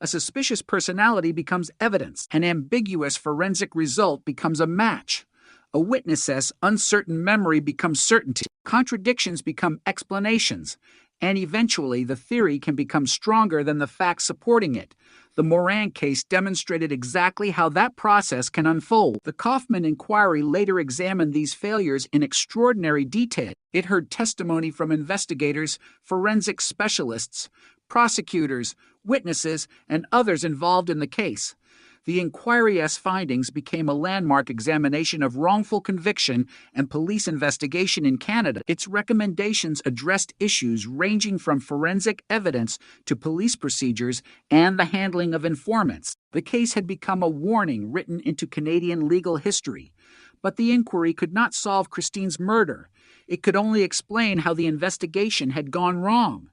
A suspicious personality becomes evidence. An ambiguous forensic result becomes a match. A witness's uncertain memory becomes certainty. Contradictions become explanations. And eventually, the theory can become stronger than the facts supporting it. The Moran case demonstrated exactly how that process can unfold. The Kaufman inquiry later examined these failures in extraordinary detail. It heard testimony from investigators, forensic specialists, prosecutors, witnesses, and others involved in the case. The inquiry's findings became a landmark examination of wrongful conviction and police investigation in Canada. Its recommendations addressed issues ranging from forensic evidence to police procedures and the handling of informants. The case had become a warning written into Canadian legal history. But the inquiry could not solve Christine's murder. It could only explain how the investigation had gone wrong.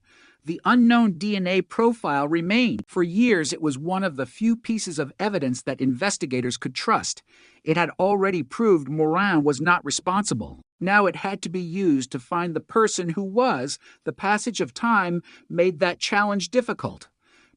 The unknown DNA profile remained. For years, it was one of the few pieces of evidence that investigators could trust. It had already proved Moran was not responsible. Now it had to be used to find the person who was. The passage of time made that challenge difficult.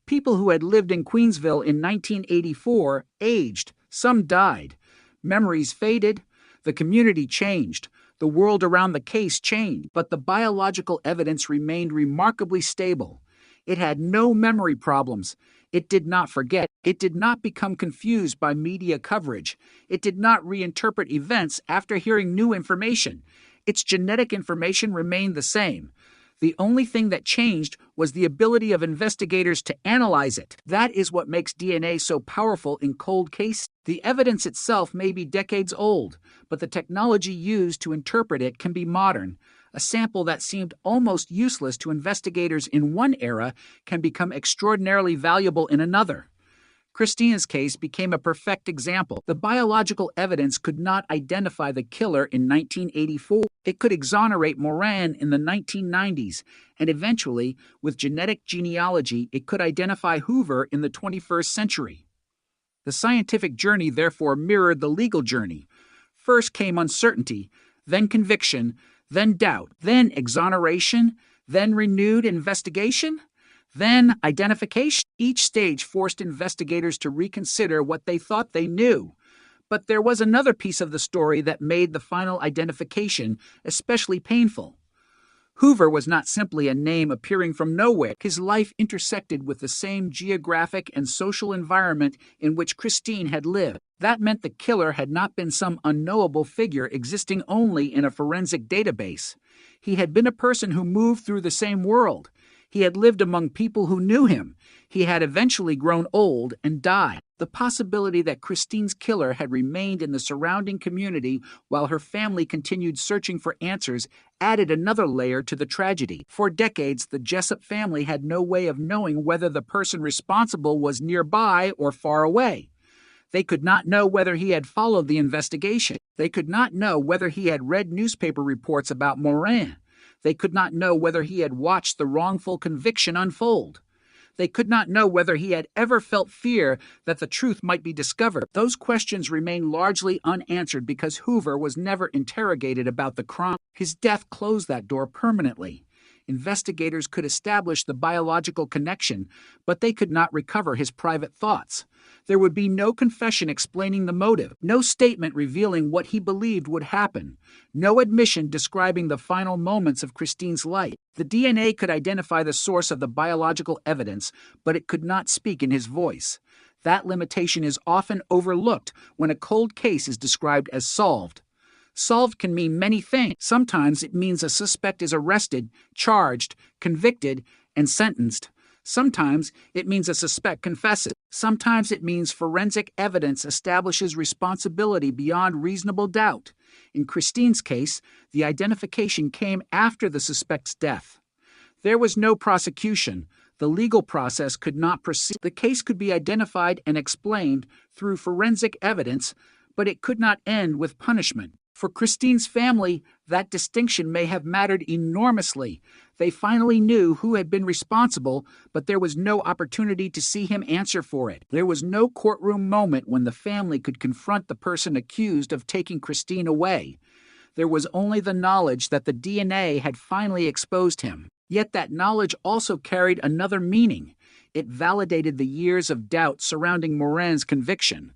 People who had lived in Queensville in 1984 aged. Some died. Memories faded. The community changed. The world around the case changed, but the biological evidence remained remarkably stable. It had no memory problems. It did not forget. It did not become confused by media coverage. It did not reinterpret events after hearing new information. Its genetic information remained the same. The only thing that changed was the ability of investigators to analyze it. That is what makes DNA so powerful in cold cases. The evidence itself may be decades old, but the technology used to interpret it can be modern. A sample that seemed almost useless to investigators in one era can become extraordinarily valuable in another. Christina's case became a perfect example. The biological evidence could not identify the killer in 1984. It could exonerate Moran in the 1990s, and eventually, with genetic genealogy, it could identify Hoover in the 21st century. The scientific journey therefore mirrored the legal journey. First came uncertainty, then conviction, then doubt, then exoneration, then renewed investigation, then identification. Each stage forced investigators to reconsider what they thought they knew. But there was another piece of the story that made the final identification especially painful. Hoover was not simply a name appearing from nowhere. His life intersected with the same geographic and social environment in which Christine had lived. That meant the killer had not been some unknowable figure existing only in a forensic database. He had been a person who moved through the same world. He had lived among people who knew him. He had eventually grown old and died. The possibility that Christine's killer had remained in the surrounding community while her family continued searching for answers added another layer to the tragedy. For decades, the Jessup family had no way of knowing whether the person responsible was nearby or far away. They could not know whether he had followed the investigation. They could not know whether he had read newspaper reports about Moran. They could not know whether he had watched the wrongful conviction unfold. They could not know whether he had ever felt fear that the truth might be discovered. Those questions remained largely unanswered because Hoover was never interrogated about the crime. His death closed that door permanently. Investigators could establish the biological connection, but they could not recover his private thoughts. There would be no confession explaining the motive, no statement revealing what he believed would happen, no admission describing the final moments of Christine's life. The DNA could identify the source of the biological evidence, but it could not speak in his voice. That limitation is often overlooked when a cold case is described as solved. Solved can mean many things. Sometimes it means a suspect is arrested, charged, convicted, and sentenced. Sometimes it means a suspect confesses. Sometimes it means forensic evidence establishes responsibility beyond reasonable doubt. In Christine's case, the identification came after the suspect's death. There was no prosecution. The legal process could not proceed. The case could be identified and explained through forensic evidence, but it could not end with punishment. For Christine's family, that distinction may have mattered enormously. They finally knew who had been responsible, but there was no opportunity to see him answer for it. There was no courtroom moment when the family could confront the person accused of taking Christine away. There was only the knowledge that the DNA had finally exposed him. Yet that knowledge also carried another meaning. It validated the years of doubt surrounding Morin's conviction.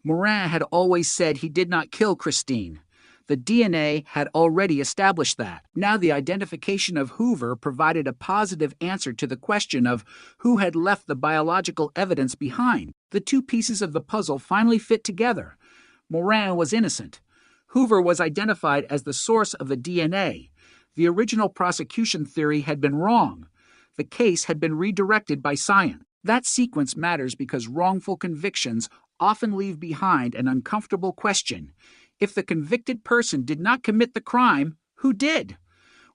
Morin had always said he did not kill Christine. The DNA had already established that. Now the identification of Hoover provided a positive answer to the question of who had left the biological evidence behind. The two pieces of the puzzle finally fit together. Morin was innocent. Hoover was identified as the source of the DNA. The original prosecution theory had been wrong. The case had been redirected by science. That sequence matters because wrongful convictions often leave behind an uncomfortable question. If the convicted person did not commit the crime, who did?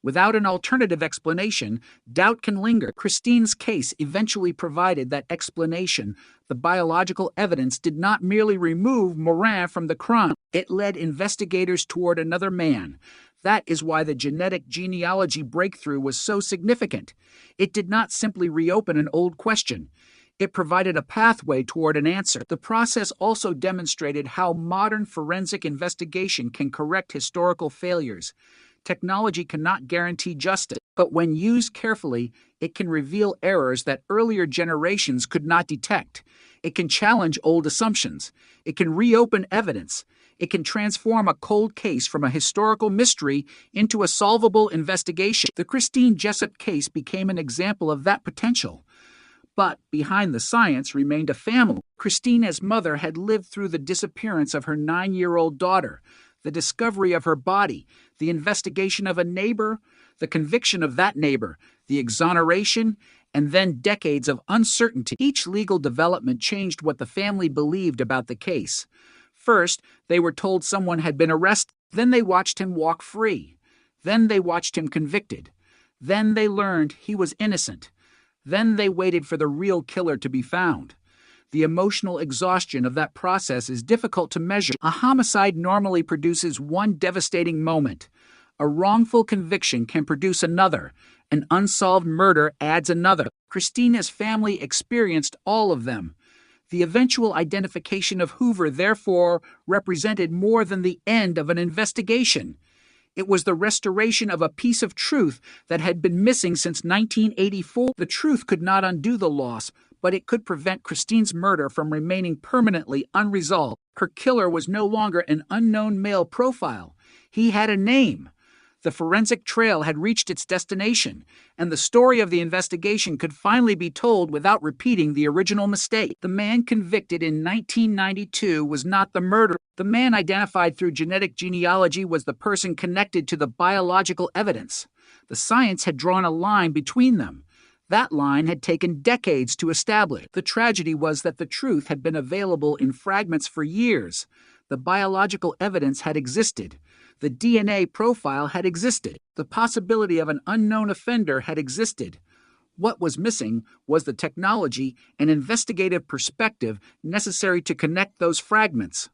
Without an alternative explanation, doubt can linger. Christine's case eventually provided that explanation. The biological evidence did not merely remove Morin from the crime, it led investigators toward another man. That is why the genetic genealogy breakthrough was so significant. It did not simply reopen an old question. It provided a pathway toward an answer. The process also demonstrated how modern forensic investigation can correct historical failures. Technology cannot guarantee justice, but when used carefully, it can reveal errors that earlier generations could not detect. It can challenge old assumptions. It can reopen evidence. It can transform a cold case from a historical mystery into a solvable investigation. The Christine Jessup case became an example of that potential. But behind the science remained a family. Christina's mother had lived through the disappearance of her 9-year-old daughter, the discovery of her body, the investigation of a neighbor, the conviction of that neighbor, the exoneration, and then decades of uncertainty. Each legal development changed what the family believed about the case. First, they were told someone had been arrested. Then they watched him walk free. Then they watched him convicted. Then they learned he was innocent. Then they waited for the real killer to be found. The emotional exhaustion of that process is difficult to measure. A homicide normally produces one devastating moment. A wrongful conviction can produce another. An unsolved murder adds another. Christina's family experienced all of them. The eventual identification of Hoover, therefore, represented more than the end of an investigation. It was the restoration of a piece of truth that had been missing since 1984. The truth could not undo the loss, but it could prevent Christine's murder from remaining permanently unresolved. Her killer was no longer an unknown male profile. He had a name. The forensic trail had reached its destination, and the story of the investigation could finally be told without repeating the original mistake. The man convicted in 1992 was not the murderer. The man identified through genetic genealogy was the person connected to the biological evidence. The science had drawn a line between them. That line had taken decades to establish. The tragedy was that the truth had been available in fragments for years. The biological evidence had existed. The DNA profile had existed. The possibility of an unknown offender had existed. What was missing was the technology and investigative perspective necessary to connect those fragments.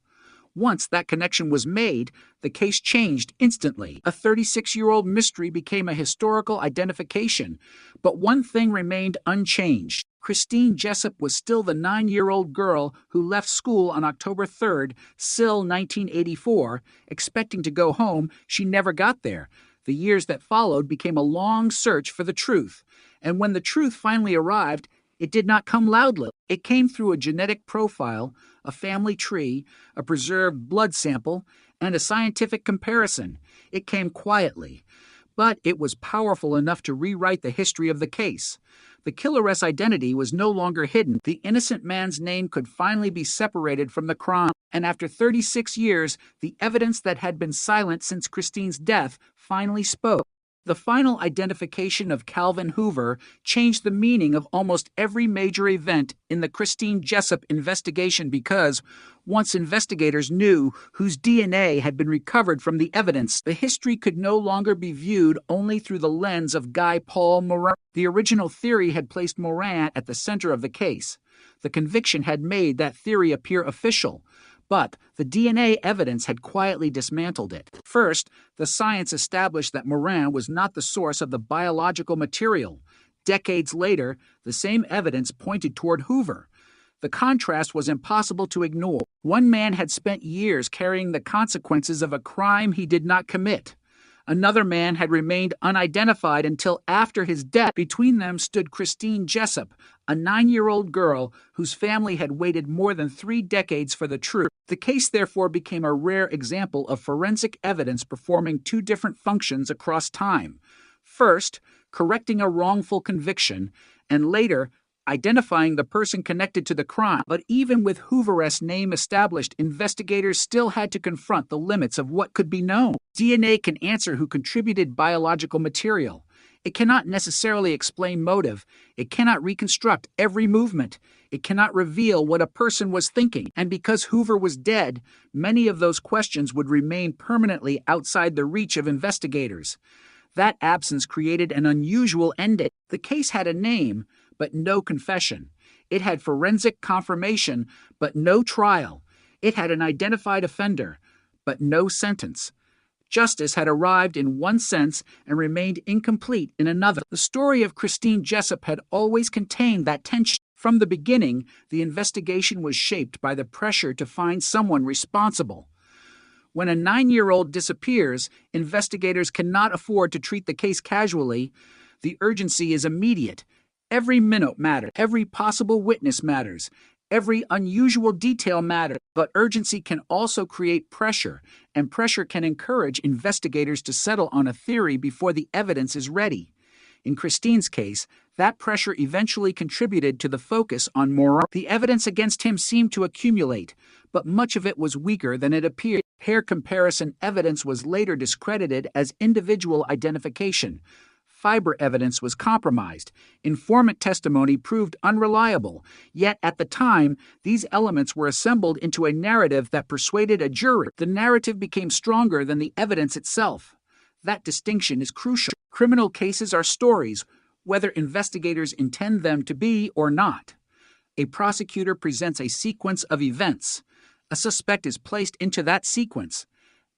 Once that connection was made, the case changed instantly. A 36-year-old mystery became a historical identification, but one thing remained unchanged. Christine Jessup was still the 9-year-old girl who left school on October 3rd, still 1984, expecting to go home. She never got there. The years that followed became a long search for the truth, and when the truth finally arrived, it did not come loudly. It came through a genetic profile, a family tree, a preserved blood sample, and a scientific comparison. It came quietly, but it was powerful enough to rewrite the history of the case. The killeress identity was no longer hidden. The innocent man's name could finally be separated from the crime, and after 36 years, the evidence that had been silent since Christine's death finally spoke. The final identification of Calvin Hoover changed the meaning of almost every major event in the Christine Jessup investigation because, once investigators knew whose DNA had been recovered from the evidence, the history could no longer be viewed only through the lens of Guy Paul Morin. The original theory had placed Morin at the center of the case. The conviction had made that theory appear official, but the DNA evidence had quietly dismantled it. First, the science established that Morin was not the source of the biological material. Decades later, the same evidence pointed toward Hoover. The contrast was impossible to ignore. One man had spent years carrying the consequences of a crime he did not commit. Another man had remained unidentified until after his death. Between them stood Christine Jessup, a 9-year-old girl whose family had waited more than 3 decades for the truth. The case therefore became a rare example of forensic evidence performing 2 different functions across time. First, correcting a wrongful conviction, and later, identifying the person connected to the crime. But even with Hoover's name established, investigators still had to confront the limits of what could be known. DNA can answer who contributed biological material. It cannot necessarily explain motive. It cannot reconstruct every movement. It cannot reveal what a person was thinking. And because Hoover was dead, many of those questions would remain permanently outside the reach of investigators. That absence created an unusual ending. The case had a name, but no confession. It had forensic confirmation, but no trial. It had an identified offender, but no sentence. Justice had arrived in one sense and remained incomplete in another. The story of Christine Jessup had always contained that tension. From the beginning, the investigation was shaped by the pressure to find someone responsible. When a 9-year-old disappears, investigators cannot afford to treat the case casually. The urgency is immediate. Every minute matters. Every possible witness matters. Every unusual detail matters. But urgency can also create pressure, and pressure can encourage investigators to settle on a theory before the evidence is ready. In Christine's case, that pressure eventually contributed to the focus on Morin. The evidence against him seemed to accumulate, but much of it was weaker than it appeared. Hair comparison evidence was later discredited as individual identification. Fiber evidence was compromised. Informant testimony proved unreliable. Yet at the time, these elements were assembled into a narrative that persuaded a jury. The narrative became stronger than the evidence itself. That distinction is crucial. Criminal cases are stories, whether investigators intend them to be or not. A prosecutor presents a sequence of events. A suspect is placed into that sequence.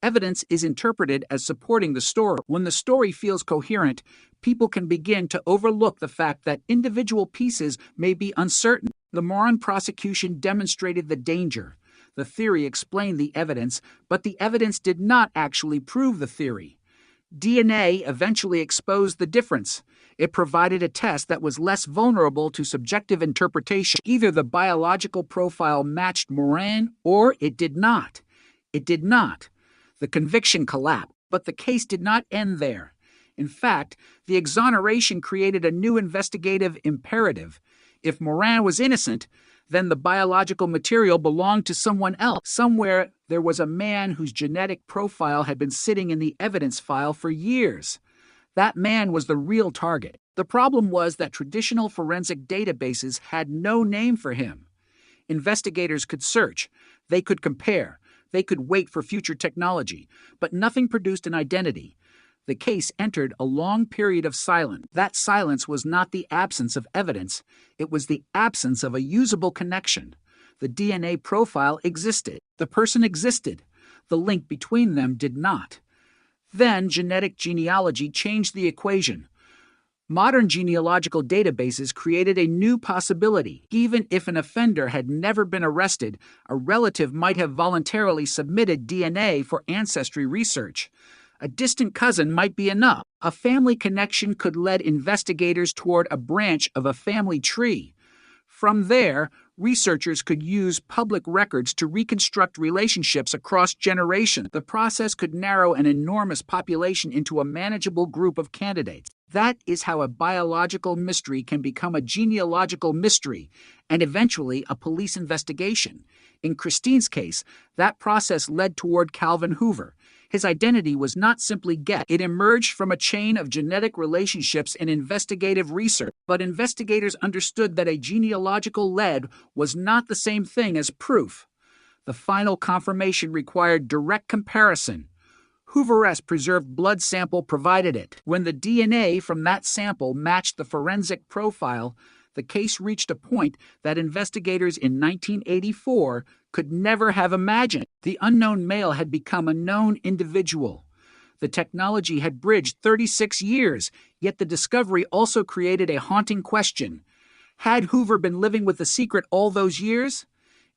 Evidence is interpreted as supporting the story. When the story feels coherent, people can begin to overlook the fact that individual pieces may be uncertain. The Morin prosecution demonstrated the danger. The theory explained the evidence, but the evidence did not actually prove the theory. DNA eventually exposed the difference. It provided a test that was less vulnerable to subjective interpretation. Either the biological profile matched Morin or it did not. It did not. The conviction collapsed, but the case did not end there. In fact, the exoneration created a new investigative imperative. If Morin was innocent, then the biological material belonged to someone else. Somewhere there was a man whose genetic profile had been sitting in the evidence file for years. That man was the real target. The problem was that traditional forensic databases had no name for him. Investigators could search, they could compare, they could wait for future technology, but nothing produced an identity. The case entered a long period of silence. That silence was not the absence of evidence, it was the absence of a usable connection. The DNA profile existed, the person existed, the link between them did not. Then genetic genealogy changed the equation. Modern genealogical databases created a new possibility. Even if an offender had never been arrested, a relative might have voluntarily submitted DNA for ancestry research. A distant cousin might be enough. A family connection could lead investigators toward a branch of a family tree. From there, researchers could use public records to reconstruct relationships across generations. The process could narrow an enormous population into a manageable group of candidates. That is how a biological mystery can become a genealogical mystery and eventually a police investigation. In Christine's case, that process led toward Calvin Hoover. His identity was not simply guessed. It emerged from a chain of genetic relationships and investigative research. But investigators understood that a genealogical lead was not the same thing as proof. The final confirmation required direct comparison. Hoover's preserved blood sample provided it. When the DNA from that sample matched the forensic profile, the case reached a point that investigators in 1984 could never have imagined. The unknown male had become a known individual. The technology had bridged 36 years, yet the discovery also created a haunting question. Had Hoover been living with the secret all those years?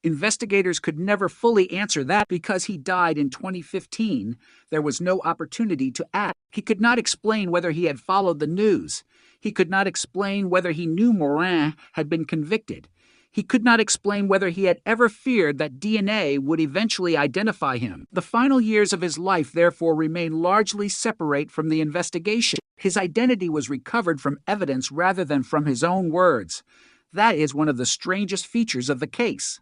Investigators could never fully answer that because he died in 2015. There was no opportunity to act. He could not explain whether he had followed the news. He could not explain whether he knew Morin had been convicted. He could not explain whether he had ever feared that DNA would eventually identify him. The final years of his life, therefore, remain largely separate from the investigation. His identity was recovered from evidence rather than from his own words. That is one of the strangest features of the case.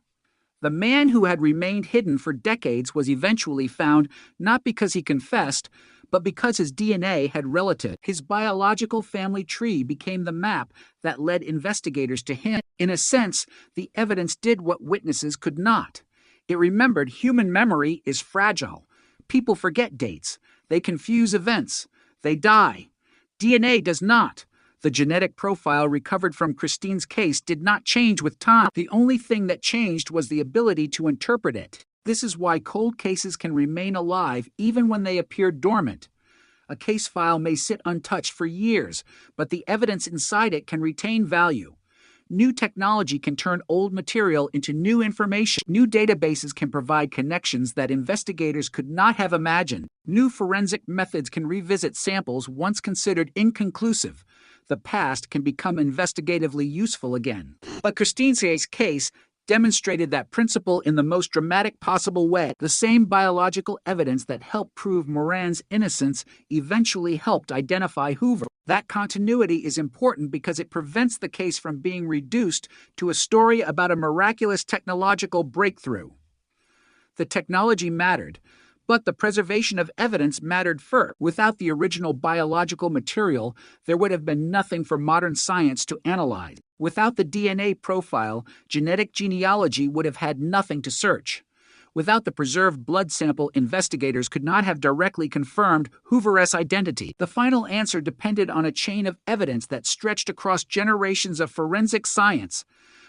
The man who had remained hidden for decades was eventually found not because he confessed, but because his DNA had relatives. His biological family tree became the map that led investigators to him. In a sense, the evidence did what witnesses could not. It remembered human memory is fragile. People forget dates. They confuse events. They die. DNA does not. The genetic profile recovered from Christine's case did not change with time. The only thing that changed was the ability to interpret it. This is why cold cases can remain alive even when they appear dormant. A case file may sit untouched for years, but the evidence inside it can retain value. New technology can turn old material into new information. New databases can provide connections that investigators could not have imagined. New forensic methods can revisit samples once considered inconclusive. The past can become investigatively useful again. But Christine's case demonstrated that principle in the most dramatic possible way. The same biological evidence that helped prove Morin's innocence eventually helped identify Hoover. That continuity is important because it prevents the case from being reduced to a story about a miraculous technological breakthrough. The technology mattered, but the preservation of evidence mattered first. Without the original biological material, there would have been nothing for modern science to analyze. Without the DNA profile, genetic genealogy would have had nothing to search. Without the preserved blood sample, investigators could not have directly confirmed Hoover's identity. The final answer depended on a chain of evidence that stretched across generations of forensic science.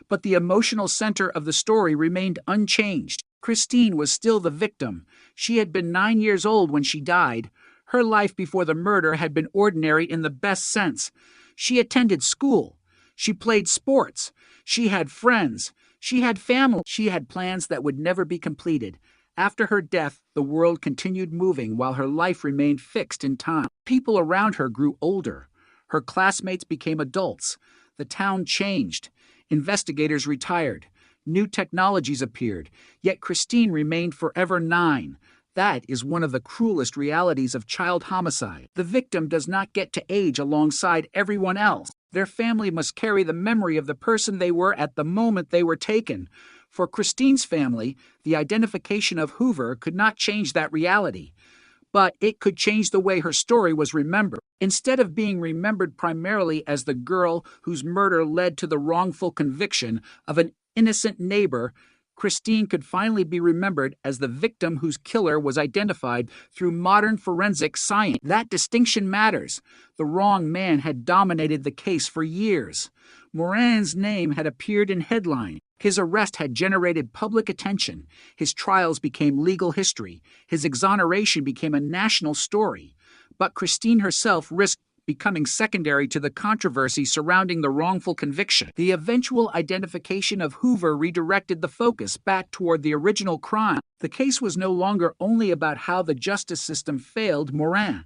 But the emotional center of the story remained unchanged. Christine was still the victim. She had been 9 years old when she died. Her life before the murder had been ordinary in the best sense. She attended school. She played sports. She had friends. She had family. She had plans that would never be completed. After her death, the world continued moving while her life remained fixed in time. People around her grew older. Her classmates became adults. The town changed. Investigators retired. New technologies appeared. Yet Christine remained forever 9. That is one of the cruelest realities of child homicide. The victim does not get to age alongside everyone else. Their family must carry the memory of the person they were at the moment they were taken. For Christine's family, the identification of Hoover could not change that reality. But it could change the way her story was remembered. Instead of being remembered primarily as the girl whose murder led to the wrongful conviction of an innocent neighbor, Christine could finally be remembered as the victim whose killer was identified through modern forensic science. That distinction matters. The wrong man had dominated the case for years. Morin's name had appeared in headlines. His arrest had generated public attention. His trials became legal history. His exoneration became a national story. But Christine herself risked becoming secondary to the controversy surrounding the wrongful conviction. The eventual identification of Hoover redirected the focus back toward the original crime. The case was no longer only about how the justice system failed Moran.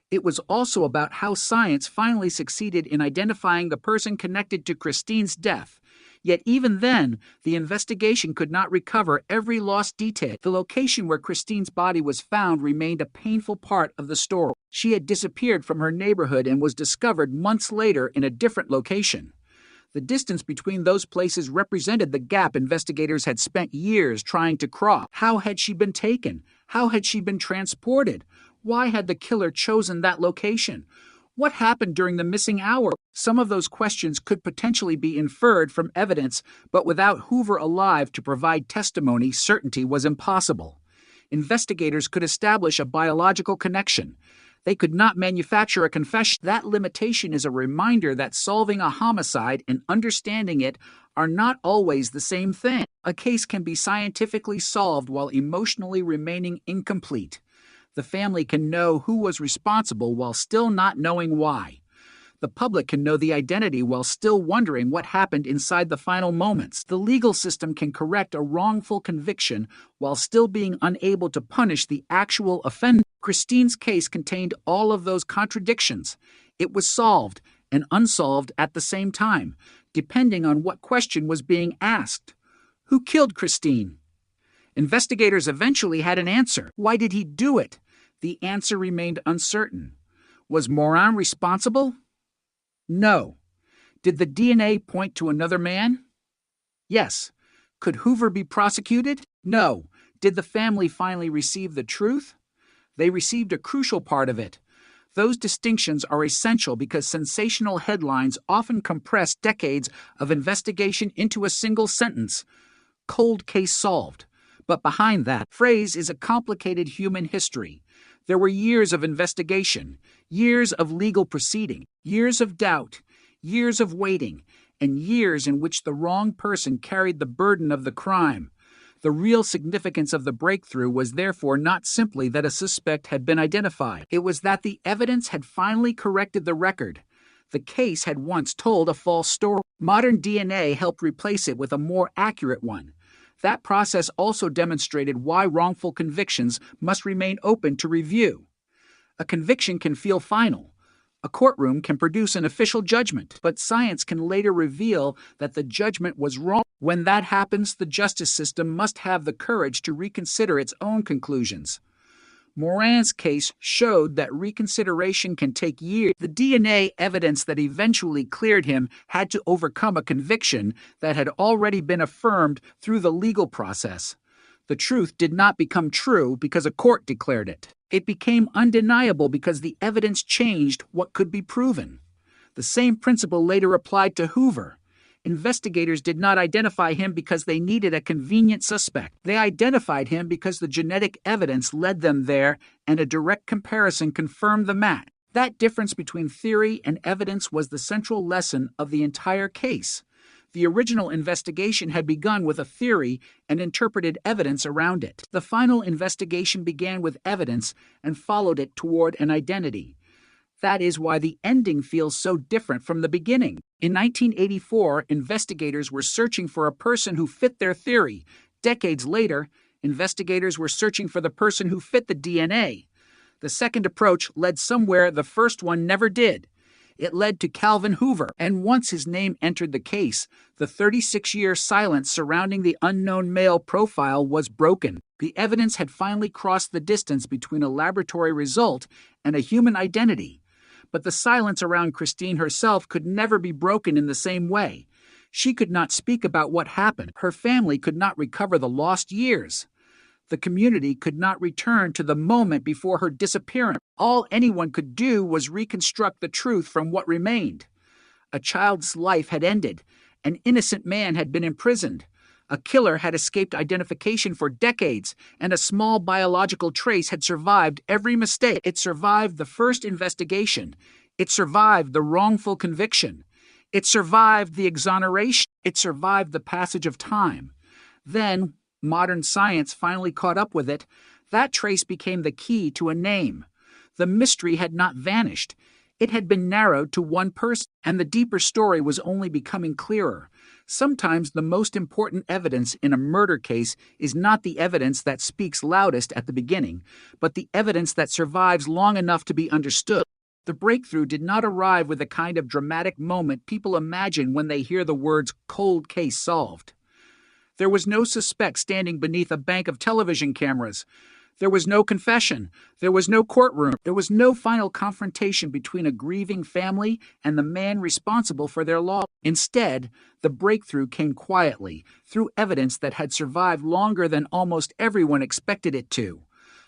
It was also about how science finally succeeded in identifying the person connected to Christine's death. Yet even then, the investigation could not recover every lost detail. The location where Christine's body was found remained a painful part of the story. She had disappeared from her neighborhood and was discovered months later in a different location. The distance between those places represented the gap investigators had spent years trying to cross. How had she been taken? How had she been transported? Why had the killer chosen that location? What happened during the missing hour? Some of those questions could potentially be inferred from evidence, but without Hoover alive to provide testimony, certainty was impossible. Investigators could establish a biological connection. They could not manufacture a confession. That limitation is a reminder that solving a homicide and understanding it are not always the same thing. A case can be scientifically solved while emotionally remaining incomplete. The family can know who was responsible while still not knowing why. The public can know the identity while still wondering what happened inside the final moments. The legal system can correct a wrongful conviction while still being unable to punish the actual offender. Christine's case contained all of those contradictions. It was solved and unsolved at the same time, depending on what question was being asked. Who killed Christine? Investigators eventually had an answer. Why did he do it? The answer remained uncertain. Was Moran responsible? No. Did the DNA point to another man? Yes. Could Hoover be prosecuted? No. Did the family finally receive the truth? They received a crucial part of it. Those distinctions are essential because sensational headlines often compress decades of investigation into a single sentence. Cold case solved. But behind that phrase is a complicated human history. There were years of investigation, years of legal proceeding, years of doubt, years of waiting, and years in which the wrong person carried the burden of the crime. The real significance of the breakthrough was therefore not simply that a suspect had been identified. It was that the evidence had finally corrected the record. The case had once told a false story. Modern DNA helped replace it with a more accurate one. That process also demonstrated why wrongful convictions must remain open to review. A conviction can feel final. A courtroom can produce an official judgment, but science can later reveal that the judgment was wrong. When that happens, the justice system must have the courage to reconsider its own conclusions. Moran's case showed that reconsideration can take years. The DNA evidence that eventually cleared him had to overcome a conviction that had already been affirmed through the legal process. The truth did not become true because a court declared it. It became undeniable because the evidence changed what could be proven. The same principle later applied to Hoover. Investigators did not identify him because they needed a convenient suspect. They identified him because the genetic evidence led them there, and a direct comparison confirmed the match. That difference between theory and evidence was the central lesson of the entire case. The original investigation had begun with a theory and interpreted evidence around it. The final investigation began with evidence and followed it toward an identity. That is why the ending feels so different from the beginning. In 1984, investigators were searching for a person who fit their theory. Decades later, investigators were searching for the person who fit the DNA. The second approach led somewhere the first one never did. It led to Calvin Hoover, and once his name entered the case, the 36-year silence surrounding the unknown male profile was broken. The evidence had finally crossed the distance between a laboratory result and a human identity. But the silence around Christine herself could never be broken in the same way. She could not speak about what happened. Her family could not recover the lost years. The community could not return to the moment before her disappearance. All anyone could do was reconstruct the truth from what remained. A child's life had ended. An innocent man had been imprisoned. A killer had escaped identification for decades, and a small biological trace had survived every mistake. It survived the first investigation. It survived the wrongful conviction. It survived the exoneration. It survived the passage of time. Then, modern science finally caught up with it. That trace became the key to a name. The mystery had not vanished. It had been narrowed to one person, and the deeper story was only becoming clearer. Sometimes the most important evidence in a murder case is not the evidence that speaks loudest at the beginning, but the evidence that survives long enough to be understood. The breakthrough did not arrive with the kind of dramatic moment people imagine when they hear the words "cold case solved." There was no suspect standing beneath a bank of television cameras. There was no confession. There was no courtroom. There was no final confrontation between a grieving family and the man responsible for their loss. Instead, the breakthrough came quietly, through evidence that had survived longer than almost everyone expected it to.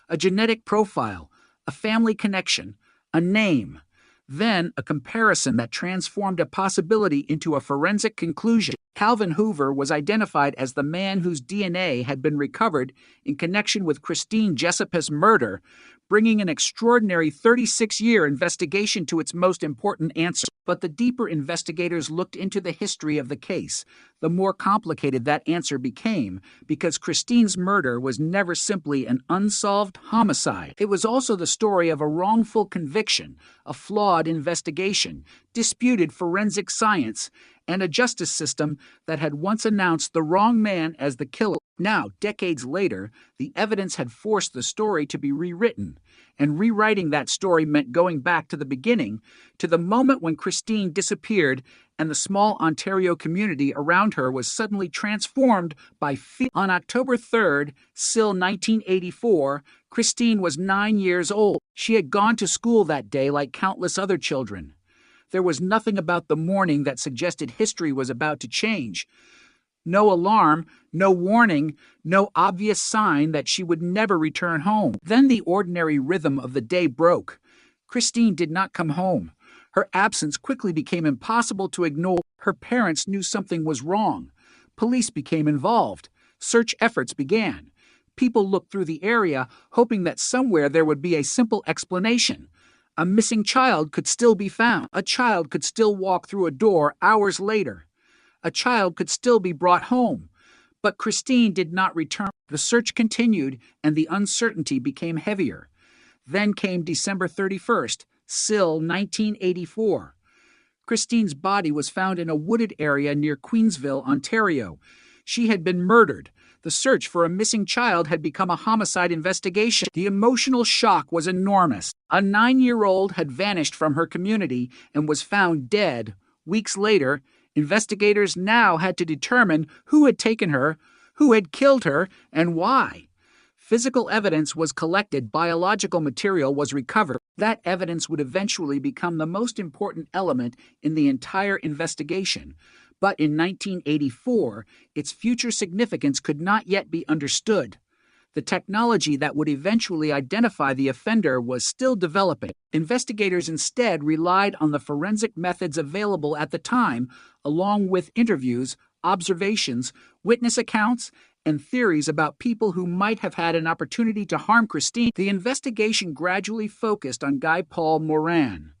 A genetic profile, a family connection, a name. Then a comparison that transformed a possibility into a forensic conclusion. Calvin Hoover was identified as the man whose DNA had been recovered in connection with Christine Jessup's murder, bringing an extraordinary 36-year investigation to its most important answer. But the deeper investigators looked into the history of the case, the more complicated that answer became, because Christine's murder was never simply an unsolved homicide. It was also the story of a wrongful conviction, a flawed investigation, disputed forensic science, and a justice system that had once announced the wrong man as the killer. Now, decades later, the evidence had forced the story to be rewritten, and rewriting that story meant going back to the beginning, to the moment when Christine disappeared and the small Ontario community around her was suddenly transformed by fear. On October 3rd, still 1984, Christine was 9 years old. She had gone to school that day like countless other children. There was nothing about the morning that suggested history was about to change. No alarm, no warning, no obvious sign that she would never return home. Then the ordinary rhythm of the day broke. Christine did not come home. Her absence quickly became impossible to ignore. Her parents knew something was wrong. Police became involved. Search efforts began. People looked through the area, hoping that somewhere there would be a simple explanation. A missing child could still be found. A child could still walk through a door hours later. A child could still be brought home. But Christine did not return. The search continued, and the uncertainty became heavier. Then came December 31st, still 1984. Christine's body was found in a wooded area near Queensville, Ontario. She had been murdered. The search for a missing child had become a homicide investigation. The emotional shock was enormous. A 9-year-old had vanished from her community and was found dead. Weeks later, investigators now had to determine who had taken her, who had killed her, and why. Physical evidence was collected, biological material was recovered. That evidence would eventually become the most important element in the entire investigation. But in 1984, its future significance could not yet be understood. The technology that would eventually identify the offender was still developing. Investigators instead relied on the forensic methods available at the time, along with interviews, observations, witness accounts, and theories about people who might have had an opportunity to harm Christine. The investigation gradually focused on Guy Paul Moran.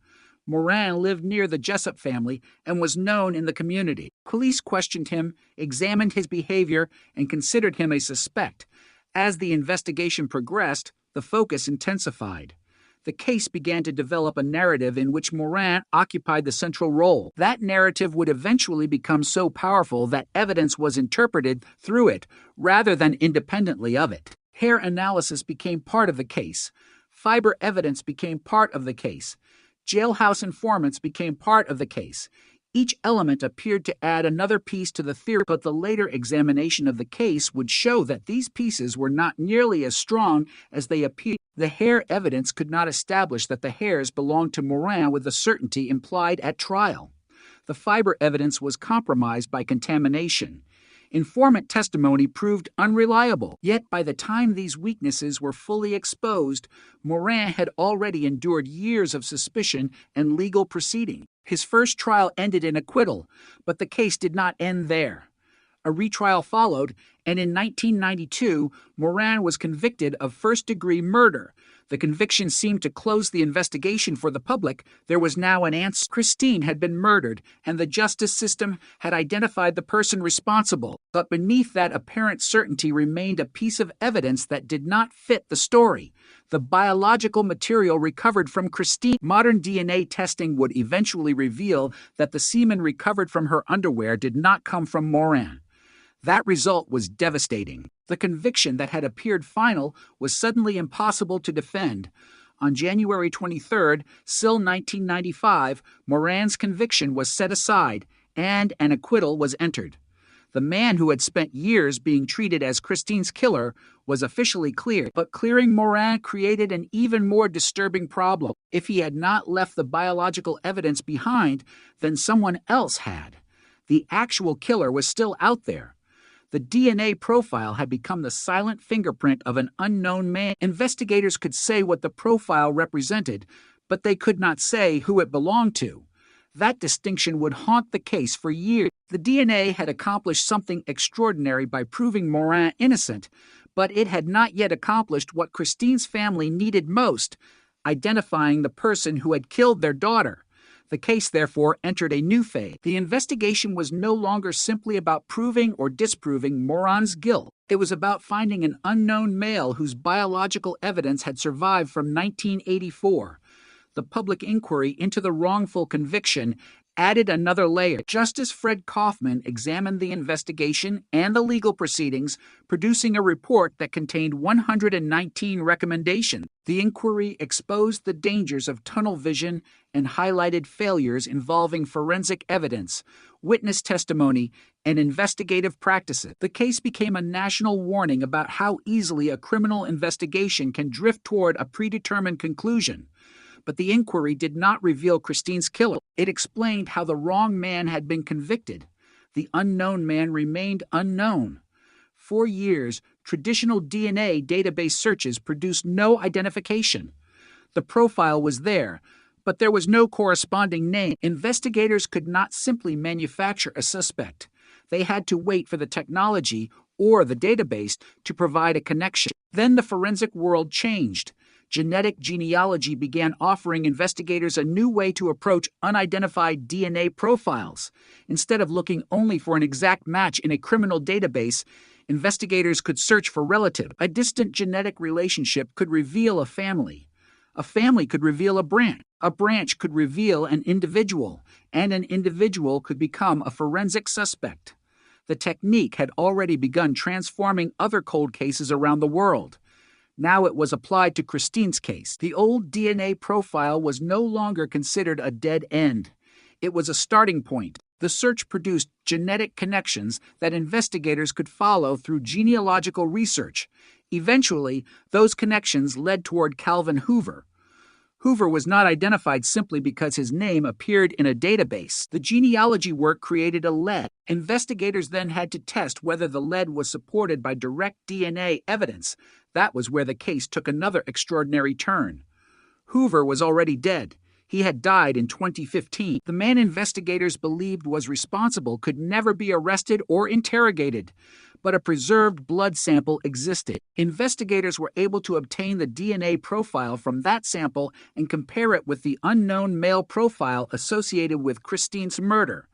Moran lived near the Jessup family and was known in the community. Police questioned him, examined his behavior, and considered him a suspect. As the investigation progressed, the focus intensified. The case began to develop a narrative in which Moran occupied the central role. That narrative would eventually become so powerful that evidence was interpreted through it rather than independently of it. Hair analysis became part of the case. Fiber evidence became part of the case. Jailhouse informants became part of the case. Each element appeared to add another piece to the theory, but the later examination of the case would show that these pieces were not nearly as strong as they appeared. The hair evidence could not establish that the hairs belonged to Moran with the certainty implied at trial. The fiber evidence was compromised by contamination. Informant testimony proved unreliable. Yet by the time these weaknesses were fully exposed, Moran had already endured years of suspicion and legal proceeding. His first trial ended in acquittal, but the case did not end there. A retrial followed, and in 1992, Moran was convicted of first-degree murder. The conviction seemed to close the investigation for the public. There was now an answer. Christine had been murdered, and the justice system had identified the person responsible. But beneath that apparent certainty remained a piece of evidence that did not fit the story. The biological material recovered from Christine. Modern DNA testing would eventually reveal that the semen recovered from her underwear did not come from Moran. That result was devastating. The conviction that had appeared final was suddenly impossible to defend. On January 23, still 1995, Moran's conviction was set aside, and an acquittal was entered. The man who had spent years being treated as Christine's killer was officially cleared, but clearing Moran created an even more disturbing problem. If he had not left the biological evidence behind, then someone else had. The actual killer was still out there. The DNA profile had become the silent fingerprint of an unknown man. Investigators could say what the profile represented, but they could not say who it belonged to. That distinction would haunt the case for years. The DNA had accomplished something extraordinary by proving Moran innocent, but it had not yet accomplished what Christine's family needed most, identifying the person who had killed their daughter. The case, therefore, entered a new phase. The investigation was no longer simply about proving or disproving Moran's guilt. It was about finding an unknown male whose biological evidence had survived from 1984. The public inquiry into the wrongful conviction added another layer. Justice Fred Kaufman examined the investigation and the legal proceedings, producing a report that contained 119 recommendations. The inquiry exposed the dangers of tunnel vision and highlighted failures involving forensic evidence, witness testimony, and investigative practices. The case became a national warning about how easily a criminal investigation can drift toward a predetermined conclusion. But the inquiry did not reveal Christine's killer. It explained how the wrong man had been convicted. The unknown man remained unknown. For years, traditional DNA database searches produced no identification. The profile was there, but there was no corresponding name. Investigators could not simply manufacture a suspect. They had to wait for the technology or the database to provide a connection. Then the forensic world changed. Genetic genealogy began offering investigators a new way to approach unidentified DNA profiles. Instead of looking only for an exact match in a criminal database, investigators could search for relatives. A distant genetic relationship could reveal a family. A family could reveal a branch. A branch could reveal an individual, and an individual could become a forensic suspect. The technique had already begun transforming other cold cases around the world. Now it was applied to Christine's case. The old DNA profile was no longer considered a dead end. It was a starting point. The search produced genetic connections that investigators could follow through genealogical research. Eventually, those connections led toward Calvin Hoover. Hoover was not identified simply because his name appeared in a database. The genealogy work created a lead. Investigators then had to test whether the lead was supported by direct DNA evidence. That was where the case took another extraordinary turn. Hoover was already dead. He had died in 2015. The man investigators believed was responsible could never be arrested or interrogated, but a preserved blood sample existed. Investigators were able to obtain the DNA profile from that sample and compare it with the unknown male profile associated with Christine's murder.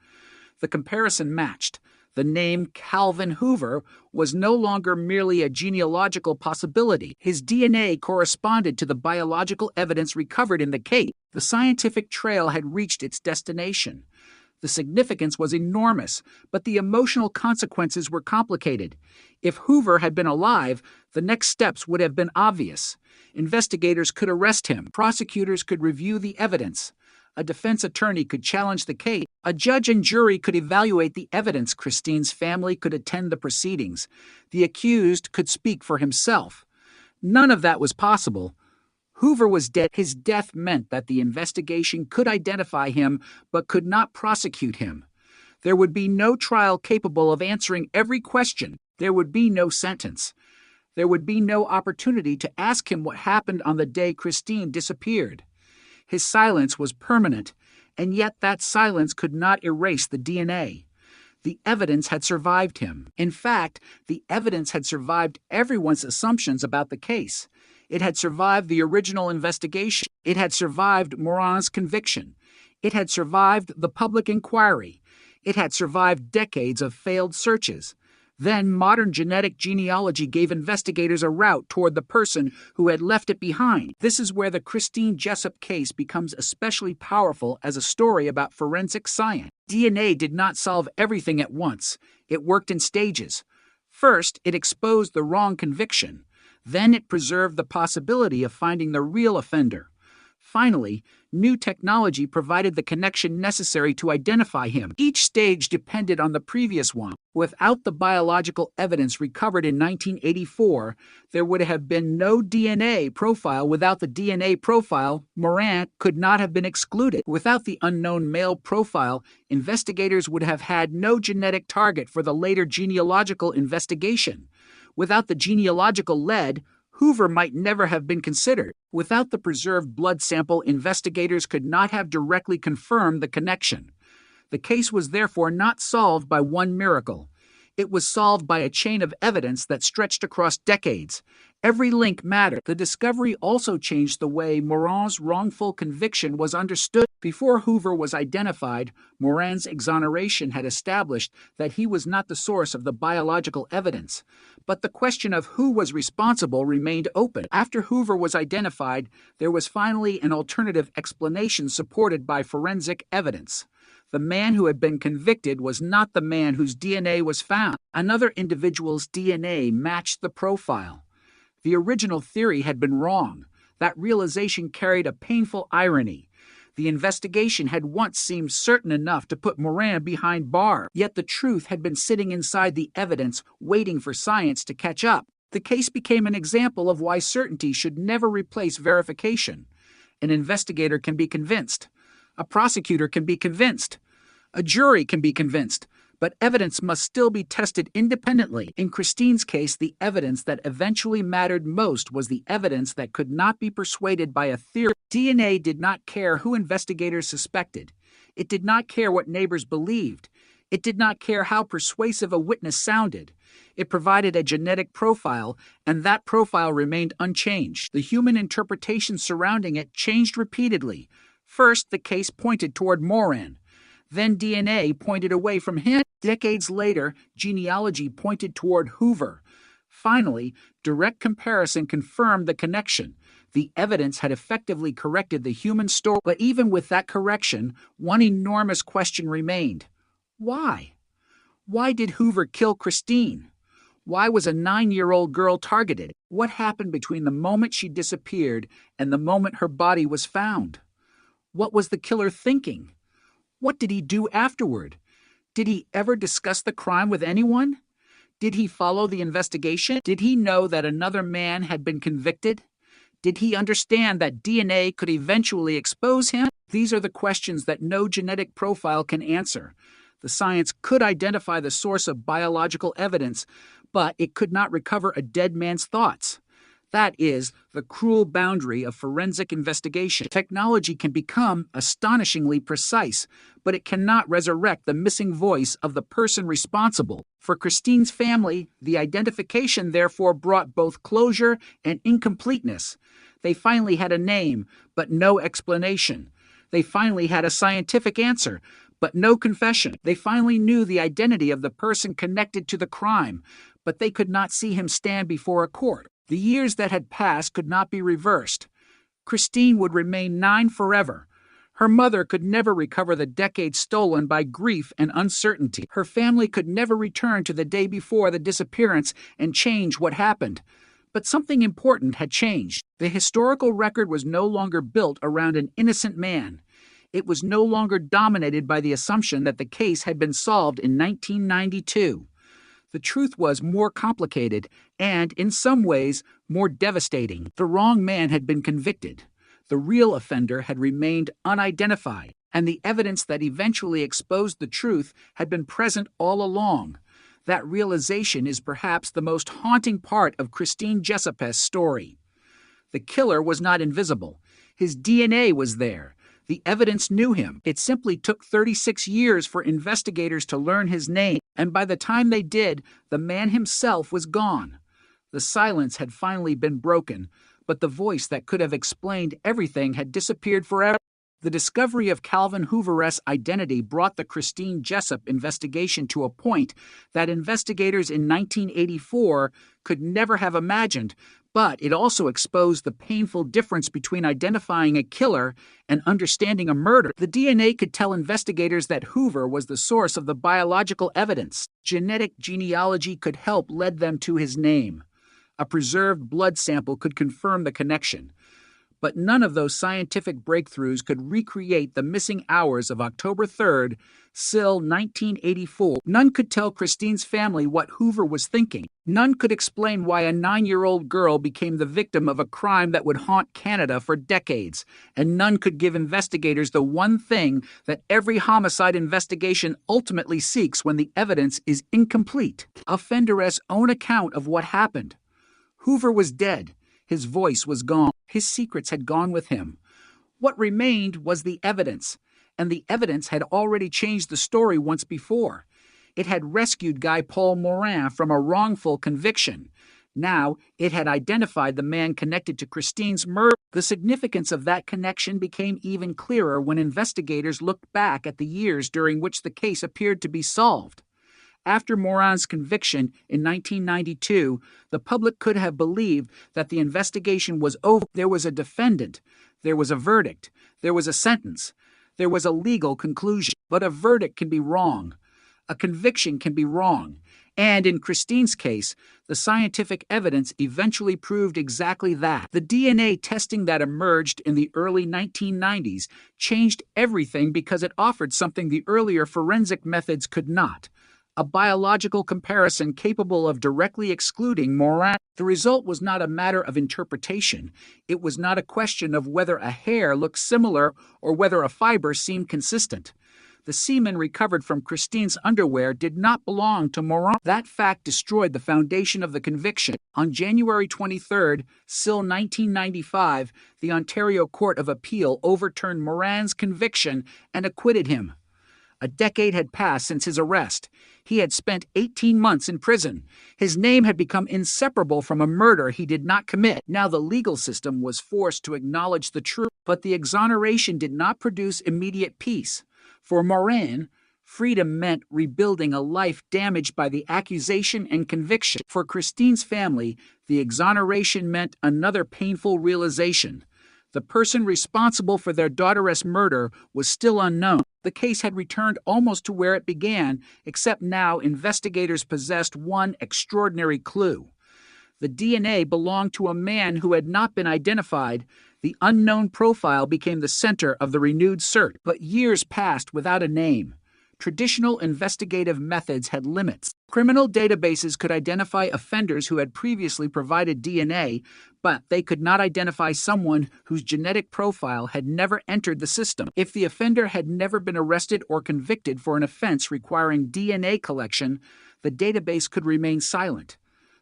The comparison matched. The name Calvin Hoover was no longer merely a genealogical possibility. His DNA corresponded to the biological evidence recovered in the case. The scientific trail had reached its destination. The significance was enormous, but the emotional consequences were complicated. If Hoover had been alive, the next steps would have been obvious. Investigators could arrest him. Prosecutors could review the evidence. A defense attorney could challenge the case. A judge and jury could evaluate the evidence. Christine's family could attend the proceedings. The accused could speak for himself. None of that was possible. Hoover was dead. His death meant that the investigation could identify him but could not prosecute him. There would be no trial capable of answering every question. There would be no sentence. There would be no opportunity to ask him what happened on the day Christine disappeared. His silence was permanent, and yet that silence could not erase the DNA. The evidence had survived him. In fact, the evidence had survived everyone's assumptions about the case. It had survived the original investigation. It had survived Moran's conviction. It had survived the public inquiry. It had survived decades of failed searches. Then modern genetic genealogy gave investigators a route toward the person who had left it behind. This is where the Christine Jessup case becomes especially powerful as a story about forensic science. DNA did not solve everything at once. It worked in stages. First, it exposed the wrong conviction. Then it preserved the possibility of finding the real offender. Finally, new technology provided the connection necessary to identify him. Each stage depended on the previous one. Without the biological evidence recovered in 1984, there would have been no DNA profile. Without the DNA profile, Moran could not have been excluded. Without the unknown male profile, investigators would have had no genetic target for the later genealogical investigation. Without the genealogical lead, Hoover might never have been considered. Without the preserved blood sample, investigators could not have directly confirmed the connection. The case was therefore not solved by one miracle. It was solved by a chain of evidence that stretched across decades. Every link mattered. The discovery also changed the way Moran's wrongful conviction was understood. Before Hoover was identified, Moran's exoneration had established that he was not the source of the biological evidence. But the question of who was responsible remained open. After Hoover was identified, there was finally an alternative explanation supported by forensic evidence. The man who had been convicted was not the man whose DNA was found. Another individual's DNA matched the profile. The original theory had been wrong. That realization carried a painful irony. The investigation had once seemed certain enough to put Moran behind bars, yet the truth had been sitting inside the evidence, waiting for science to catch up. The case became an example of why certainty should never replace verification. An investigator can be convinced. A prosecutor can be convinced. A jury can be convinced. But evidence must still be tested independently. In Christine's case, the evidence that eventually mattered most was the evidence that could not be persuaded by a theory. DNA did not care who investigators suspected. It did not care what neighbors believed. It did not care how persuasive a witness sounded. It provided a genetic profile, and that profile remained unchanged. The human interpretation surrounding it changed repeatedly. First, the case pointed toward Moran. Then DNA pointed away from him. Decades later, genealogy pointed toward Hoover. Finally, direct comparison confirmed the connection. The evidence had effectively corrected the human story. But even with that correction, one enormous question remained. Why? Why did Hoover kill Christine? Why was a 9-year-old girl targeted? What happened between the moment she disappeared and the moment her body was found? What was the killer thinking? What did he do afterward? Did he ever discuss the crime with anyone? Did he follow the investigation? Did he know that another man had been convicted? Did he understand that DNA could eventually expose him? These are the questions that no genetic profile can answer. The science could identify the source of biological evidence, but it could not recover a dead man's thoughts. That is the cruel boundary of forensic investigation. Technology can become astonishingly precise, but it cannot resurrect the missing voice of the person responsible. For Christine's family, the identification therefore brought both closure and incompleteness. They finally had a name, but no explanation. They finally had a scientific answer, but no confession. They finally knew the identity of the person connected to the crime, but they could not see him stand before a court. The years that had passed could not be reversed. Christine would remain 9 forever. Her mother could never recover the decades stolen by grief and uncertainty. Her family could never return to the day before the disappearance and change what happened. But something important had changed. The historical record was no longer built around an innocent man. It was no longer dominated by the assumption that the case had been solved in 1992. The truth was more complicated and, in some ways, more devastating. The wrong man had been convicted. The real offender had remained unidentified, and the evidence that eventually exposed the truth had been present all along. That realization is perhaps the most haunting part of Christine Jessup's story. The killer was not invisible. His DNA was there. The evidence knew him. It simply took 36 years for investigators to learn his name, and by the time they did, the man himself was gone. The silence had finally been broken, but the voice that could have explained everything had disappeared forever. The discovery of Calvin Hoover's identity brought the Christine Jessup investigation to a point that investigators in 1984 could never have imagined, but it also exposed the painful difference between identifying a killer and understanding a murder. The DNA could tell investigators that Hoover was the source of the biological evidence. Genetic genealogy could help lead them to his name. A preserved blood sample could confirm the connection. But none of those scientific breakthroughs could recreate the missing hours of October 3rd, SIL 1984. None could tell Christine's family what Hoover was thinking. None could explain why a 9-year-old girl became the victim of a crime that would haunt Canada for decades. And none could give investigators the one thing that every homicide investigation ultimately seeks when the evidence is incomplete: offender's own account of what happened. Hoover was dead. His voice was gone. His secrets had gone with him. What remained was the evidence, and the evidence had already changed the story once before. It had rescued Guy Paul Morin from a wrongful conviction. Now it had identified the man connected to Christine's murder. The significance of that connection became even clearer when investigators looked back at the years during which the case appeared to be solved. After Morin's conviction in 1992, the public could have believed that the investigation was over. There was a defendant, there was a verdict, there was a sentence, there was a legal conclusion. But a verdict can be wrong. A conviction can be wrong. And in Christine's case, the scientific evidence eventually proved exactly that. The DNA testing that emerged in the early 1990s changed everything because it offered something the earlier forensic methods could not: a biological comparison capable of directly excluding Morin. The result was not a matter of interpretation. It was not a question of whether a hair looked similar or whether a fiber seemed consistent. The semen recovered from Christine's underwear did not belong to Morin. That fact destroyed the foundation of the conviction. On January 23, SIL 1995, the Ontario Court of Appeal overturned Morin's conviction and acquitted him. A decade had passed since his arrest. He had spent 18 months in prison. His name had become inseparable from a murder he did not commit. Now the legal system was forced to acknowledge the truth, but the exoneration did not produce immediate peace. For Morin, freedom meant rebuilding a life damaged by the accusation and conviction. For Christine's family, the exoneration meant another painful realization: the person responsible for their daughter's murder was still unknown. The case had returned almost to where it began, except now investigators possessed one extraordinary clue. The DNA belonged to a man who had not been identified. The unknown profile became the center of the renewed search. But years passed without a name. Traditional investigative methods had limits. Criminal databases could identify offenders who had previously provided DNA, but they could not identify someone whose genetic profile had never entered the system. If the offender had never been arrested or convicted for an offense requiring DNA collection, the database could remain silent.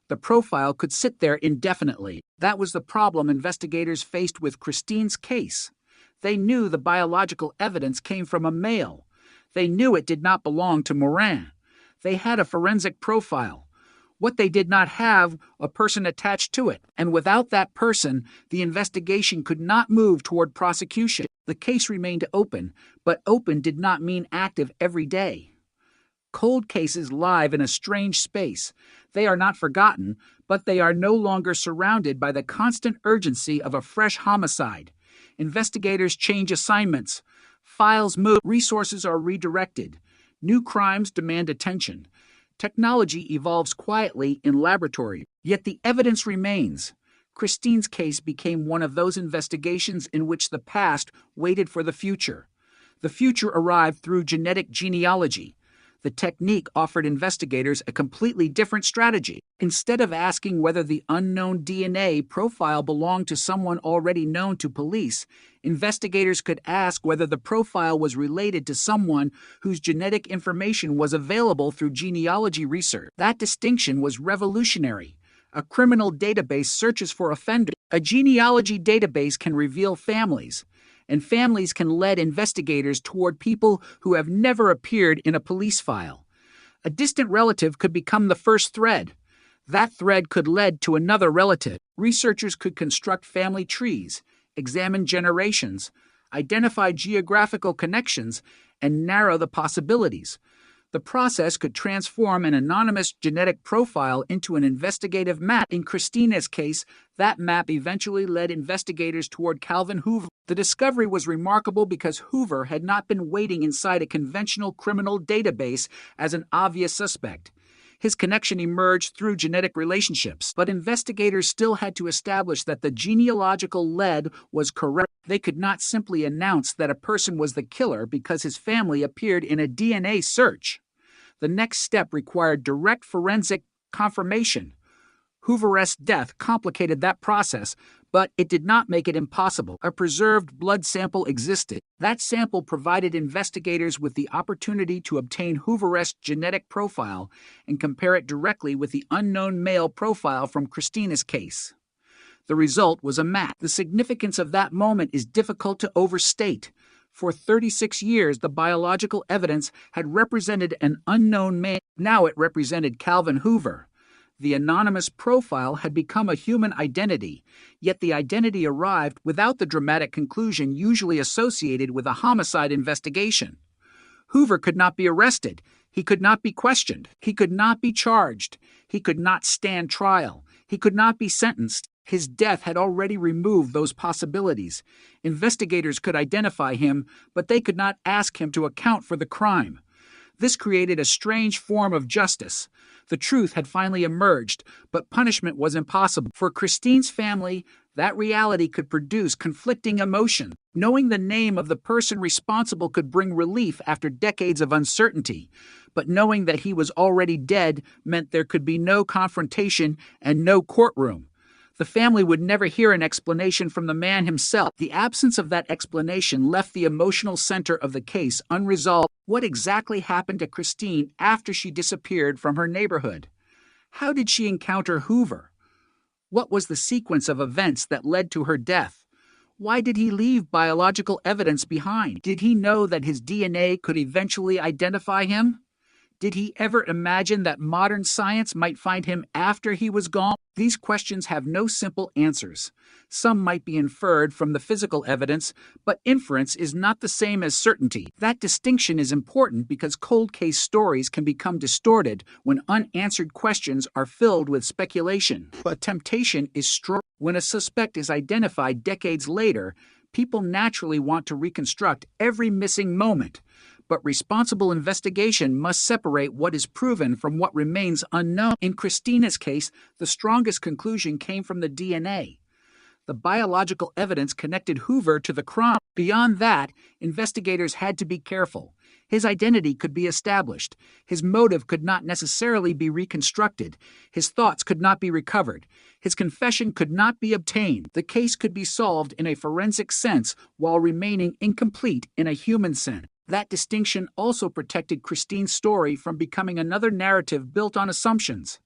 The profile could sit there indefinitely. That was the problem investigators faced with Christine's case. They knew the biological evidence came from a male. They knew it did not belong to Morin. They had a forensic profile. What they did not have, a person attached to it. And without that person, the investigation could not move toward prosecution. The case remained open, but open did not mean active every day. Cold cases live in a strange space. They are not forgotten, but they are no longer surrounded by the constant urgency of a fresh homicide. Investigators change assignments. Files move, resources are redirected. New crimes demand attention. Technology evolves quietly in laboratories, yet the evidence remains. Christine's case became one of those investigations in which the past waited for the future. The future arrived through genetic genealogy. The technique offered investigators a completely different strategy. Instead of asking whether the unknown DNA profile belonged to someone already known to police, investigators could ask whether the profile was related to someone whose genetic information was available through genealogy research. That distinction was revolutionary. A criminal database searches for offenders. A genealogy database can reveal families, and families can lead investigators toward people who have never appeared in a police file. A distant relative could become the first thread. That thread could lead to another relative. Researchers could construct family trees, examine generations, identify geographical connections, and narrow the possibilities. The process could transform an anonymous genetic profile into an investigative map. In Christina's case, that map eventually led investigators toward Calvin Hoover. The discovery was remarkable because Hoover had not been waiting inside a conventional criminal database as an obvious suspect. His connection emerged through genetic relationships, but investigators still had to establish that the genealogical lead was correct. They could not simply announce that a person was the killer because his family appeared in a DNA search. The next step required direct forensic confirmation. Hoover's death complicated that process, but it did not make it impossible. A preserved blood sample existed. That sample provided investigators with the opportunity to obtain Hoover's genetic profile and compare it directly with the unknown male profile from Christina's case. The result was a match. The significance of that moment is difficult to overstate. For 36 years, the biological evidence had represented an unknown man. Now it represented Calvin Hoover. The anonymous profile had become a human identity, yet the identity arrived without the dramatic conclusion usually associated with a homicide investigation. Hoover could not be arrested. He could not be questioned. He could not be charged. He could not stand trial. He could not be sentenced. His death had already removed those possibilities. Investigators could identify him, but they could not ask him to account for the crime. This created a strange form of justice. The truth had finally emerged, but punishment was impossible. For Christine's family, that reality could produce conflicting emotion. Knowing the name of the person responsible could bring relief after decades of uncertainty, but knowing that he was already dead meant there could be no confrontation and no courtroom. The family would never hear an explanation from the man himself. The absence of that explanation left the emotional center of the case unresolved. What exactly happened to Christine after she disappeared from her neighborhood? How did she encounter Hoover? What was the sequence of events that led to her death? Why did he leave biological evidence behind? Did he know that his DNA could eventually identify him? Did he ever imagine that modern science might find him after he was gone? These questions have no simple answers. Some might be inferred from the physical evidence, but inference is not the same as certainty. That distinction is important because cold case stories can become distorted when unanswered questions are filled with speculation. But temptation is strong. When a suspect is identified decades later, people naturally want to reconstruct every missing moment. But responsible investigation must separate what is proven from what remains unknown. In Christina's case, the strongest conclusion came from the DNA. The biological evidence connected Hoover to the crime. Beyond that, investigators had to be careful. His identity could be established. His motive could not necessarily be reconstructed. His thoughts could not be recovered. His confession could not be obtained. The case could be solved in a forensic sense while remaining incomplete in a human sense. That distinction also protected Christine's story from becoming another narrative built on assumptions.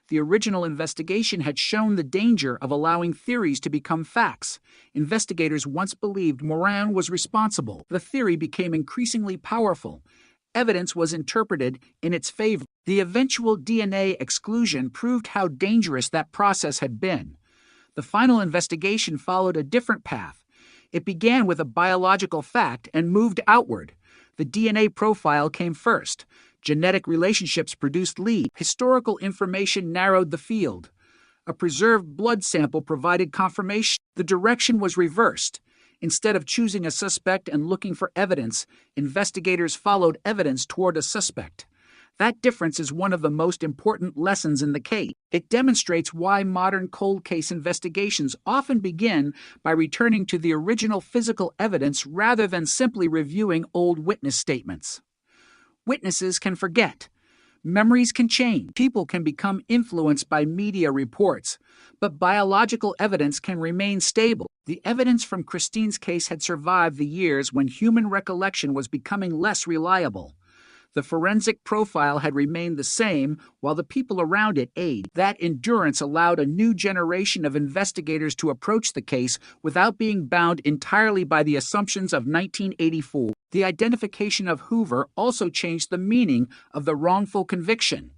The original investigation had shown the danger of allowing theories to become facts. Investigators once believed Moran was responsible. The theory became increasingly powerful. Evidence was interpreted in its favor. The eventual DNA exclusion proved how dangerous that process had been. The final investigation followed a different path. It began with a biological fact and moved outward. The DNA profile came first. Genetic relationships produced leads. Historical information narrowed the field. A preserved blood sample provided confirmation. The direction was reversed. Instead of choosing a suspect and looking for evidence, investigators followed evidence toward a suspect. That difference is one of the most important lessons in the case. It demonstrates why modern cold case investigations often begin by returning to the original physical evidence rather than simply reviewing old witness statements. Witnesses can forget. Memories can change. People can become influenced by media reports, but biological evidence can remain stable. The evidence from Christine's case had survived the years when human recollection was becoming less reliable. The forensic profile had remained the same while the people around it aged. That endurance allowed a new generation of investigators to approach the case without being bound entirely by the assumptions of 1984. The identification of Hoover also changed the meaning of the wrongful conviction.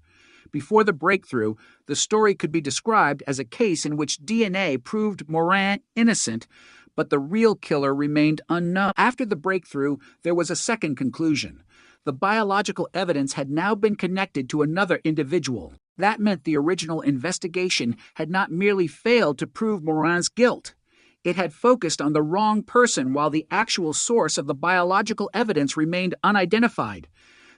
Before the breakthrough, the story could be described as a case in which DNA proved Morin innocent, but the real killer remained unknown. After the breakthrough, there was a second conclusion. The biological evidence had now been connected to another individual. That meant the original investigation had not merely failed to prove Morin's guilt. It had focused on the wrong person while the actual source of the biological evidence remained unidentified.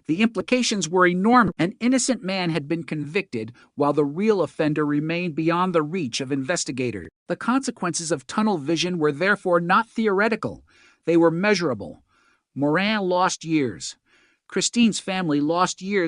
The implications were enormous. An innocent man had been convicted while the real offender remained beyond the reach of investigators. The consequences of tunnel vision were therefore not theoretical. They were measurable. Morin lost years. Christine's family lost years